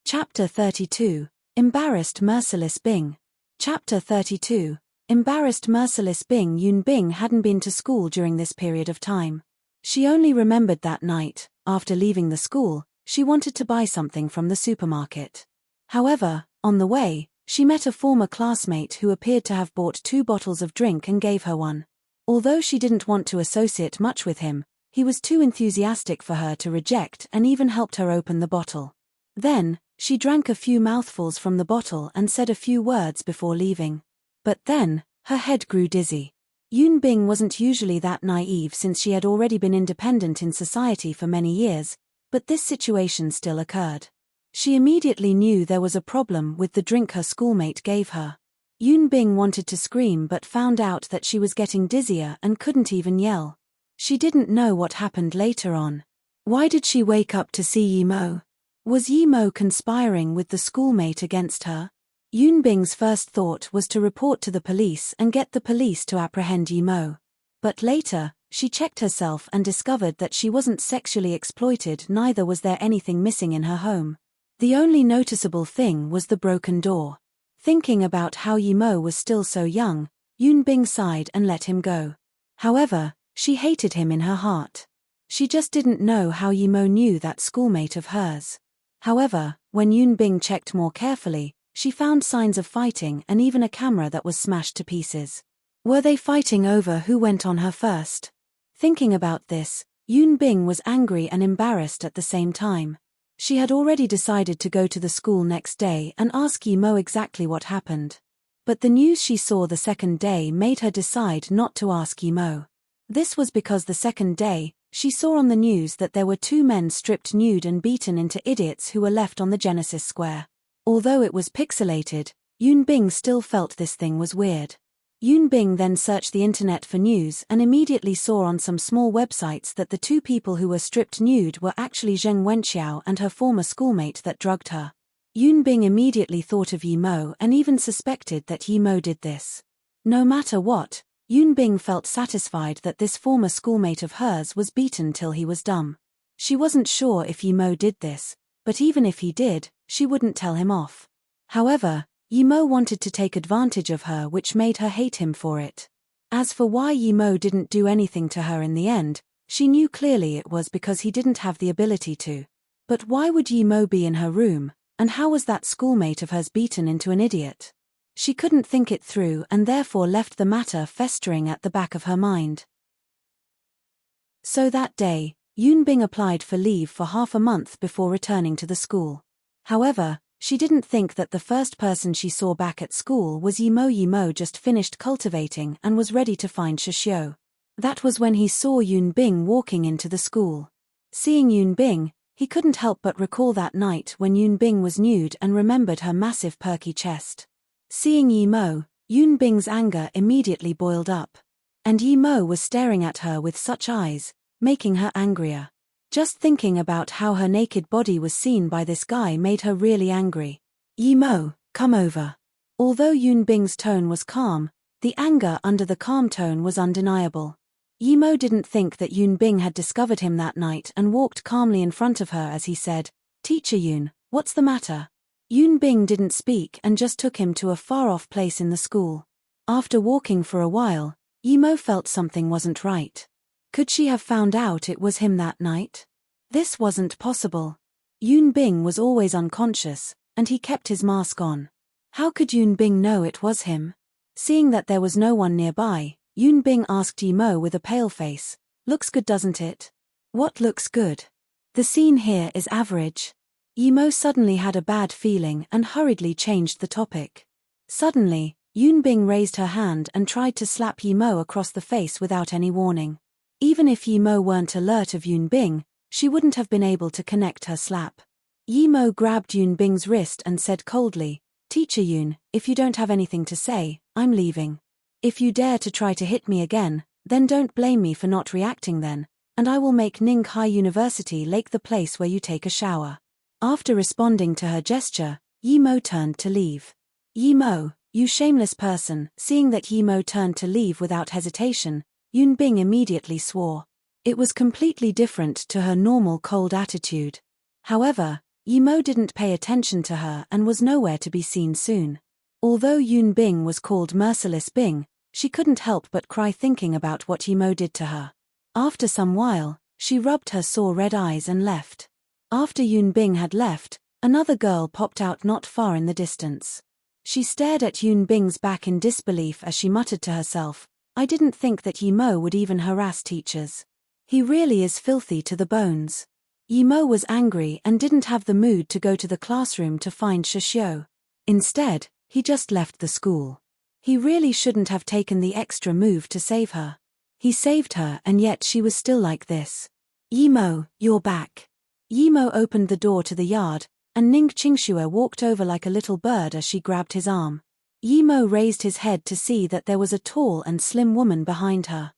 Chapter 32, Embarrassed Merciless Bing. Chapter 32, Embarrassed Merciless Bing. Yun Bing hadn't been to school during this period of time. She only remembered that night, after leaving the school, she wanted to buy something from the supermarket. However, on the way, she met a former classmate who appeared to have bought 2 bottles of drink and gave her one. Although she didn't want to associate much with him, he was too enthusiastic for her to reject and even helped her open the bottle. Then, she drank a few mouthfuls from the bottle and said a few words before leaving. But then, her head grew dizzy. Yun Bing wasn't usually that naive since she had already been independent in society for many years, but this situation still occurred. She immediately knew there was a problem with the drink her schoolmate gave her. Yun Bing wanted to scream but found out that she was getting dizzier and couldn't even yell. She didn't know what happened later on. Why did she wake up to see Yi Mo? Was Yi Mo conspiring with the schoolmate against her? Yun Bing's first thought was to report to the police and get the police to apprehend Yi Mo. But later, she checked herself and discovered that she wasn't sexually exploited, neither was there anything missing in her home. The only noticeable thing was the broken door. Thinking about how Yi Mo was still so young, Yun Bing sighed and let him go. However, she hated him in her heart. She just didn't know how Yi Mo knew that schoolmate of hers. However, when Yun Bing checked more carefully, she found signs of fighting and even a camera that was smashed to pieces. Were they fighting over who went on her first? Thinking about this, Yun Bing was angry and embarrassed at the same time. She had already decided to go to the school next day and ask Yi Mo exactly what happened. But the news she saw the second day made her decide not to ask Yi Mo. This was because the second day, she saw on the news that there were 2 men stripped nude and beaten into idiots who were left on the Genesis Square. Although it was pixelated, Yun Bing still felt this thing was weird. Yun Bing then searched the internet for news and immediately saw on some small websites that the 2 people who were stripped nude were actually Zheng Wenxiao and her former schoolmate that drugged her. Yun Bing immediately thought of Yi Mo and even suspected that Yi Mo did this. No matter what, Yun Bing felt satisfied that this former schoolmate of hers was beaten till he was dumb. She wasn't sure if Yi Mo did this, but even if he did, she wouldn't tell him off. However, Yi Mo wanted to take advantage of her, which made her hate him for it. As for why Yi Mo didn't do anything to her in the end, she knew clearly it was because he didn't have the ability to. But why would Yi Mo be in her room, and how was that schoolmate of hers beaten into an idiot? She couldn't think it through and therefore left the matter festering at the back of her mind. So that day, Yun Bing applied for leave for half a month before returning to the school. However, She didn't think that the first person she saw back at school was Yimo. Yimo just finished cultivating and was ready to find Shishio. That was when he saw Yunbing walking into the school. Seeing Yunbing, he couldn't help but recall that night when Yunbing was nude and remembered her massive perky chest. Seeing Yimo, Yunbing's anger immediately boiled up. And Yimo was staring at her with such eyes, making her angrier. Just thinking about how her naked body was seen by this guy made her really angry. Yimo, come over. Although Yunbing's tone was calm, the anger under the calm tone was undeniable. Yimo didn't think that Yunbing had discovered him that night and walked calmly in front of her as he said, "Teacher Yun, what's the matter?" Yunbing didn't speak and just took him to a far-off place in the school. After walking for a while, Yimo felt something wasn't right. Could she have found out it was him that night? This wasn't possible. Yunbing was always unconscious, and he kept his mask on. How could Yunbing know it was him? Seeing that there was no one nearby, Yunbing asked Yimo with a pale face, "Looks good, doesn't it?" "What looks good? The scene here is average." Yimo suddenly had a bad feeling and hurriedly changed the topic. Suddenly, Yunbing raised her hand and tried to slap Yimo across the face without any warning. Even if Yimo weren't alert of Yunbing, she wouldn't have been able to connect her slap. Yimo grabbed Yunbing's wrist and said coldly, "Teacher Yun, if you don't have anything to say, I'm leaving. If you dare to try to hit me again, then don't blame me for not reacting then, and I will make Ninghai University Lake the place where you take a shower." After responding to her gesture, Yimo turned to leave. "Yimo, you shameless person." Seeing that Yimo turned to leave without hesitation, Yunbing immediately swore. It was completely different to her normal cold attitude. However, Yimo didn't pay attention to her and was nowhere to be seen soon. Although Yunbing was called Merciless Bing, she couldn't help but cry thinking about what Yimo did to her. After some while, she rubbed her sore red eyes and left. After Yunbing had left, another girl popped out not far in the distance. She stared at Yunbing's back in disbelief as she muttered to herself, "I didn't think that Yimo would even harass teachers. He really is filthy to the bones." Yimo was angry and didn't have the mood to go to the classroom to find Shishio. Instead, he just left the school. He really shouldn't have taken the extra move to save her. He saved her and yet she was still like this. "Yimo, you're back." Yimo opened the door to the yard, and Ning Qingxue walked over like a little bird as she grabbed his arm. Yimo raised his head to see that there was a tall and slim woman behind her.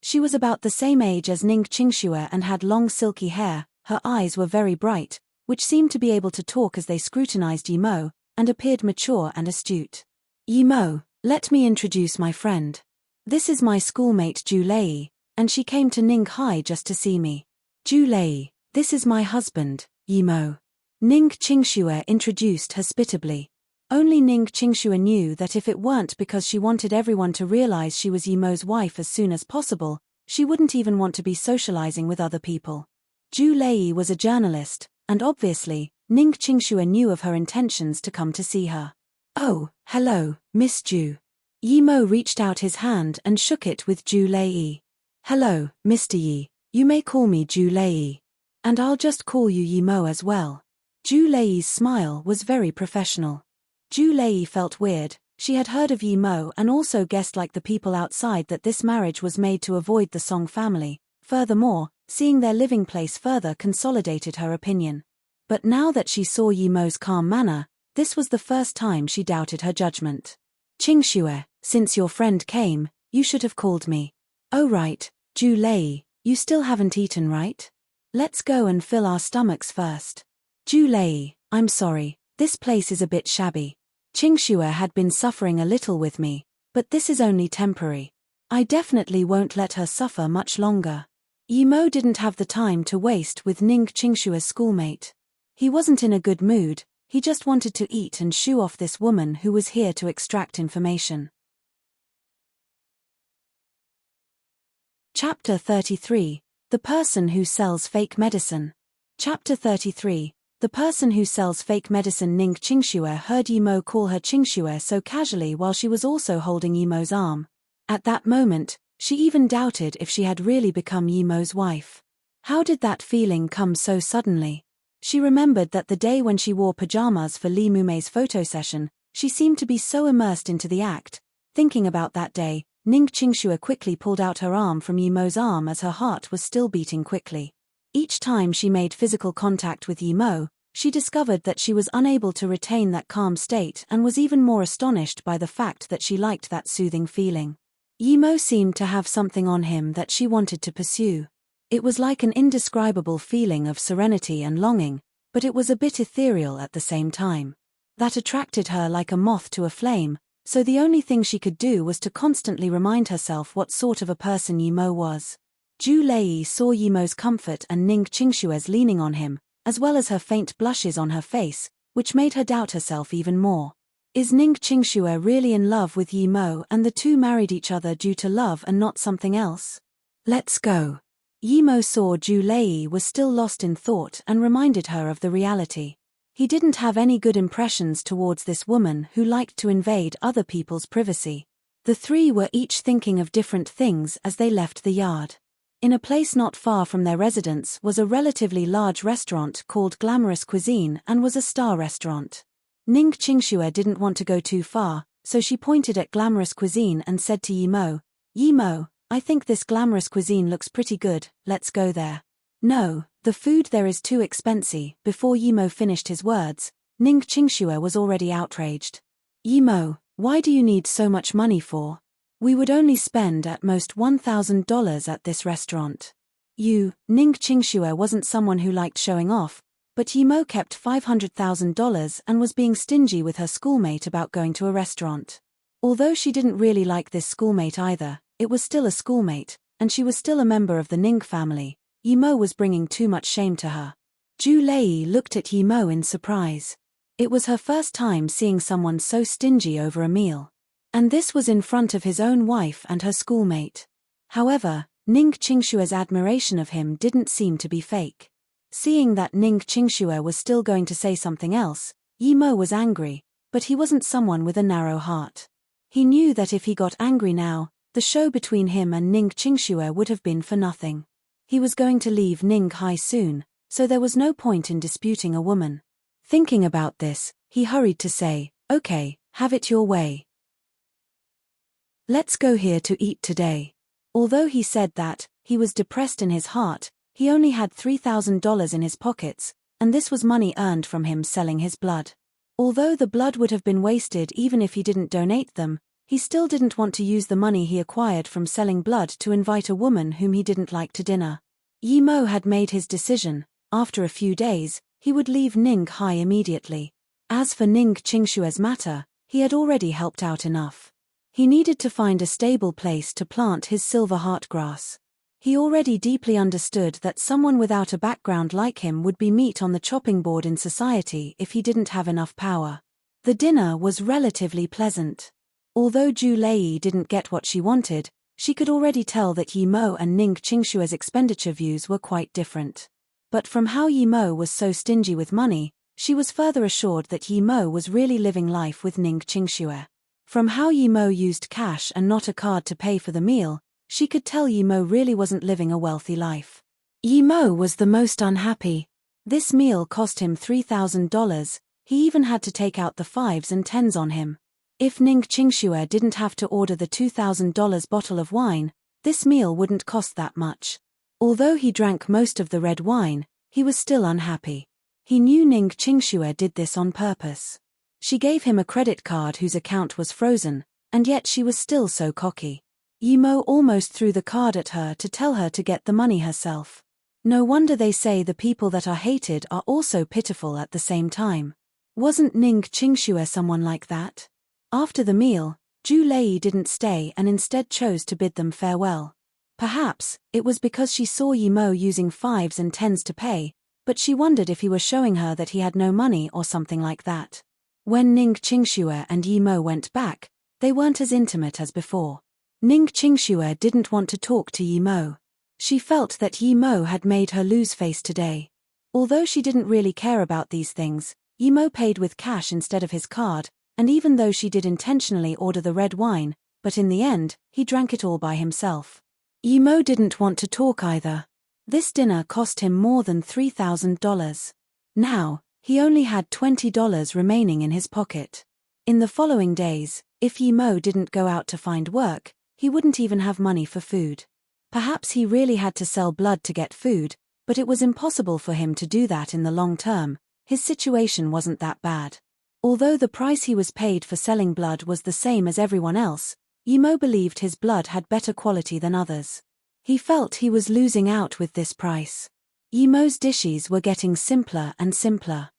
She was about the same age as Ning Qingxue and had long silky hair. Her eyes were very bright, which seemed to be able to talk as they scrutinized Yimo, and appeared mature and astute. "Yimo, let me introduce my friend. This is my schoolmate Ju Lei, and she came to Ninghai just to see me. Ju Lei, this is my husband, Yimo." Ning Qingxue introduced hospitably. Only Ning Qingxue knew that if it weren't because she wanted everyone to realize she was Yimo's wife as soon as possible, she wouldn't even want to be socializing with other people. Ju Lei was a journalist, and obviously, Ning Qingxue knew of her intentions to come to see her. "Oh, hello, Miss Ju." Yimo reached out his hand and shook it with Ju Lei. "Hello, Mr. Yi, you may call me Ju Lei. And I'll just call you Yimo as well." Ju Lei's smile was very professional. Ju Lei felt weird. She had heard of Yimo and also guessed like the people outside that this marriage was made to avoid the Song family. Furthermore, seeing their living place further consolidated her opinion. But now that she saw Yimo's calm manner, this was the first time she doubted her judgment. "Qingxue, since your friend came, you should have called me." "Oh right, Ju Lei, you still haven't eaten, right? Let's go and fill our stomachs first." "Ju Lei, I'm sorry, this place is a bit shabby. Qingxue had been suffering a little with me, but this is only temporary. I definitely won't let her suffer much longer." Yimo didn't have the time to waste with Ning Qingxue's schoolmate. He wasn't in a good mood, he just wanted to eat and shoo off this woman who was here to extract information. Chapter 33, The Person Who Sells Fake Medicine. Chapter 33, The Person Who Sells Fake Medicine. Ning Qingxue heard Yimo call her Qingxue so casually while she was also holding Yimo's arm. At that moment, she even doubted if she had really become Yimo's wife. How did that feeling come so suddenly? She remembered that the day when she wore pajamas for Lee Mumei's photo session, she seemed to be so immersed into the act. Thinking about that day, Ning Qingxue quickly pulled out her arm from Yimo's arm as her heart was still beating quickly. Each time she made physical contact with Yimo, she discovered that she was unable to retain that calm state and was even more astonished by the fact that she liked that soothing feeling. Yimo seemed to have something on him that she wanted to pursue. It was like an indescribable feeling of serenity and longing, but it was a bit ethereal at the same time. That attracted her like a moth to a flame, so the only thing she could do was to constantly remind herself what sort of a person Yimo was. Zhu Lei saw Yimo's comfort and Ning Qingshue's leaning on him, as well as her faint blushes on her face, which made her doubt herself even more. Is Ning Qingxue really in love with Yimo and the two married each other due to love and not something else? Let's go. Yimo saw Zhu Lei was still lost in thought and reminded her of the reality. He didn't have any good impressions towards this woman who liked to invade other people's privacy. The three were each thinking of different things as they left the yard. In a place not far from their residence was a relatively large restaurant called Glamorous Cuisine and was a star restaurant. Ning Qingxue didn't want to go too far, so she pointed at Glamorous Cuisine and said to Yimo, "Yimo, I think this Glamorous Cuisine looks pretty good, let's go there." "No, the food there is too expensive." Before Yimo finished his words, Ning Qingxue was already outraged. "Yimo, why do you need so much money for? We would only spend at most $1,000 at this restaurant." Ning Qingxue wasn't someone who liked showing off, but Yimo kept $500,000 and was being stingy with her schoolmate about going to a restaurant. Although she didn't really like this schoolmate either, it was still a schoolmate, and she was still a member of the Ning family. Yimo was bringing too much shame to her. Zhu Lei looked at Yimo in surprise. It was her first time seeing someone so stingy over a meal. And this was in front of his own wife and her schoolmate. However, Ning Qingshue's admiration of him didn't seem to be fake. Seeing that Ning Qingxue was still going to say something else, Yimo was angry, but he wasn't someone with a narrow heart. He knew that if he got angry now, the show between him and Ning Qingxue would have been for nothing. He was going to leave Ning Hai soon, so there was no point in disputing a woman. Thinking about this, he hurried to say, "Okay, have it your way. Let's go here to eat today." Although he said that, he was depressed in his heart, he only had $3,000 in his pockets, and this was money earned from him selling his blood. Although the blood would have been wasted even if he didn't donate them, he still didn't want to use the money he acquired from selling blood to invite a woman whom he didn't like to dinner. Yimo had made his decision. After a few days, he would leave Ning Hai immediately. As for Ning Qingshue's matter, he had already helped out enough. He needed to find a stable place to plant his silver heart grass. He already deeply understood that someone without a background like him would be meat on the chopping board in society if he didn't have enough power. The dinner was relatively pleasant. Although Zhu Lei didn't get what she wanted, she could already tell that Yimo and Ning Qingshue's expenditure views were quite different. But from how Yimo was so stingy with money, she was further assured that Yimo was really living life with Ning Qingxue. From how Yimo used cash and not a card to pay for the meal, she could tell Yimo really wasn't living a wealthy life. Yimo was the most unhappy. This meal cost him $3,000, he even had to take out the 5s and 10s on him. If Ning Qingxue didn't have to order the $2,000 bottle of wine, this meal wouldn't cost that much. Although he drank most of the red wine, he was still unhappy. He knew Ning Qingxue did this on purpose. She gave him a credit card whose account was frozen, and yet she was still so cocky. Yimo almost threw the card at her to tell her to get the money herself. No wonder they say the people that are hated are also pitiful at the same time. Wasn't Ning Qingxue someone like that? After the meal, Zhu Lei didn't stay and instead chose to bid them farewell. Perhaps, it was because she saw Yimo using 5s and 10s to pay, but she wondered if he was showing her that he had no money or something like that. When Ning Qingxue and Yimo went back, they weren't as intimate as before. Ning Qingxue didn't want to talk to Yimo. She felt that Yimo had made her lose face today. Although she didn't really care about these things, Yimo paid with cash instead of his card, and even though she did intentionally order the red wine, but in the end, he drank it all by himself. Yimo didn't want to talk either. This dinner cost him more than $3,000. Now, he only had $20 remaining in his pocket. In the following days, if Yi Mo didn't go out to find work, he wouldn't even have money for food. Perhaps he really had to sell blood to get food, but it was impossible for him to do that in the long term. His situation wasn't that bad. Although the price he was paid for selling blood was the same as everyone else, Yi Mo believed his blood had better quality than others. He felt he was losing out with this price. Yi Mo's dishes were getting simpler and simpler.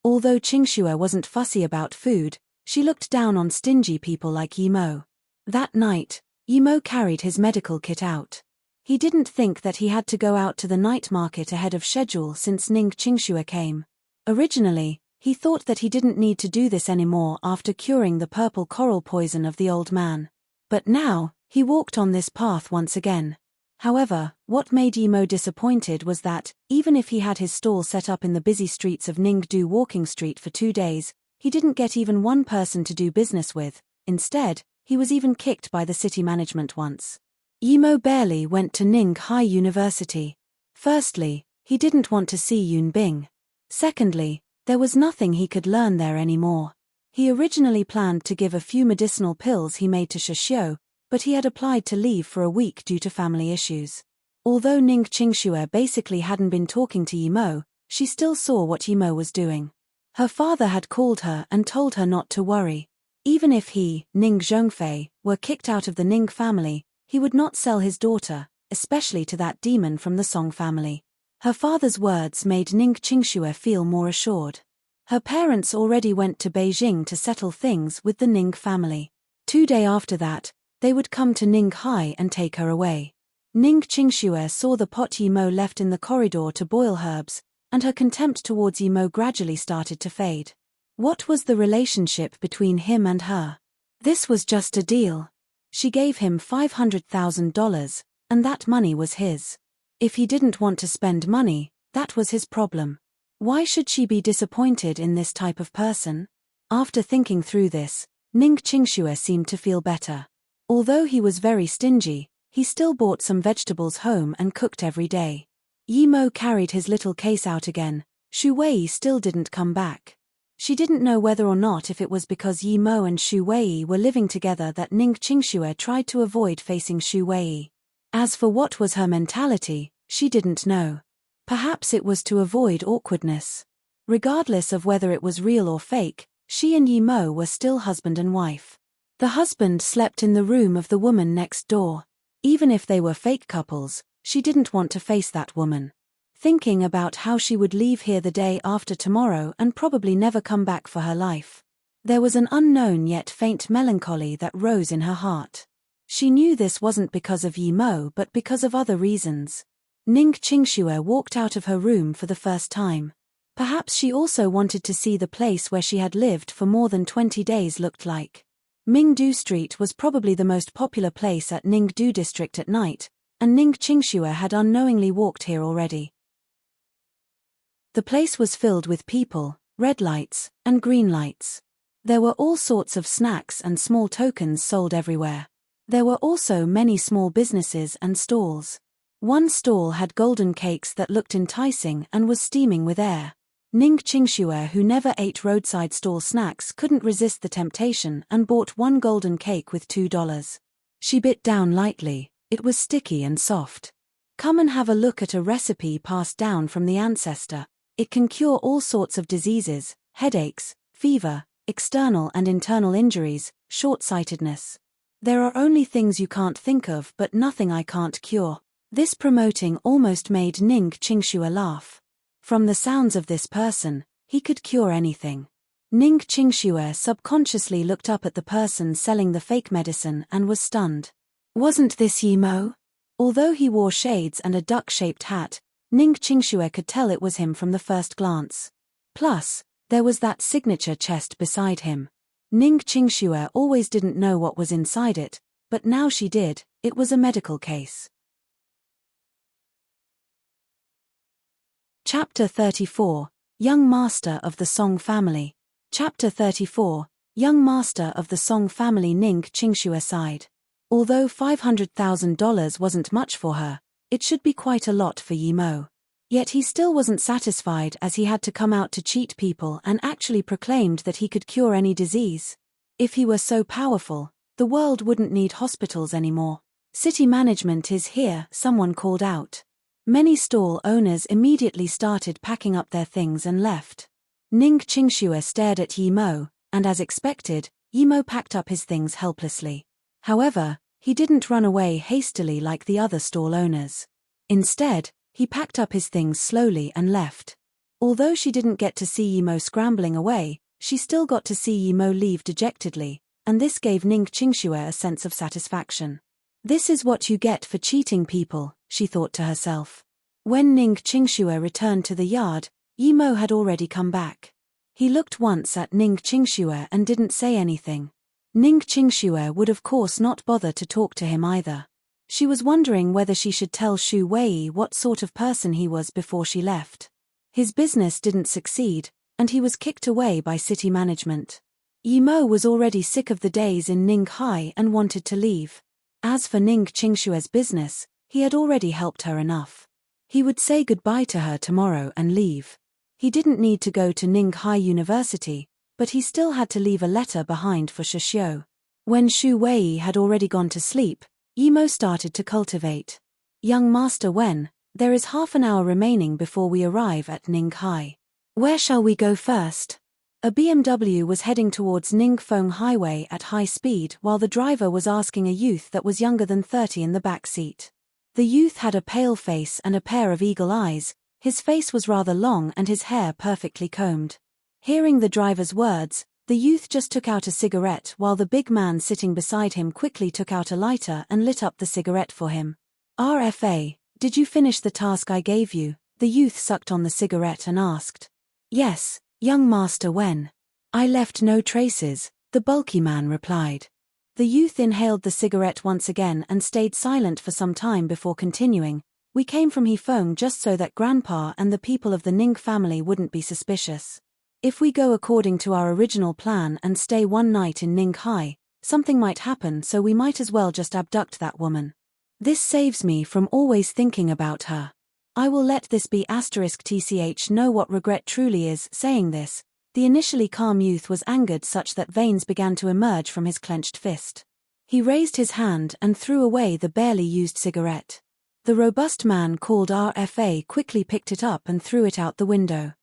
Although Qingxue wasn't fussy about food, she looked down on stingy people like Yi Mo. That night, Yi Mo carried his medical kit out. He didn't think that he had to go out to the night market ahead of schedule since Ning Qingxue came. Originally, he thought that he didn't need to do this anymore after curing the purple coral poison of the old man. But now, he walked on this path once again. However, what made Yi Mo disappointed was that, even if he had his stall set up in the busy streets of Ningdu Walking Street for 2 days, he didn't get even one person to do business with. Instead, he was even kicked by the city management once. Yi Mo barely went to Ninghai University. Firstly, he didn't want to see Yun Bing. Secondly, there was nothing he could learn there anymore. He originally planned to give a few medicinal pills he made to Shishio, but he had applied to leave for a week due to family issues. Although Ning Qingxue basically hadn't been talking to Yi Mo, she still saw what Yi Mo was doing. Her father had called her and told her not to worry. Even if he, Ning Zhongfei, were kicked out of the Ning family, he would not sell his daughter, especially to that demon from the Song family. Her father's words made Ning Qingxue feel more assured. Her parents already went to Beijing to settle things with the Ning family. 2 days after that, they would come to Ninghai and take her away. Ning Qingxue saw the pot Yi Mo left in the corridor to boil herbs, and her contempt towards Yi Mo gradually started to fade. What was the relationship between him and her? This was just a deal. She gave him $500,000, and that money was his. If he didn't want to spend money, that was his problem. Why should she be disappointed in this type of person? After thinking through this, Ning Qingxue seemed to feel better. Although he was very stingy, he still bought some vegetables home and cooked every day. Yi Mo carried his little case out again. Shu Wei still didn't come back. She didn't know whether or not if it was because Yi Mo and Shu Wei were living together that Ning Qingxue tried to avoid facing Shu Wei. As for what was her mentality, she didn't know. Perhaps it was to avoid awkwardness. Regardless of whether it was real or fake, she and Yi Mo were still husband and wife. The husband slept in the room of the woman next door. Even if they were fake couples, she didn't want to face that woman. Thinking about how she would leave here the day after tomorrow and probably never come back for her life. There was an unknown yet faint melancholy that rose in her heart. She knew this wasn't because of Yi Mo but because of other reasons. Ning Qingxue walked out of her room for the first time. Perhaps she also wanted to see the place where she had lived for more than 20 days looked like. Mingdu Street was probably the most popular place at Ningdu district at night, and Ning Qingxue had unknowingly walked here already. The place was filled with people, red lights, and green lights. There were all sorts of snacks and small tokens sold everywhere. There were also many small businesses and stalls. One stall had golden cakes that looked enticing and was steaming with air. Ning Qingxue, who never ate roadside stall snacks, couldn't resist the temptation and bought one golden cake with $2. She bit down lightly. It was sticky and soft. Come and have a look at a recipe passed down from the ancestor. It can cure all sorts of diseases, headaches, fever, external and internal injuries, short-sightedness. There are only things you can't think of but nothing I can't cure. This promoting almost made Ning Qingxue laugh. From the sounds of this person, he could cure anything. Ning Qingxue subconsciously looked up at the person selling the fake medicine and was stunned. Wasn't this Yi Mo? Although he wore shades and a duck-shaped hat, Ning Qingxue could tell it was him from the first glance. Plus, there was that signature chest beside him. Ning Qingxue always didn't know what was inside it, but now she did. It was a medical case. Chapter 34, Young Master of the Song Family. Chapter 34, Young Master of the Song Family. Ning Qingxue sighed. Although $500,000 wasn't much for her, it should be quite a lot for Yi Mo. Yet he still wasn't satisfied, as he had to come out to cheat people and actually proclaimed that he could cure any disease. If he were so powerful, the world wouldn't need hospitals anymore. City management is here, someone called out. Many stall owners immediately started packing up their things and left. Ning Qingxue stared at Yi Mo, and as expected, Yi Mo packed up his things helplessly. However, he didn't run away hastily like the other stall owners. Instead, he packed up his things slowly and left. Although she didn't get to see Yi Mo scrambling away, she still got to see Yi Mo leave dejectedly, and this gave Ning Qingxue a sense of satisfaction. This is what you get for cheating people, she thought to herself. When Ning Qingxue returned to the yard, Yi Mo had already come back. He looked once at Ning Qingxue and didn't say anything. Ning Qingxue would of course not bother to talk to him either. She was wondering whether she should tell Xu Wei what sort of person he was before she left. His business didn't succeed, and he was kicked away by city management. Yi Mo was already sick of the days in Ninghai and wanted to leave. As for Ning Qingxue's business, he had already helped her enough. He would say goodbye to her tomorrow and leave. He didn't need to go to Ninghai University, but he still had to leave a letter behind for Shishio. When Xu Wei had already gone to sleep, Yi Mo started to cultivate. Young Master Wen, there is half an hour remaining before we arrive at Ninghai. Where shall we go first? A BMW was heading towards Ningfeng Highway at high speed while the driver was asking a youth that was younger than 30 in the back seat. The youth had a pale face and a pair of eagle eyes, his face was rather long and his hair perfectly combed. Hearing the driver's words, the youth just took out a cigarette while the big man sitting beside him quickly took out a lighter and lit up the cigarette for him. RFA, did you finish the task I gave you? The youth sucked on the cigarette and asked. Yes, young Master Wen. I left no traces, the bulky man replied. The youth inhaled the cigarette once again and stayed silent for some time before continuing. We came from Hefeng just so that Grandpa and the people of the Ning family wouldn't be suspicious. If we go according to our original plan and stay one night in Ninghai, something might happen, so we might as well just abduct that woman. This saves me from always thinking about her. I will let this be *tch know what regret truly is. Saying this, the initially calm youth was angered such that veins began to emerge from his clenched fist. He raised his hand and threw away the barely used cigarette. The robust man called RFA quickly picked it up and threw it out the window.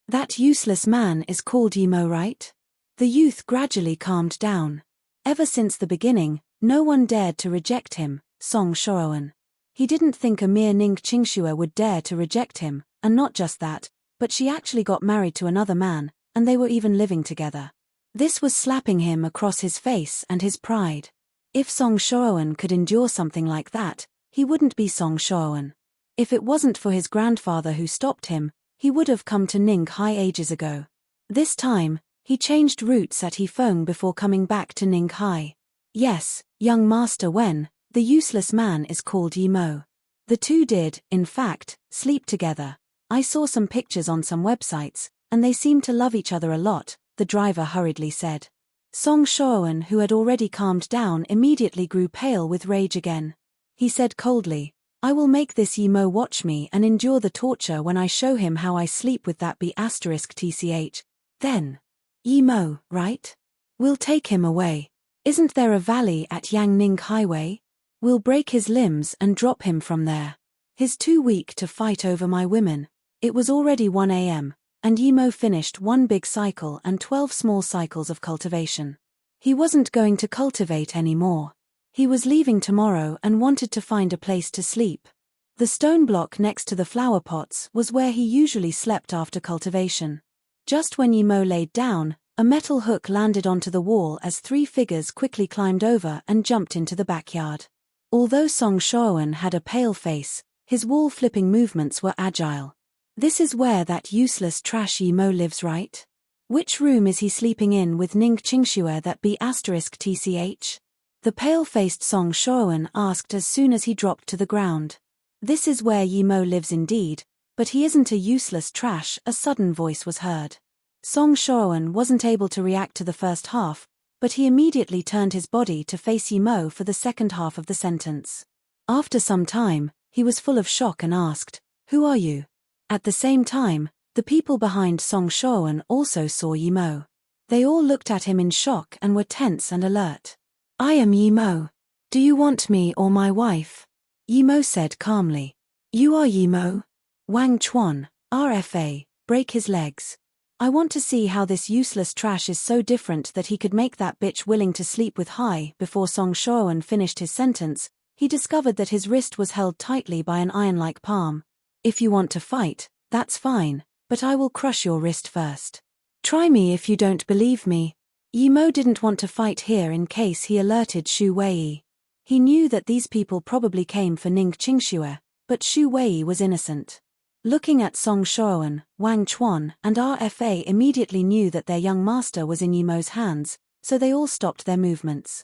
That useless man is called Yi Mo, right? The youth gradually calmed down. Ever since the beginning, no one dared to reject him, Song Shoan. He didn't think a mere Ning Qingxue would dare to reject him, and not just that, but she actually got married to another man, and they were even living together. This was slapping him across his face and his pride. If Song Shoan could endure something like that, he wouldn't be Song Shoan. If it wasn't for his grandfather who stopped him, he would have come to Ninghai ages ago. This time, he changed routes at Hefeng before coming back to Ninghai. Yes, young Master Wen, the useless man is called Yi Mo. The two did, in fact, sleep together. I saw some pictures on some websites, and they seem to love each other a lot, the driver hurriedly said. Song Shoan, who had already calmed down, immediately grew pale with rage again. He said coldly, I will make this Yi Mo watch me and endure the torture when I show him how I sleep with that *tch. Then. Yi Mo, right? We'll take him away. Isn't there a valley at Yangning Highway? We'll break his limbs and drop him from there. He's too weak to fight over my women. It was already 1 a.m., and Yi Mo finished one big cycle and 12 small cycles of cultivation. He wasn't going to cultivate anymore. He was leaving tomorrow and wanted to find a place to sleep. The stone block next to the flower pots was where he usually slept after cultivation. Just when Yi Mo laid down, a metal hook landed onto the wall as 3 figures quickly climbed over and jumped into the backyard. Although Song Shoan had a pale face, his wall-flipping movements were agile. This is where that useless trash Yi Mo lives, right? Which room is he sleeping in with Ning Qingxue that *tch? The pale-faced Song Shoan asked as soon as he dropped to the ground. This is where Yi Mo lives indeed, but he isn't a useless trash, a sudden voice was heard. Song Shoan wasn't able to react to the first half, but he immediately turned his body to face Yi Mo for the second half of the sentence. After some time, He was full of shock and asked, "Who are you?" At the same time, the people behind Song Shoan also saw Yimo. They all looked at him in shock and were tense and alert. "I am Yimo. Do you want me or my wife?" Yimo said calmly. "You are Yimo?" Wang Chuan, RFA, break his legs. "I want to see how this useless trash is so different that he could make that bitch willing to sleep with Hai." Before Song Shoan finished his sentence, he discovered that his wrist was held tightly by an iron-like palm. "If you want to fight, that's fine, but I will crush your wrist first. Try me if you don't believe me." Yimo didn't want to fight here in case he alerted Shu Wei. He knew that these people probably came for Ning Qingxue, but Shu Wei was innocent. Looking at Song Shoan, Wang Chuan, and RFA immediately knew that their young master was in Yimo's hands, so they all stopped their movements.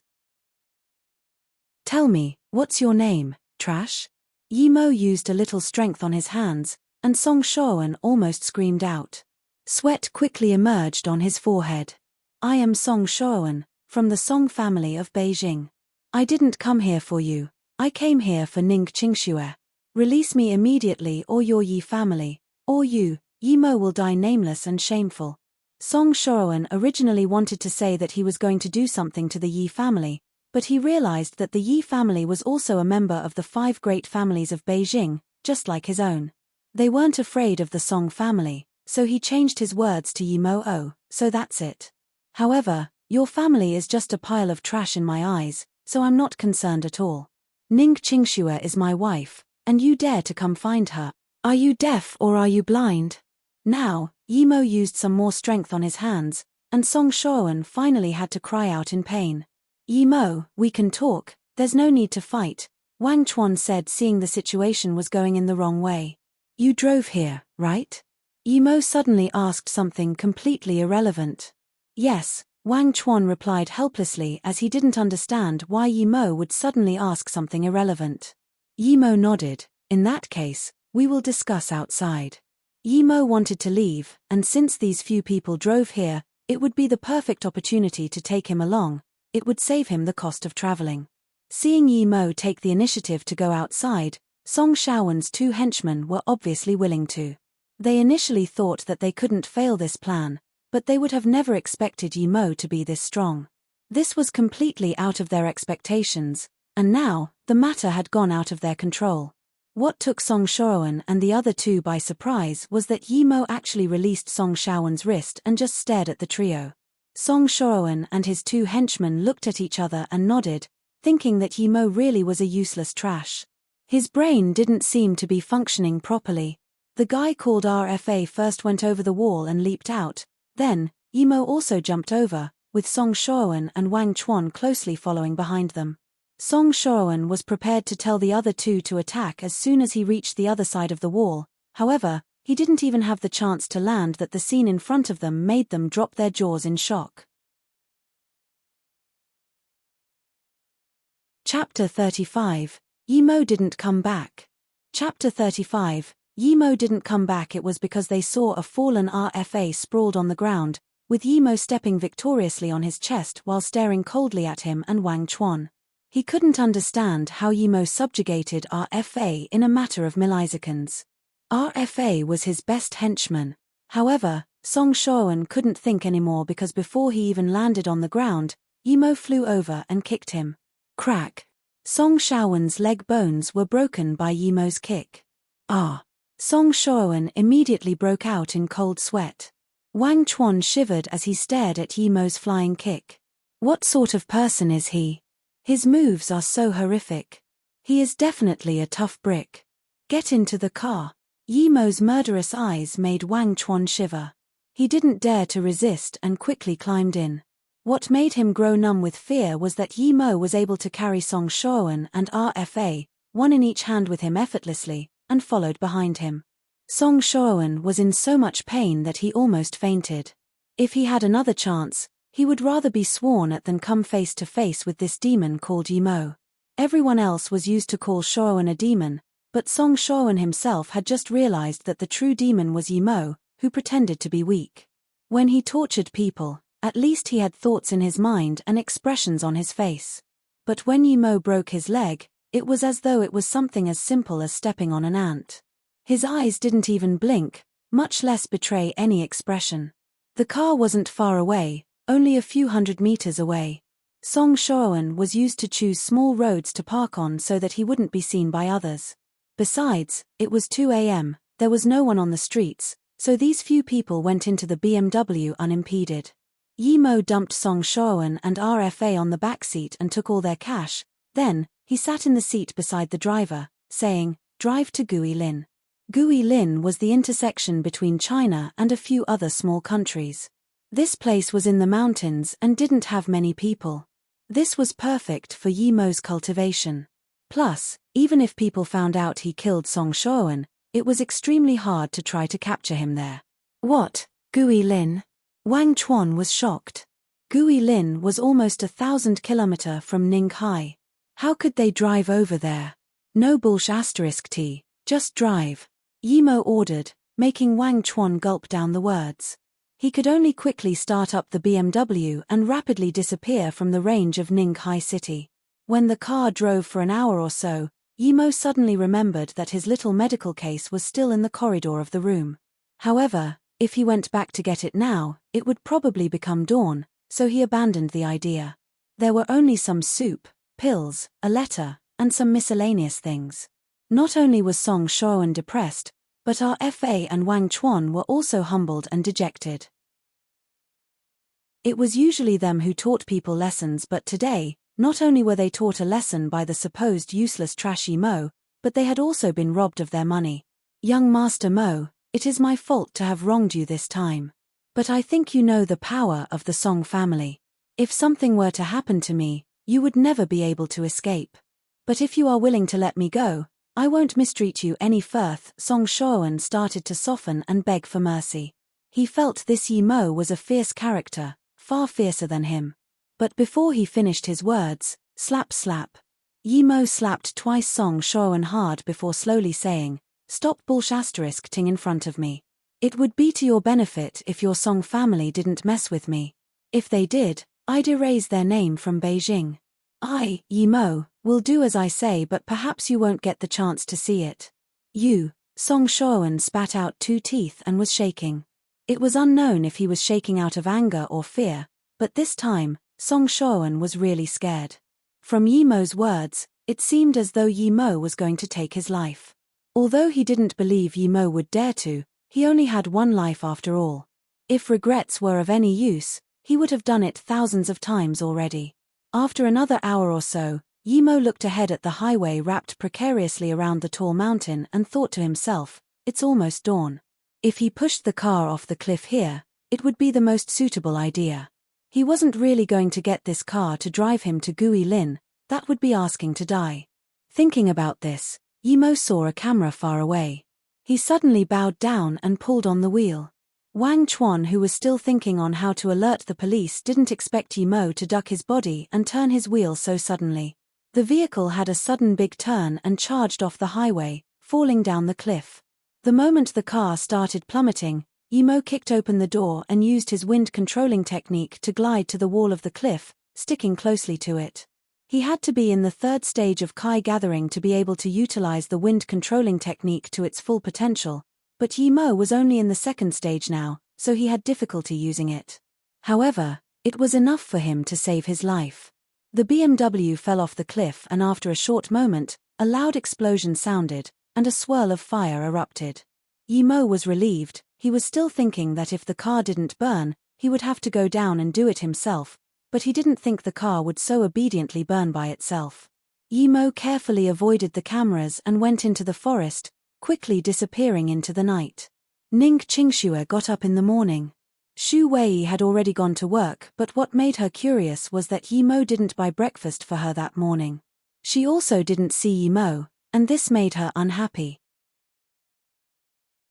"Tell me, what's your name, trash?" Yimo used a little strength on his hands, and Song Shoan almost screamed out. Sweat quickly emerged on his forehead. "I am Song Shoan, from the Song family of Beijing. I didn't come here for you, I came here for Ning Qingxue. Release me immediately or your Yi family, or you, Yimo, will die nameless and shameful." Song Shoan originally wanted to say that he was going to do something to the Yi family, but he realized that the Yi family was also a member of the 5 great families of Beijing, just like his own. They weren't afraid of the Song family, so he changed his words to Yimo. "Oh, so that's it. However, your family is just a pile of trash in my eyes, so I'm not concerned at all. Ning Qingxue is my wife, and you dare to come find her. Are you deaf or are you blind?" Now, Yimo used some more strength on his hands, and Song Shoan finally had to cry out in pain. "Yimo, we can talk, there's no need to fight," Wang Chuan said, seeing the situation was going in the wrong way. "You drove here, right?" Yimo suddenly asked something completely irrelevant. "Yes," Wang Chuan replied helplessly, as he didn't understand why Yimo would suddenly ask something irrelevant. Yimo nodded. "In that case, we will discuss outside." Yimo wanted to leave, and since these few people drove here, it would be the perfect opportunity to take him along. It would save him the cost of traveling. Seeing Yimo take the initiative to go outside, Song Shoan's 2 henchmen were obviously willing to. They initially thought that they couldn't fail this plan, but they would have never expected Yimo to be this strong. This was completely out of their expectations, and now, the matter had gone out of their control. What took Song Shoan and the other 2 by surprise was that Yimo actually released Song Shoan's wrist and just stared at the trio. Song Shoan and his 2 henchmen looked at each other and nodded, thinking that Yimo really was a useless trash. His brain didn't seem to be functioning properly. The guy called RFA first went over the wall and leaped out, then, Yimo also jumped over, with Song Shoan and Wang Chuan closely following behind them. Song Shoan was prepared to tell the other 2 to attack as soon as he reached the other side of the wall. However, he didn't even have the chance to land that the scene in front of them made them drop their jaws in shock. Chapter 35. Yimo didn't come back. Chapter 35. Yimo didn't come back. It was because they saw a fallen RFA sprawled on the ground, with Yimo stepping victoriously on his chest while staring coldly at him and Wang Chuan. He couldn't understand how Yimo subjugated RFA in a matter of milliseconds. RFA was his best henchman. However, Song Shoan couldn't think anymore because before he even landed on the ground, Yimo flew over and kicked him. Crack! Song Shoan's leg bones were broken by Yimo's kick. Ah! Song Shoan immediately broke out in cold sweat. Wang Chuan shivered as he stared at Yimo's flying kick. What sort of person is he? His moves are so horrific. He is definitely a tough brick. Get into the car. Yimo's murderous eyes made Wang Chuan shiver. He didn't dare to resist and quickly climbed in. What made him grow numb with fear was that Yimo was able to carry Song Shoan and RFA, one in each hand with him effortlessly, and followed behind him. Song Shoan was in so much pain that he almost fainted. If he had another chance, he would rather be sworn at than come face to face with this demon called Yimo. Everyone else was used to call Shoan a demon, but Song Shoan himself had just realized that the true demon was Yimo, who pretended to be weak. When he tortured people, at least he had thoughts in his mind and expressions on his face. But when Yimo broke his leg, It was as though it was something as simple as stepping on an ant. His eyes didn't even blink, much less betray any expression. The car wasn't far away, only a few hundred meters away. Song Shoan was used to choose small roads to park on so that he wouldn't be seen by others. Besides, it was 2 a.m., there was no one on the streets, so these few people went into the BMW unimpeded. Yimo dumped Song Shoan and RFA on the back seat and took all their cash. Then, he sat in the seat beside the driver, saying, "Drive to Guilin." Guilin was the intersection between China and a few other small countries. This place was in the mountains and didn't have many people. This was perfect for Yimo's cultivation. Plus, even if people found out he killed Song Shoan, it was extremely hard to try to capture him there. What? Guilin? Wang Chuan was shocked. Guilin was almost 1,000 kilometers from Ninghai. How could they drive over there? No **t, just drive. Yimo ordered, making Wang Chuan gulp down the words. He could only quickly start up the BMW and rapidly disappear from the range of Ninghai City. When the car drove for an hour or so, Yimo suddenly remembered that his little medical case was still in the corridor of the room. However, if he went back to get it now, it would probably become dawn, so he abandoned the idea. There were only some soup, pills, a letter, and some miscellaneous things. Not only was Song Shoan depressed, but RFA and Wang Chuan were also humbled and dejected. It was usually them who taught people lessons, but today, not only were they taught a lesson by the supposed useless trashy Mo, but they had also been robbed of their money. "Young Master Mo, it is my fault to have wronged you this time. But I think you know the power of the Song family. If something were to happen to me, you would never be able to escape. But if you are willing to let me go, I won't mistreat you any further." Song Shoan started to soften and beg for mercy. He felt this Yimo was a fierce character, far fiercer than him. But before he finished his words, slap slap. Yimo slapped twice Song Shoan hard before slowly saying, "Stop **ting in front of me. It would be to your benefit if your Song family didn't mess with me. If they did, I'd erase their name from Beijing. I, Yimo, will do as I say, but perhaps you won't get the chance to see it." "You," Song Shoan spat out 2 teeth and was shaking. It was unknown if he was shaking out of anger or fear, but this time, Song Shoan was really scared. From Yimo's words, it seemed as though Yimo was going to take his life. Although he didn't believe Yimo would dare to, he only had one life after all. If regrets were of any use, he would have done it thousands of times already. After another hour or so, Yimo looked ahead at the highway wrapped precariously around the tall mountain and thought to himself, "It's almost dawn. If he pushed the car off the cliff here, it would be the most suitable idea. He wasn't really going to get this car to drive him to Guilin, that would be asking to die." Thinking about this, Yimo saw a camera far away. He suddenly bowed down and pulled on the wheel. Wang Chuan, who was still thinking on how to alert the police, didn't expect Yimo to duck his body and turn his wheel so suddenly. The vehicle had a sudden big turn and charged off the highway, falling down the cliff. The moment the car started plummeting, Yimo kicked open the door and used his wind-controlling technique to glide to the wall of the cliff, sticking closely to it. He had to be in the 3rd stage of Kai gathering to be able to utilize the wind-controlling technique to its full potential, but Yimo was only in the 2nd stage now, so he had difficulty using it. However, it was enough for him to save his life. The BMW fell off the cliff, and after a short moment, a loud explosion sounded, and a swirl of fire erupted. Yimo was relieved. He was still thinking that if the car didn't burn, he would have to go down and do it himself, but he didn't think the car would so obediently burn by itself. Yimo carefully avoided the cameras and went into the forest, quickly disappearing into the night. Ning Qingxue got up in the morning. Xu Wei had already gone to work, but what made her curious was that Yimo didn't buy breakfast for her that morning. She also didn't see Yimo, and this made her unhappy.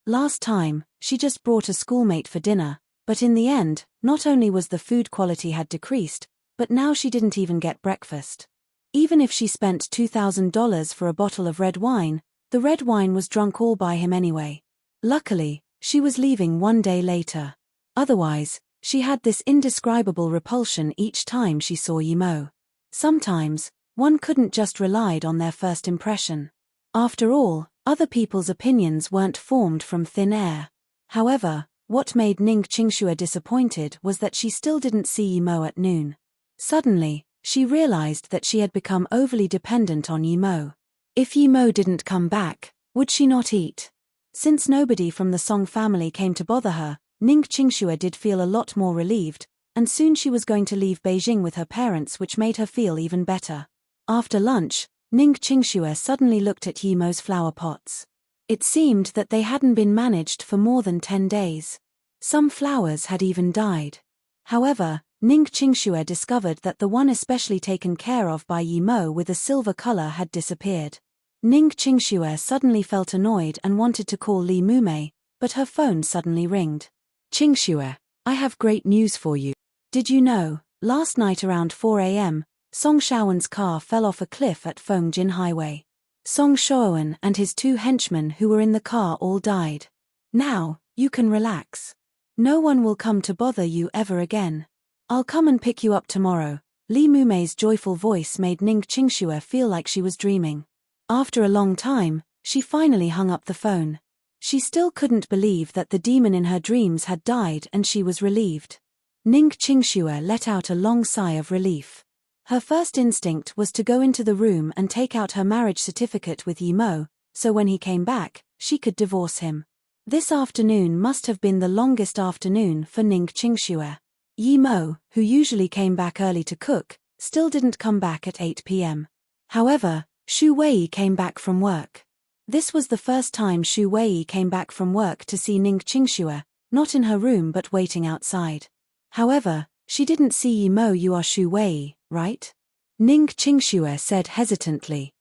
Last time, she just brought a schoolmate for dinner, but in the end, not only was the food quality had decreased, but now she didn't even get breakfast. Even if she spent $2,000 for a bottle of red wine, the red wine was drunk all by him anyway. Luckily, she was leaving one day later. Otherwise, she had this indescribable repulsion each time she saw Yimo. Sometimes, One couldn't just rely on their first impression. After all, other people's opinions weren't formed from thin air. However, what made Ning Qingxue disappointed was that she still didn't see Yimo at noon. Suddenly, she realized that she had become overly dependent on Yimo. If Yimo didn't come back, would she not eat? Since nobody from the Song family came to bother her, Ning Qingxue did feel a lot more relieved, and soon she was going to leave Beijing with her parents, which made her feel even better. After lunch, Ning Qingxue suddenly looked at Yimo's flower pots. It seemed that they hadn't been managed for more than 10 days. Some flowers had even died. However, Ning Qingxue discovered that the one especially taken care of by Yimo with a silver color had disappeared. Ning Qingxue suddenly felt annoyed and wanted to call Li Mumei, but her phone suddenly ringed. Qingxue, I have great news for you. Did you know, last night around 4 a.m., Song Shaowen's car fell off a cliff at Fengjin Highway. Song Shaowen and his 2 henchmen who were in the car all died. Now, you can relax. No one will come to bother you ever again. I'll come and pick you up tomorrow. Li Mumei's joyful voice made Ning Qingxue feel like she was dreaming. After a long time, she finally hung up the phone. She still couldn't believe that the demon in her dreams had died, and she was relieved. Ning Qingxue let out a long sigh of relief. Her first instinct was to go into the room and take out her marriage certificate with Yimo, so when he came back, she could divorce him. This afternoon must have been the longest afternoon for Ning Qingxue. Yimo, who usually came back early to cook, still didn't come back at 8 p.m. However, Xu Wei came back from work. This was the first time Xu Wei came back from work to see Ning Qingxue, not in her room but waiting outside. However, she didn't see Yimo. You are Xu Wei, right? Ning Qingxue said hesitantly.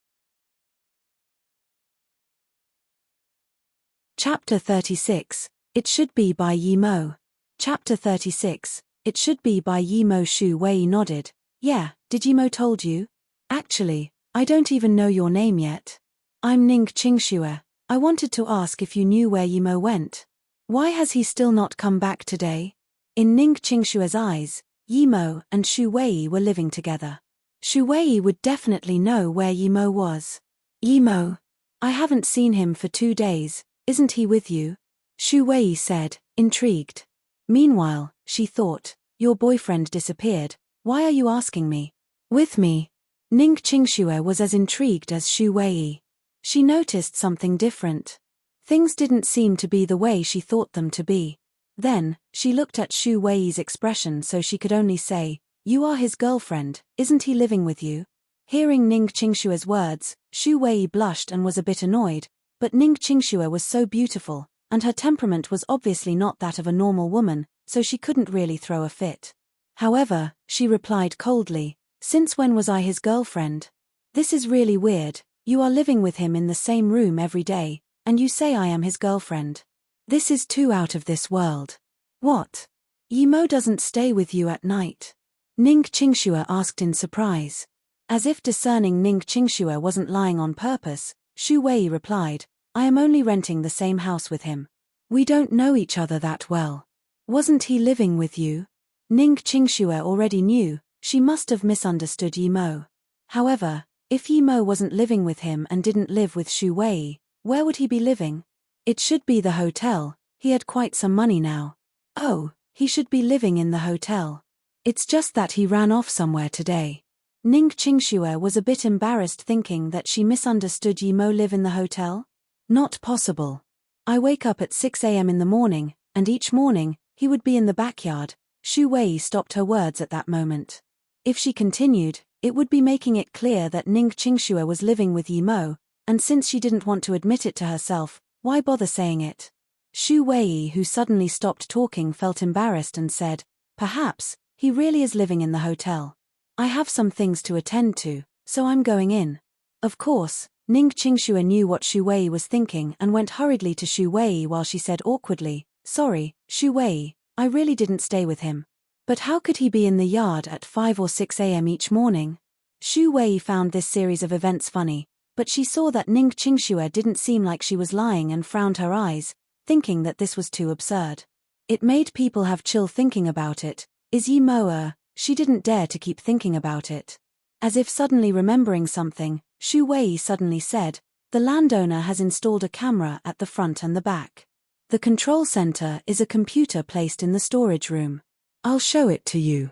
Chapter 36, It Should Be by Yimo. Chapter 36, It Should Be by Yimo. Xu Wei nodded. Yeah, did Yimo told you? Actually, I don't even know your name yet. I'm Ning Qingxue. I wanted to ask if you knew where Yimo went. Why has he still not come back today? In Ning Qingxue's eyes, Yimo and Xu Wei were living together. Xu Wei would definitely know where Yimo was. Yimo, I haven't seen him for 2 days, isn't he with you? Xu Wei said, intrigued. Meanwhile, she thought, your boyfriend disappeared, why are you asking me? With me. Ning Qingxue was as intrigued as Xu Wei. She noticed something different. Things didn't seem to be the way she thought them to be. Then, she looked at Xu Wei's expression, so she could only say, you are his girlfriend, isn't he living with you? Hearing Ning Qingxue's words, Xu Wei blushed and was a bit annoyed, but Ning Qingxue was so beautiful, and her temperament was obviously not that of a normal woman, so she couldn't really throw a fit. However, she replied coldly, since when was I his girlfriend? This is really weird. You are living with him in the same room every day, and you say I am his girlfriend. This is too out of this world. What? Yimo doesn't stay with you at night? Ning Qingxue asked in surprise. As if discerning Ning Qingxue wasn't lying on purpose, Xu Wei replied, I am only renting the same house with him. We don't know each other that well. Wasn't he living with you? Ning Qingxue already knew, she must have misunderstood Yimo. However, if Yimo wasn't living with him and didn't live with Xu Wei, where would he be living? It should be the hotel, he had quite some money now. Oh, he should be living in the hotel. It's just that he ran off somewhere today. Ning Qingxue was a bit embarrassed thinking that she misunderstood Yimo live in the hotel. Not possible. I wake up at 6 a.m. in the morning, and each morning, he would be in the backyard. Xu Wei stopped her words at that moment. If she continued, it would be making it clear that Ning Qingxue was living with Yimo, and since she didn't want to admit it to herself, why bother saying it? Xu Wei, who suddenly stopped talking, felt embarrassed and said, perhaps, he really is living in the hotel. I have some things to attend to, so I'm going in. Of course, Ning Qingxue knew what Xu Wei was thinking and went hurriedly to Xu Wei while she said awkwardly, sorry, Xu Wei, I really didn't stay with him. But how could he be in the yard at 5 or 6 a.m. each morning? Xu Wei found this series of events funny, but she saw that Ning Qingxue didn't seem like she was lying and frowned her eyes, thinking that this was too absurd. It made people have chill thinking about it. Is Yimo? She didn't dare to keep thinking about it. As if suddenly remembering something, Shu Wei suddenly said, "The landowner has installed a camera at the front and the back. The control center is a computer placed in the storage room. I'll show it to you."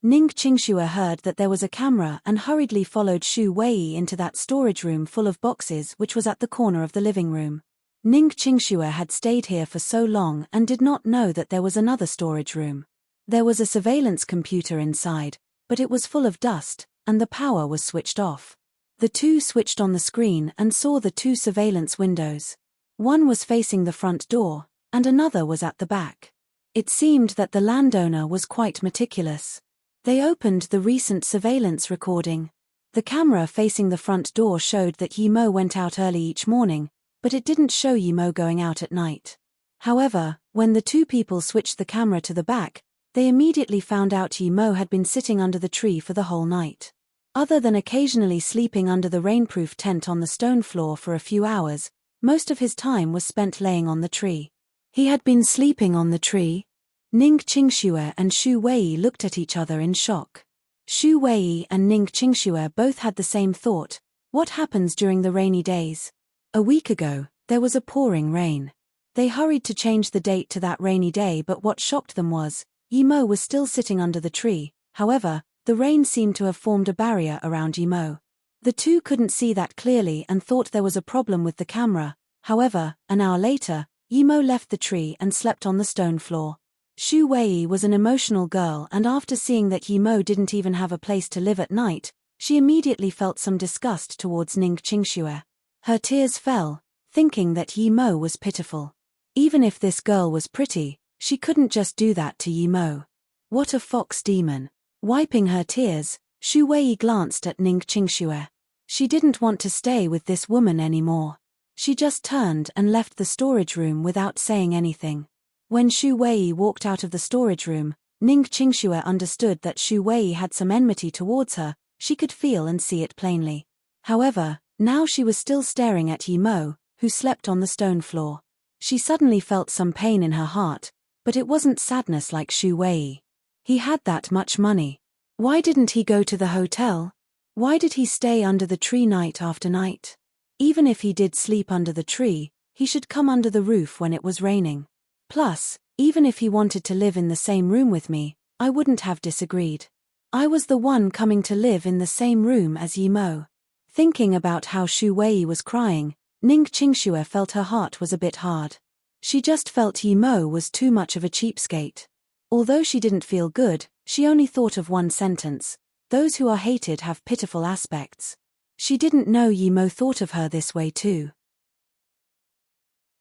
Ning Qingxue heard that there was a camera and hurriedly followed Shu Wei into that storage room full of boxes which was at the corner of the living room. Ning Qingxue had stayed here for so long and did not know that there was another storage room. There was a surveillance computer inside, but it was full of dust, and the power was switched off. The two switched on the screen and saw the two surveillance windows. One was facing the front door, and another was at the back. It seemed that the landowner was quite meticulous. They opened the recent surveillance recording. The camera facing the front door showed that Yi Mo went out early each morning, but it didn't show Yi Mo going out at night. However, when the two people switched the camera to the back, they immediately found out Yi Mo had been sitting under the tree for the whole night. Other than occasionally sleeping under the rainproof tent on the stone floor for a few hours, most of his time was spent laying on the tree. He had been sleeping on the tree? Ning Qingxue and Shu Wei looked at each other in shock. Shu Wei and Ning Qingxue both had the same thought: what happens during the rainy days? A week ago, there was a pouring rain. They hurried to change the date to that rainy day, but what shocked them was, Yi Mo was still sitting under the tree. However, the rain seemed to have formed a barrier around Yi Mo. The two couldn't see that clearly and thought there was a problem with the camera. However, an hour later, Yi Mo left the tree and slept on the stone floor. Shu Wei was an emotional girl, and after seeing that Yi Mo didn't even have a place to live at night, she immediately felt some disgust towards Ning Qingxue. Her tears fell, thinking that Yi Mo was pitiful. Even if this girl was pretty, she couldn't just do that to Yi Mo. What a fox demon. Wiping her tears, Shu Wei glanced at Ning Qingxue. She didn't want to stay with this woman anymore. She just turned and left the storage room without saying anything. When Shu Wei walked out of the storage room, Ning Qingxue understood that Shu Wei had some enmity towards her. She could feel and see it plainly. However, now she was still staring at Yi Mo, who slept on the stone floor. She suddenly felt some pain in her heart, but it wasn't sadness like Shu Wei. He had that much money. Why didn't he go to the hotel? Why did he stay under the tree night after night? Even if he did sleep under the tree, he should come under the roof when it was raining. Plus, even if he wanted to live in the same room with me, I wouldn't have disagreed. I was the one coming to live in the same room as Yi Mo. Thinking about how Shu Wei was crying, Ning Qingxue felt her heart was a bit hard. She just felt Yi Mo was too much of a cheapskate. Although she didn't feel good, she only thought of one sentence: those who are hated have pitiful aspects. She didn't know Yi Mo thought of her this way too.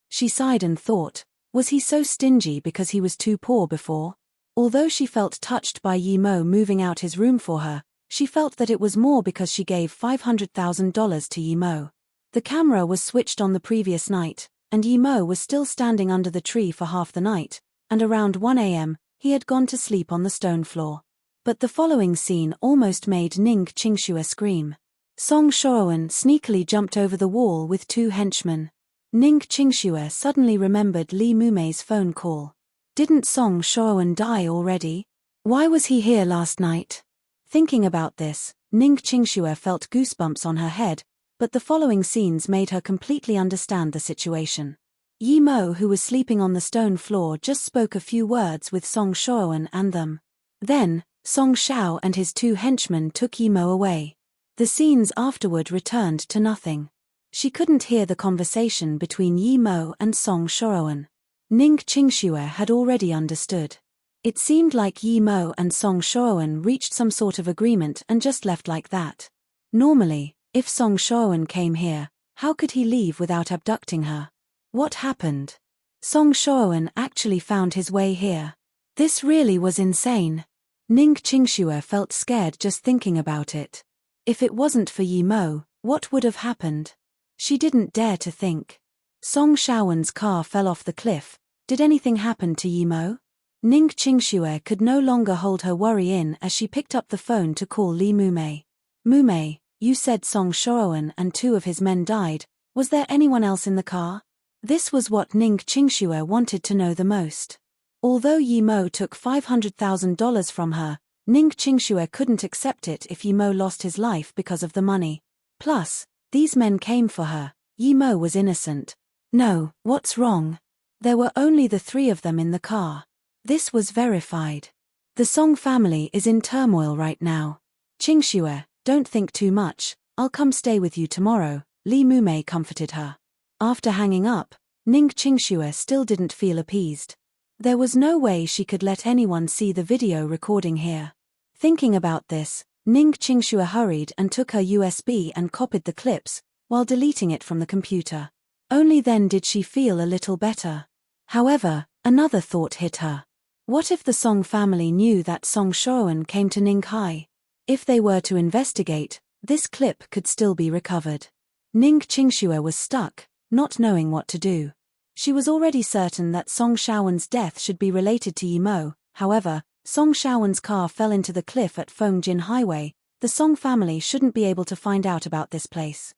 She sighed and thought, was he so stingy because he was too poor before? Although she felt touched by Yi Mo moving out his room for her, she felt that it was more because she gave $500,000 to Yi Mo. The camera was switched on the previous night, and Yi Mo was still standing under the tree for half the night, and around 1 a.m., he had gone to sleep on the stone floor. But the following scene almost made Ning Qingxue scream. Song Shouwen sneakily jumped over the wall with two henchmen. Ning Qingxue suddenly remembered Li Mumei's phone call. Didn't Song Shouwen die already? Why was he here last night? Thinking about this, Ning Qingxue felt goosebumps on her head, but the following scenes made her completely understand the situation. Yi Mo, who was sleeping on the stone floor, just spoke a few words with Song Shouwen and them. Then, Song Shao and his two henchmen took Yi Mo away. The scenes afterward returned to nothing. She couldn't hear the conversation between Yi Mo and Song Shouwen. Ning Qingxue had already understood. It seemed like Yi Mo and Song Shouwen reached some sort of agreement and just left like that. Normally, if Song Shouwen came here, how could he leave without abducting her? What happened? Song Shouwen actually found his way here. This really was insane. Ning Qingxue felt scared just thinking about it. If it wasn't for Yi Mo, what would have happened? She didn't dare to think. Song Shouwen's car fell off the cliff. Did anything happen to Yi Mo? Ning Qingxue could no longer hold her worry in as she picked up the phone to call Li Mumei. Mumei, you said Song Shouwen and two of his men died. Was there anyone else in the car? This was what Ning Qingxue wanted to know the most. Although Yi Mo took $500,000 from her, Ning Qingxue couldn't accept it if Yi Mo lost his life because of the money. Plus, these men came for her. Yi Mo was innocent. No, what's wrong? There were only the three of them in the car. This was verified. The Song family is in turmoil right now. Qingxue, don't think too much, I'll come stay with you tomorrow, Li Mumei comforted her. After hanging up, Ning Qingxue still didn't feel appeased. There was no way she could let anyone see the video recording here. Thinking about this, Ning Qingxue hurried and took her USB and copied the clips, while deleting it from the computer. Only then did she feel a little better. However, another thought hit her. What if the Song family knew that Song Shouan came to Ninghai? If they were to investigate, this clip could still be recovered. Ning Qingxue was stuck, not knowing what to do. She was already certain that Song Shouan's death should be related to Yi Mo. However, Song Shouan's car fell into the cliff at Fengjin Highway. The Song family shouldn't be able to find out about this place.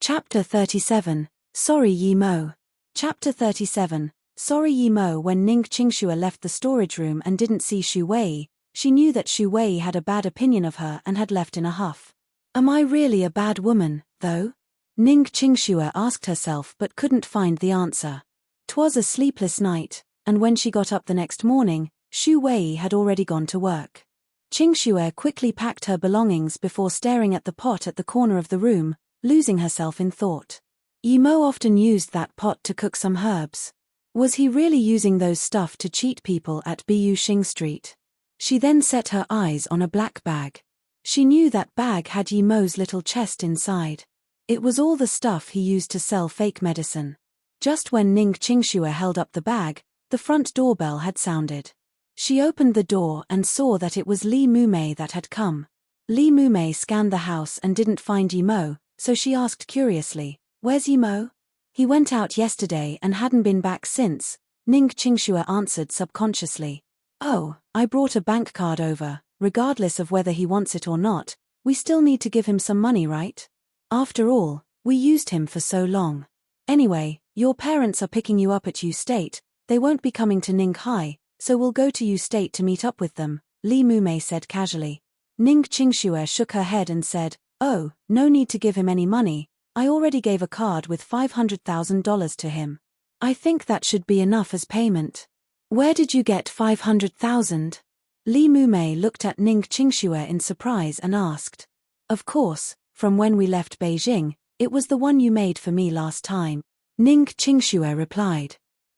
Chapter 37, Sorry Yi Mo. Chapter 37, Sorry Yi Mo. When Ning Qingxue left the storage room and didn't see Xu Wei, she knew that Xu Wei had a bad opinion of her and had left in a huff. Am I really a bad woman, though? Ning Qingxue asked herself but couldn't find the answer. 'Twas a sleepless night, and when she got up the next morning, Xu Wei had already gone to work. Qingxue quickly packed her belongings before staring at the pot at the corner of the room, losing herself in thought. Yi Mo often used that pot to cook some herbs. Was he really using those stuff to cheat people at Bu Xing Street? She then set her eyes on a black bag. She knew that bag had Yi Mo's little chest inside. It was all the stuff he used to sell fake medicine. Just when Ning Qingxue held up the bag, the front doorbell had sounded. She opened the door and saw that it was Li Mumei that had come. Li Mumei scanned the house and didn't find Yi Mo, so she asked curiously, "Where's Yi Mo?" "He went out yesterday and hadn't been back since," Ning Qingxue answered subconsciously. "Oh, I brought a bank card over. Regardless of whether he wants it or not, we still need to give him some money, right? After all, we used him for so long. Anyway, your parents are picking you up at U State. They won't be coming to Ninghai, so we'll go to U State to meet up with them," Li Mumei said casually. Ning Qingxue shook her head and said, "Oh, no need to give him any money. I already gave a card with $500,000 to him. I think that should be enough as payment." "Where did you get 500,000? Li Mumei looked at Ning Qingxue in surprise and asked. "Of course, from when we left Beijing, it was the one you made for me last time," Ning Qingxue replied.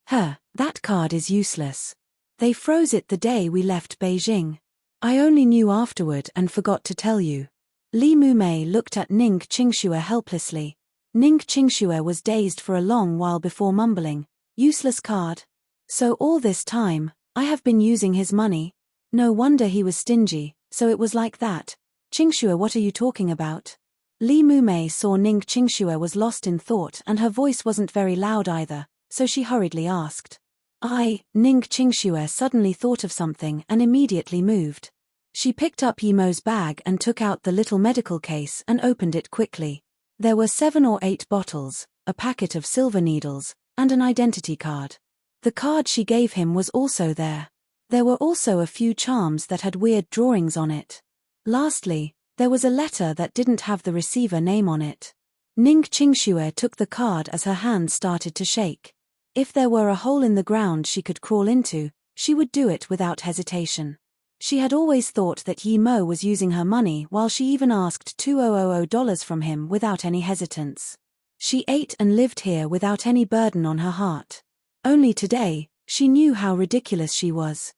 That card is useless. They froze it the day we left Beijing. I only knew afterward and forgot to tell you." Li Mumei looked at Ning Qingxue helplessly. Ning Qingxue was dazed for a long while before mumbling, "Useless card? So all this time, I have been using his money? No wonder he was stingy, so it was like that. Qingxue, what are you talking about?" Li Mumei saw Ning Qingxue was lost in thought and her voice wasn't very loud either, so she hurriedly asked. Ning Qingxue suddenly thought of something and immediately moved. She picked up Yi Mo's bag and took out the little medical case and opened it quickly. There were 7 or 8 bottles, a packet of silver needles, and an identity card. The card she gave him was also there. There were also a few charms that had weird drawings on it. Lastly, there was a letter that didn't have the receiver name on it. Ning Qingxue took the card as her hand started to shake. If there were a hole in the ground she could crawl into, she would do it without hesitation. She had always thought that Yi Mo was using her money while she even asked $2,000 from him without any hesitance. She ate and lived here without any burden on her heart. Only today, she knew how ridiculous she was.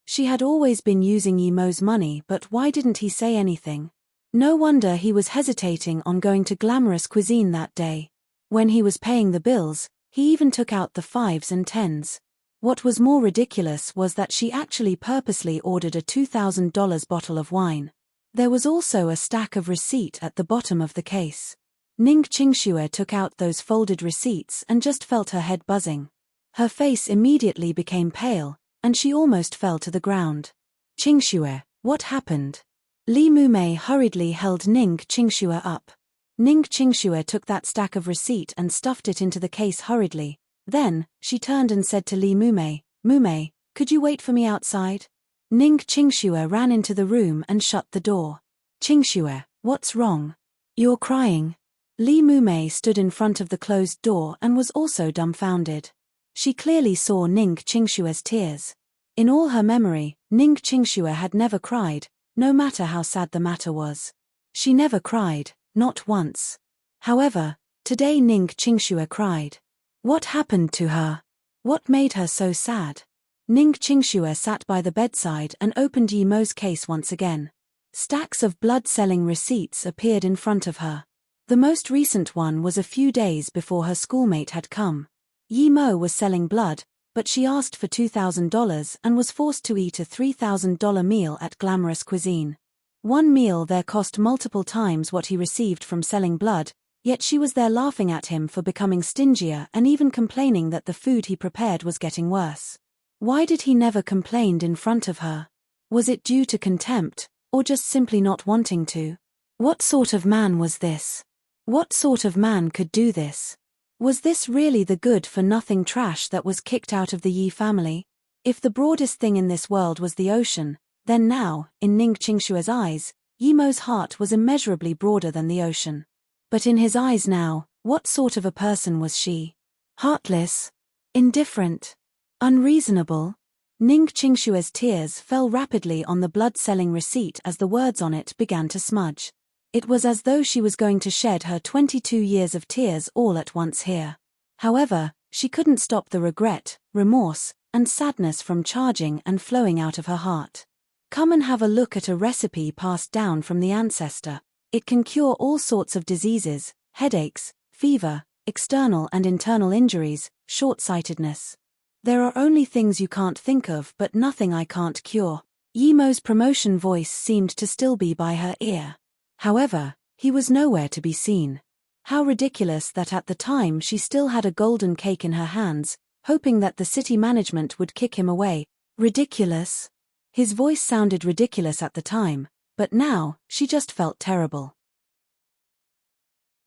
She had always been using Yi Mo's money, but why didn't he say anything? No wonder he was hesitating on going to glamorous cuisine that day. When he was paying the bills, he even took out the 5s and 10s. What was more ridiculous was that she actually purposely ordered a $2,000 bottle of wine. There was also a stack of receipts at the bottom of the case. Ning Qingxue took out those folded receipts and just felt her head buzzing. Her face immediately became pale, and she almost fell to the ground. "Qingxue, what happened?" Li Mumei hurriedly held Ning Qingxue up. Ning Qingxue took that stack of receipt and stuffed it into the case hurriedly. Then, she turned and said to Li Mumei, "Mumei, could you wait for me outside?" Ning Qingxue ran into the room and shut the door. "Qingxue, what's wrong? You're crying." Li Mumei stood in front of the closed door and was also dumbfounded. She clearly saw Ning Qingxue's tears. In all her memory, Ning Qingxue had never cried, no matter how sad the matter was. She never cried, not once. However, today Ning Qingxue cried. What happened to her? What made her so sad? Ning Qingxue sat by the bedside and opened Yi Mo's case once again. Stacks of blood-selling receipts appeared in front of her. The most recent one was a few days before her schoolmate had come. Yi Mo was selling blood, but she asked for $2,000 and was forced to eat a $3,000 meal at Glamorous Cuisine. One meal there cost multiple times what he received from selling blood, yet she was there laughing at him for becoming stingier and even complaining that the food he prepared was getting worse. Why did he never complain in front of her? Was it due to contempt, or just simply not wanting to? What sort of man was this? What sort of man could do this? Was this really the good-for-nothing trash that was kicked out of the Yi family? If the broadest thing in this world was the ocean, then now, in Ning Qingshue's eyes, Yi Mo's heart was immeasurably broader than the ocean. But in his eyes now, what sort of a person was she? Heartless? Indifferent? Unreasonable? Ning Qingshue's tears fell rapidly on the blood-selling receipt as the words on it began to smudge. It was as though she was going to shed her 22 years of tears all at once here. However, she couldn't stop the regret, remorse, and sadness from charging and flowing out of her heart. Come and have a look at a recipe passed down from the ancestor. It can cure all sorts of diseases, headaches, fever, external and internal injuries, short-sightedness. There are only things you can't think of but nothing I can't cure. Yi Mo's promotion voice seemed to still be by her ear. However, he was nowhere to be seen. How ridiculous that at the time she still had a golden cake in her hands, hoping that the city management would kick him away. Ridiculous? His voice sounded ridiculous at the time, but now, she just felt terrible.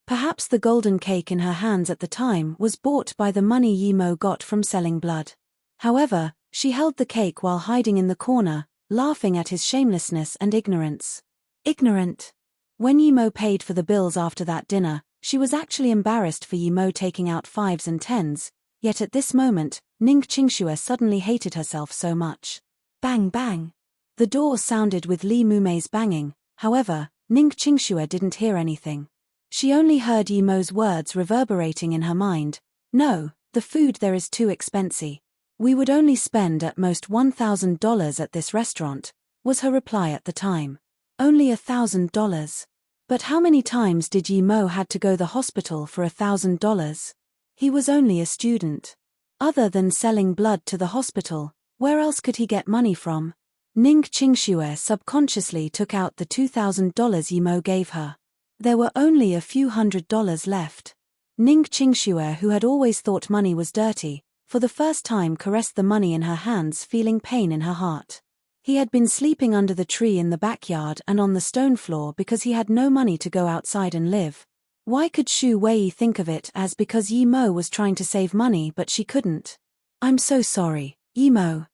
Perhaps the golden cake in her hands at the time was bought by the money Yi Mo got from selling blood. However, she held the cake while hiding in the corner, laughing at his shamelessness and ignorance. Ignorant? When Yi Mo paid for the bills after that dinner, she was actually embarrassed for Yi Mo taking out 5s and 10s, yet at this moment, Ning Qingxue suddenly hated herself so much. Bang bang. The door sounded with Li Mumei's banging, however, Ning Qingxue didn't hear anything. She only heard Yi Mo's words reverberating in her mind. "No, the food there is too expensive. We would only spend at most $1,000 at this restaurant," was her reply at the time. Only $1,000. But how many times did Yi Mo had to go to the hospital for $1,000? He was only a student. Other than selling blood to the hospital, where else could he get money from? Ning Qingxue subconsciously took out the $2,000 Yi Mo gave her. There were only a few $100s left. Ning Qingxue, who had always thought money was dirty, for the first time caressed the money in her hands, feeling pain in her heart. He had been sleeping under the tree in the backyard and on the stone floor because he had no money to go outside and live. Why could Xu Wei think of it as because Yi Mo was trying to save money but she couldn't? "I'm so sorry, Yi Mo."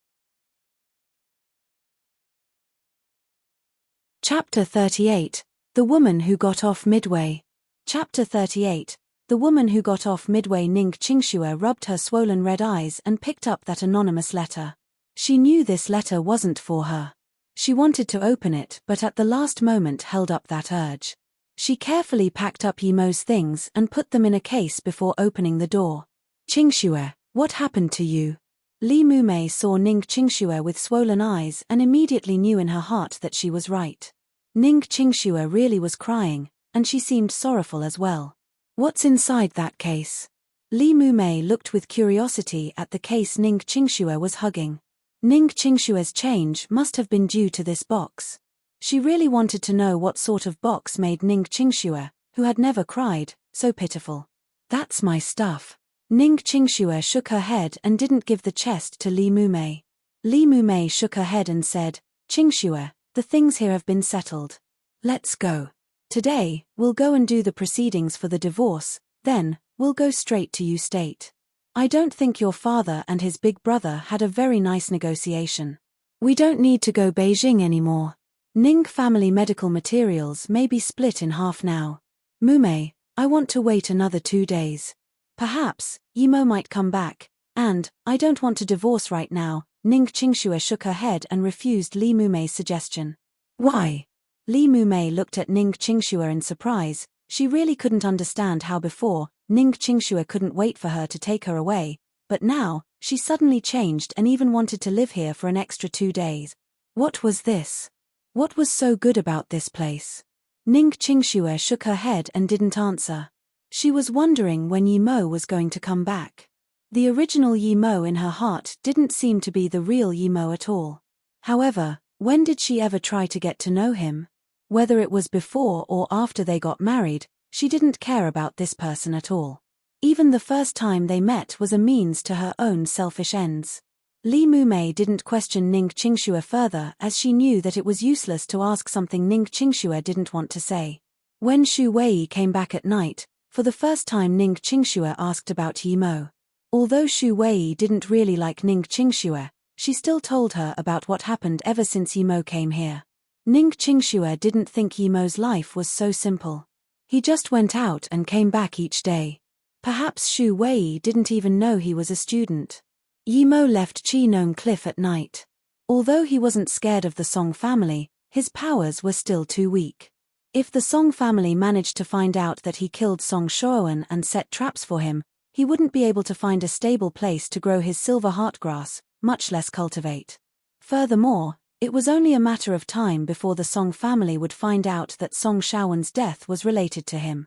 Chapter 38. The Woman Who Got Off Midway. Chapter 38. The Woman Who Got Off Midway. Ning Qingxue rubbed her swollen red eyes and picked up that anonymous letter. She knew this letter wasn't for her. She wanted to open it but at the last moment held up that urge. She carefully packed up Yi Mo's things and put them in a case before opening the door. "Qingxue, what happened to you?" Li Mumei saw Ning Qingxue with swollen eyes and immediately knew in her heart that she was right. Ning Qingxue really was crying, and she seemed sorrowful as well. "What's inside that case?" Li Mumei looked with curiosity at the case Ning Qingxue was hugging. Ning Qingshue's change must have been due to this box. She really wanted to know what sort of box made Ning Qingxue, who had never cried, so pitiful. "That's my stuff." Ning Qingxue shook her head and didn't give the chest to Li Mumei. Li Mumei shook her head and said, "Qingxue, the things here have been settled. Let's go. Today, we'll go and do the proceedings for the divorce, then, we'll go straight to Yu State." I don't think your father and his big brother had a very nice negotiation. We don't need to go Beijing anymore. Ning family medical materials may be split in half now. Mume, I want to wait another 2 days. Perhaps, Yimo might come back, and, I don't want to divorce right now. Ning Qingxue shook her head and refused Li Mume's suggestion. Why? Li Mume looked at Ning Qingxue in surprise. She really couldn't understand how before, Ning Qingxue couldn't wait for her to take her away, but now, she suddenly changed and even wanted to live here for an extra 2 days. What was this? What was so good about this place? Ning Qingxue shook her head and didn't answer. She was wondering when Yimo was going to come back. The original Yimo in her heart didn't seem to be the real Yimo at all. However, when did she ever try to get to know him? Whether it was before or after they got married, she didn't care about this person at all. Even the first time they met was a means to her own selfish ends. Li Mume didn't question Ning Qingxue further as she knew that it was useless to ask something Ning Qingxue didn't want to say. When Xu Wei came back at night, for the first time Ning Qingxue asked about Yimo. Although Xu Wei didn't really like Ning Qingxue, she still told her about what happened ever since Yimo came here. Ning Qingxue didn't think Yimo's life was so simple. He just went out and came back each day. Perhaps Xu Wei didn't even know he was a student. Yimo left Qinong Cliff at night. Although he wasn't scared of the Song family, his powers were still too weak. If the Song family managed to find out that he killed Song Shuowen and set traps for him, he wouldn't be able to find a stable place to grow his silver heartgrass, much less cultivate. Furthermore, it was only a matter of time before the Song family would find out that Song Shaowen's death was related to him.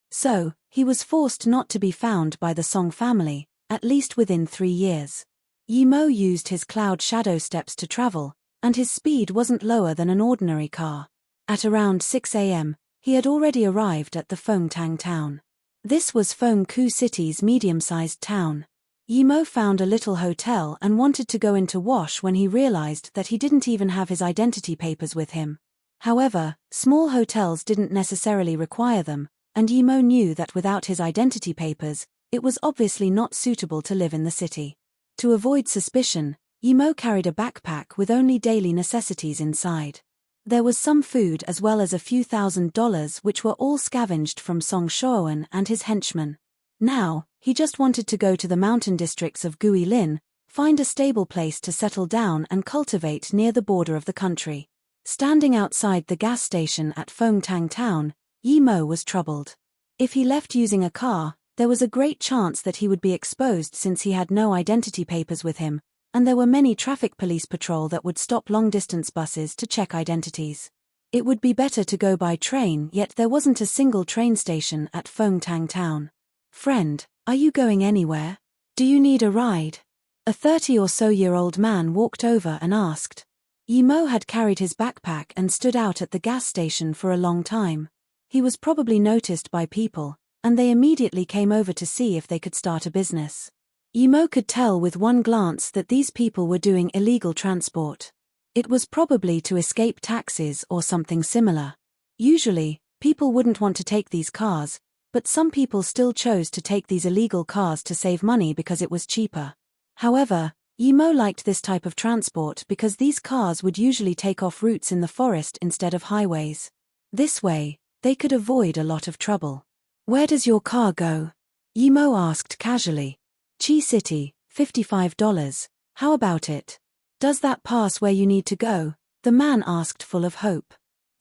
So, he was forced not to be found by the Song family, at least within 3 years. Yimo used his cloud shadow steps to travel, and his speed wasn't lower than an ordinary car. At around 6 a.m., he had already arrived at the Fengtang town. This was Fengku City's medium-sized town. Yimo found a little hotel and wanted to go in to wash when he realized that he didn't even have his identity papers with him. However, small hotels didn't necessarily require them, and Yimo knew that without his identity papers, it was obviously not suitable to live in the city. To avoid suspicion, Yimo carried a backpack with only daily necessities inside. There was some food as well as a few $1,000s which were all scavenged from Song Shuowen and his henchmen. Now, he just wanted to go to the mountain districts of Guilin, find a stable place to settle down and cultivate near the border of the country. Standing outside the gas station at Fengtang town, Yimo was troubled. If he left using a car, there was a great chance that he would be exposed since he had no identity papers with him, and there were many traffic police patrol that would stop long-distance buses to check identities. It would be better to go by train, yet there wasn't a single train station at Fengtang town. Friend, are you going anywhere? Do you need a ride? A 30-or-so-year-old man walked over and asked. Yimo had carried his backpack and stood out at the gas station for a long time. He was probably noticed by people, and they immediately came over to see if they could start a business. Yimo could tell with one glance that these people were doing illegal transport. It was probably to escape taxes or something similar. Usually, people wouldn't want to take these cars, but some people still chose to take these illegal cars to save money because it was cheaper. However, Yimo liked this type of transport because these cars would usually take off routes in the forest instead of highways. This way, they could avoid a lot of trouble. Where does your car go? Yimo asked casually. Chi City, $55. How about it? Does that pass where you need to go? The man asked full of hope.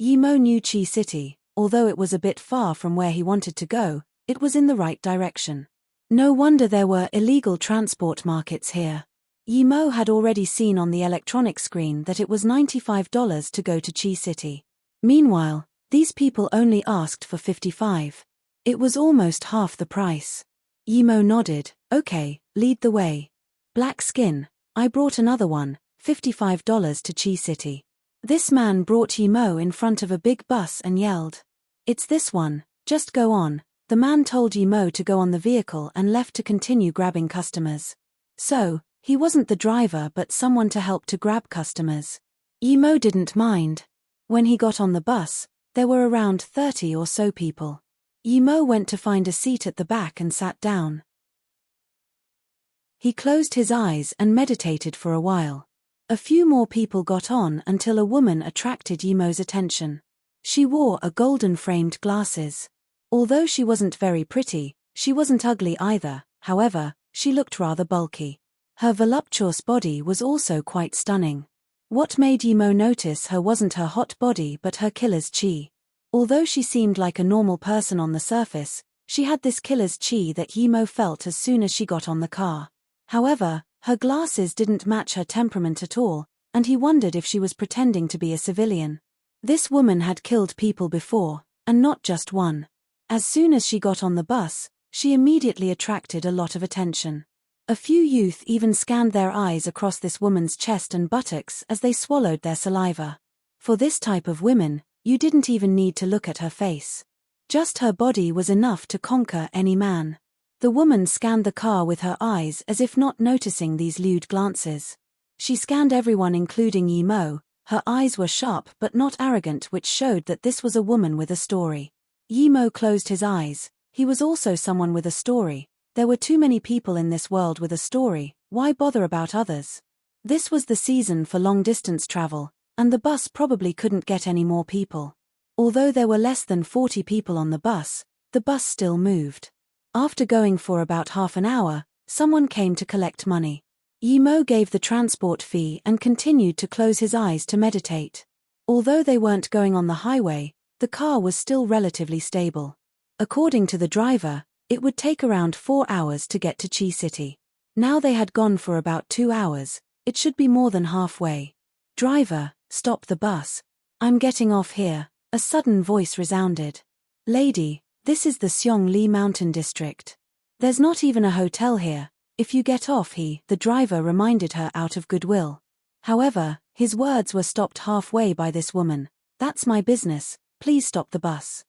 Yimo knew Chi City, although it was a bit far from where he wanted to go, it was in the right direction. No wonder there were illegal transport markets here. Yimo had already seen on the electronic screen that it was $95 to go to Chi City. Meanwhile, these people only asked for $55. It was almost half the price. Yimo nodded. Okay, lead the way. Black skin, I brought another one, $55 to Chi City. This man brought Yimo in front of a big bus and yelled. It's this one, just go on. The man told Yimo to go on the vehicle and left to continue grabbing customers. So, he wasn't the driver but someone to help to grab customers. Yimo didn't mind. When he got on the bus, there were around 30 or so people. Yimo went to find a seat at the back and sat down. He closed his eyes and meditated for a while. A few more people got on until a woman attracted Yimo's attention. She wore a golden-framed glasses. Although she wasn't very pretty, she wasn't ugly either, however, she looked rather bulky. Her voluptuous body was also quite stunning. What made Yimo notice her wasn't her hot body but her killer's chi. Although she seemed like a normal person on the surface, she had this killer's chi that Yimo felt as soon as she got on the car. However, her glasses didn't match her temperament at all, and he wondered if she was pretending to be a civilian. This woman had killed people before, and not just one. As soon as she got on the bus, she immediately attracted a lot of attention. A few youth even scanned their eyes across this woman's chest and buttocks as they swallowed their saliva. For this type of women, you didn't even need to look at her face. Just her body was enough to conquer any man. The woman scanned the car with her eyes as if not noticing these lewd glances. She scanned everyone including Yimo. Her eyes were sharp but not arrogant, which showed that this was a woman with a story. Yimo closed his eyes. He was also someone with a story. There were too many people in this world with a story, why bother about others? This was the season for long-distance travel, and the bus probably couldn't get any more people. Although there were less than 40 people on the bus still moved. After going for about half an hour, someone came to collect money. Yimo gave the transport fee and continued to close his eyes to meditate. Although they weren't going on the highway, the car was still relatively stable. According to the driver, it would take around 4 hours to get to Chi City. Now they had gone for about 2 hours, it should be more than halfway. Driver, stop the bus. I'm getting off here, a sudden voice resounded. Lady, this is the Seongli Mountain District. There's not even a hotel here. If you get off, the driver reminded her out of goodwill. However, his words were stopped halfway by this woman. That's my business, please stop the bus.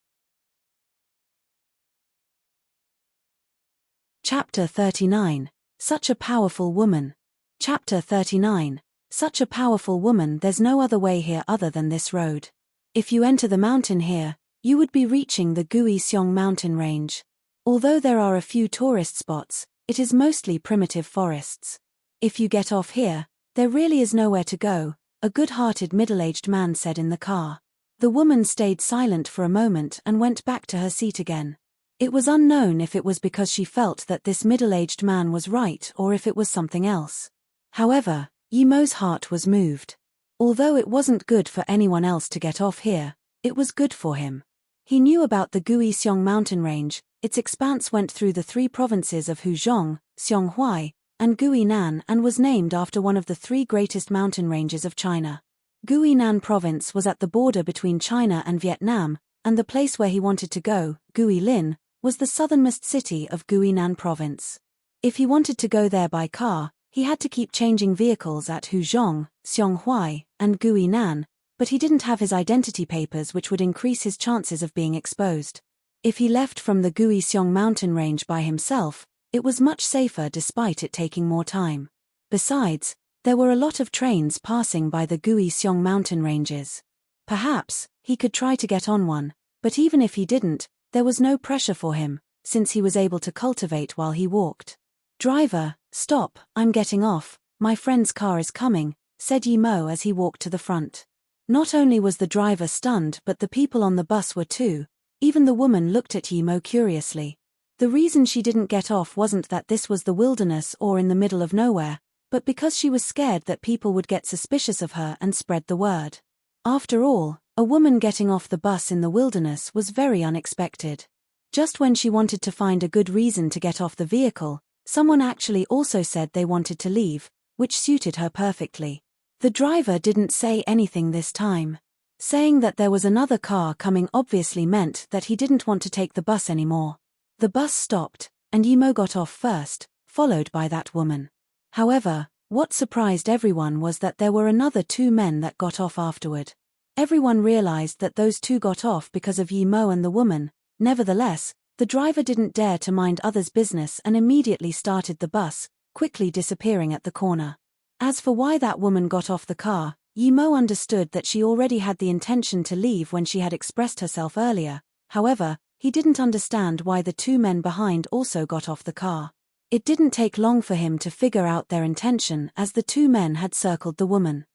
Chapter 39. Such a powerful woman. Chapter 39. Such a powerful woman. There's no other way here other than this road. If you enter the mountain here, you would be reaching the Guiseong mountain range. Although there are a few tourist spots, it is mostly primitive forests. If you get off here, there really is nowhere to go, a good-hearted middle-aged man said in the car. The woman stayed silent for a moment and went back to her seat again. It was unknown if it was because she felt that this middle-aged man was right or if it was something else. However, Yimo's heart was moved. Although it wasn't good for anyone else to get off here, it was good for him. He knew about the Guiseong mountain range. Its expanse went through the 3 provinces of Huzhong, Xionghuai, and Guinan and was named after one of the 3 greatest mountain ranges of China. Guinan province was at the border between China and Vietnam, and the place where he wanted to go, Guilin, was the southernmost city of Guinan province. If he wanted to go there by car, he had to keep changing vehicles at Huzhong, Xionghuai, and Guinan, but he didn't have his identity papers, which would increase his chances of being exposed. If he left from the Guiseong mountain range by himself, it was much safer despite it taking more time. Besides, there were a lot of trains passing by the Guiseong mountain ranges. Perhaps, he could try to get on one, but even if he didn't, there was no pressure for him, since he was able to cultivate while he walked. Driver, stop, I'm getting off, my friend's car is coming, said Yimo as he walked to the front. Not only was the driver stunned but the people on the bus were too. Even the woman looked at Yimo curiously. The reason she didn't get off wasn't that this was the wilderness or in the middle of nowhere, but because she was scared that people would get suspicious of her and spread the word. After all, a woman getting off the bus in the wilderness was very unexpected. Just when she wanted to find a good reason to get off the vehicle, someone actually also said they wanted to leave, which suited her perfectly. The driver didn't say anything this time. Saying that there was another car coming obviously meant that he didn't want to take the bus anymore. The bus stopped, and Yimo got off first, followed by that woman. However, what surprised everyone was that there were another 2 men that got off afterward. Everyone realized that those 2 got off because of Yimo and the woman. Nevertheless, the driver didn't dare to mind others' business and immediately started the bus, quickly disappearing at the corner. As for why that woman got off the car, Yimo understood that she already had the intention to leave when she had expressed herself earlier. However, He didn't understand why the two men behind also got off the car. It didn't take long for him to figure out their intention as the two men had circled the woman.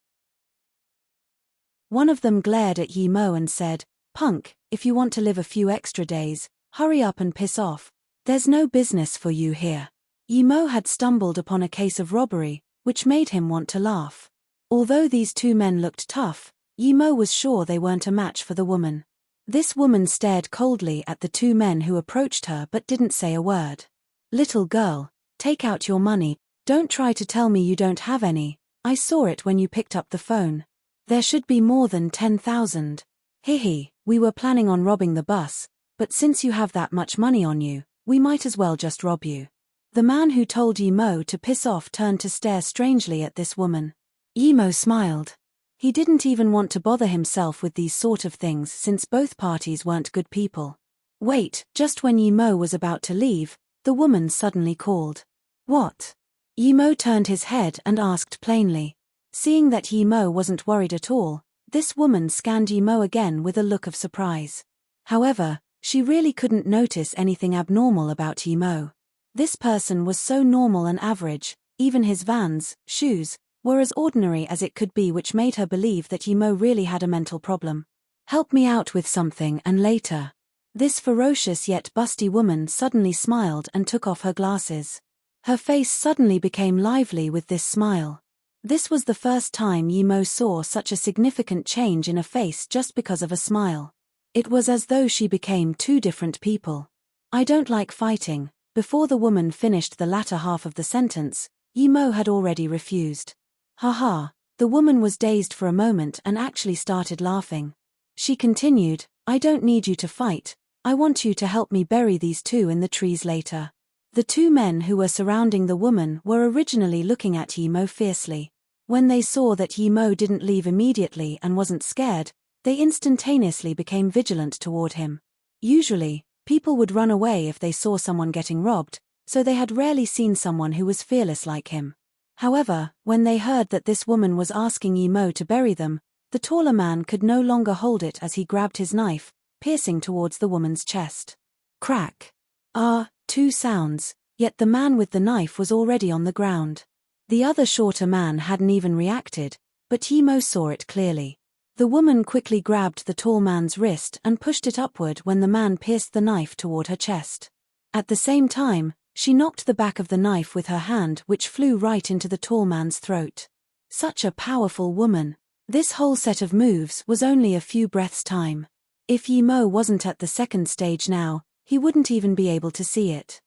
One of them glared at Yimo and said, "Punk, if you want to live a few extra days, hurry up and piss off. There's no business for you here." Yimo had stumbled upon a case of robbery, which made him want to laugh. Although these two men looked tough, Yimo was sure they weren't a match for the woman. This woman stared coldly at the two men who approached her but didn't say a word. "Little girl, take out your money. Don't try to tell me you don't have any. I saw it when you picked up the phone. There should be more than 10,000. Hehe, we were planning on robbing the bus, but since you have that much money on you, we might as well just rob you." The man who told Yimo to piss off turned to stare strangely at this woman. Yimo smiled. He didn't even want to bother himself with these sort of things since both parties weren't good people. Wait, just when Yimo was about to leave, the woman suddenly called. "What?" Yimo turned his head and asked plainly. Seeing that Yimo wasn't worried at all, this woman scanned Yimo again with a look of surprise. However, she really couldn't notice anything abnormal about Yimo. This person was so normal and average, even his Vans, shoes, were as ordinary as it could be, which made her believe that Yimo really had a mental problem. "Help me out with something and later." This ferocious yet busty woman suddenly smiled and took off her glasses. Her face suddenly became lively with this smile. This was the first time Yimo saw such a significant change in a face just because of a smile. It was as though she became two different people. "I don't like fighting." Before the woman finished the latter half of the sentence, Yimo had already refused. Haha, the woman was dazed for a moment and actually started laughing. She continued, "I don't need you to fight, I want you to help me bury these two in the trees later." The two men who were surrounding the woman were originally looking at Yimo fiercely. When they saw that Yimo didn't leave immediately and wasn't scared, they instantaneously became vigilant toward him. Usually, people would run away if they saw someone getting robbed, so they had rarely seen someone who was fearless like him. However, when they heard that this woman was asking Yimo to bury them, the taller man could no longer hold it as he grabbed his knife, piercing towards the woman's chest. Crack. Two sounds, yet the man with the knife was already on the ground. The other shorter man hadn't even reacted, but Yimo saw it clearly. The woman quickly grabbed the tall man's wrist and pushed it upward when the man pierced the knife toward her chest. At the same time, she knocked the back of the knife with her hand, which flew right into the tall man's throat. Such a powerful woman. This whole set of moves was only a few breaths' time. If Yimo wasn't at the second stage now, he wouldn't even be able to see it.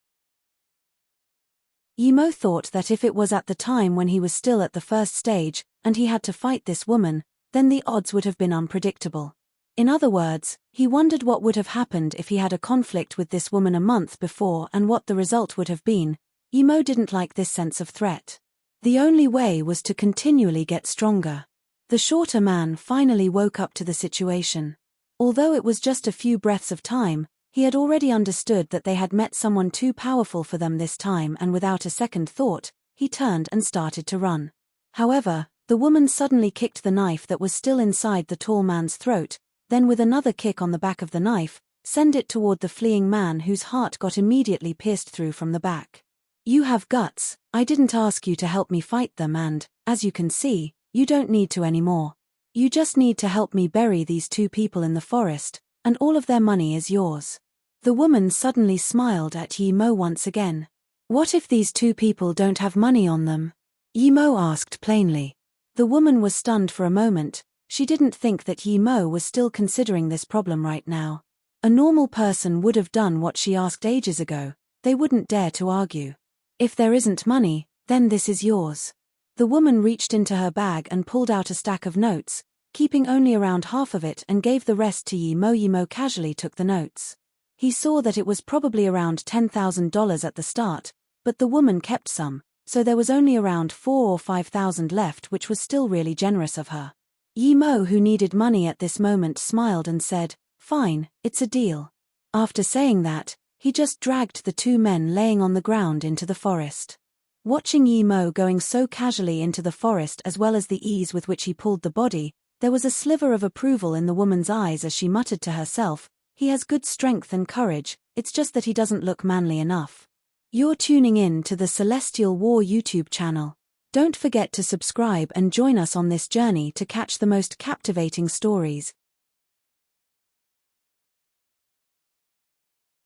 Yimo thought that if it was at the time when he was still at the first stage, and he had to fight this woman, then the odds would have been unpredictable. In other words, he wondered what would have happened if he had a conflict with this woman a month before and what the result would have been. Yimo didn't like this sense of threat. The only way was to continually get stronger. The shorter man finally woke up to the situation. Although it was just a few breaths of time, he had already understood that they had met someone too powerful for them this time, and without a second thought, he turned and started to run. However, the woman suddenly kicked the knife that was still inside the tall man's throat, then with another kick on the back of the knife, sent it toward the fleeing man, whose heart got immediately pierced through from the back. "You have guts. I didn't ask you to help me fight them and, as you can see, you don't need to anymore. You just need to help me bury these two people in the forest, and all of their money is yours." The woman suddenly smiled at Yimo once again. "What if these two people don't have money on them?" Yimo asked plainly. The woman was stunned for a moment. She didn't think that Yimo was still considering this problem right now. A normal person would have done what she asked ages ago. They wouldn't dare to argue. "If there isn't money, then this is yours." The woman reached into her bag and pulled out a stack of notes, keeping only around half of it, and gave the rest to Yimo. Yimo casually took the notes. He saw that it was probably around $10,000 at the start, but the woman kept some, so there was only around 4,000 or 5,000 left, which was still really generous of her. Yimo, who needed money at this moment, smiled and said, "Fine, it's a deal." After saying that, he just dragged the two men laying on the ground into the forest. Watching Yimo going so casually into the forest, as well as the ease with which he pulled the body, there was a sliver of approval in the woman's eyes as she muttered to herself, He has good strength and courage, it's just that he doesn't look manly enough. You're tuning in to the Celestial War YouTube channel. Don't forget to subscribe and join us on this journey to catch the most captivating stories.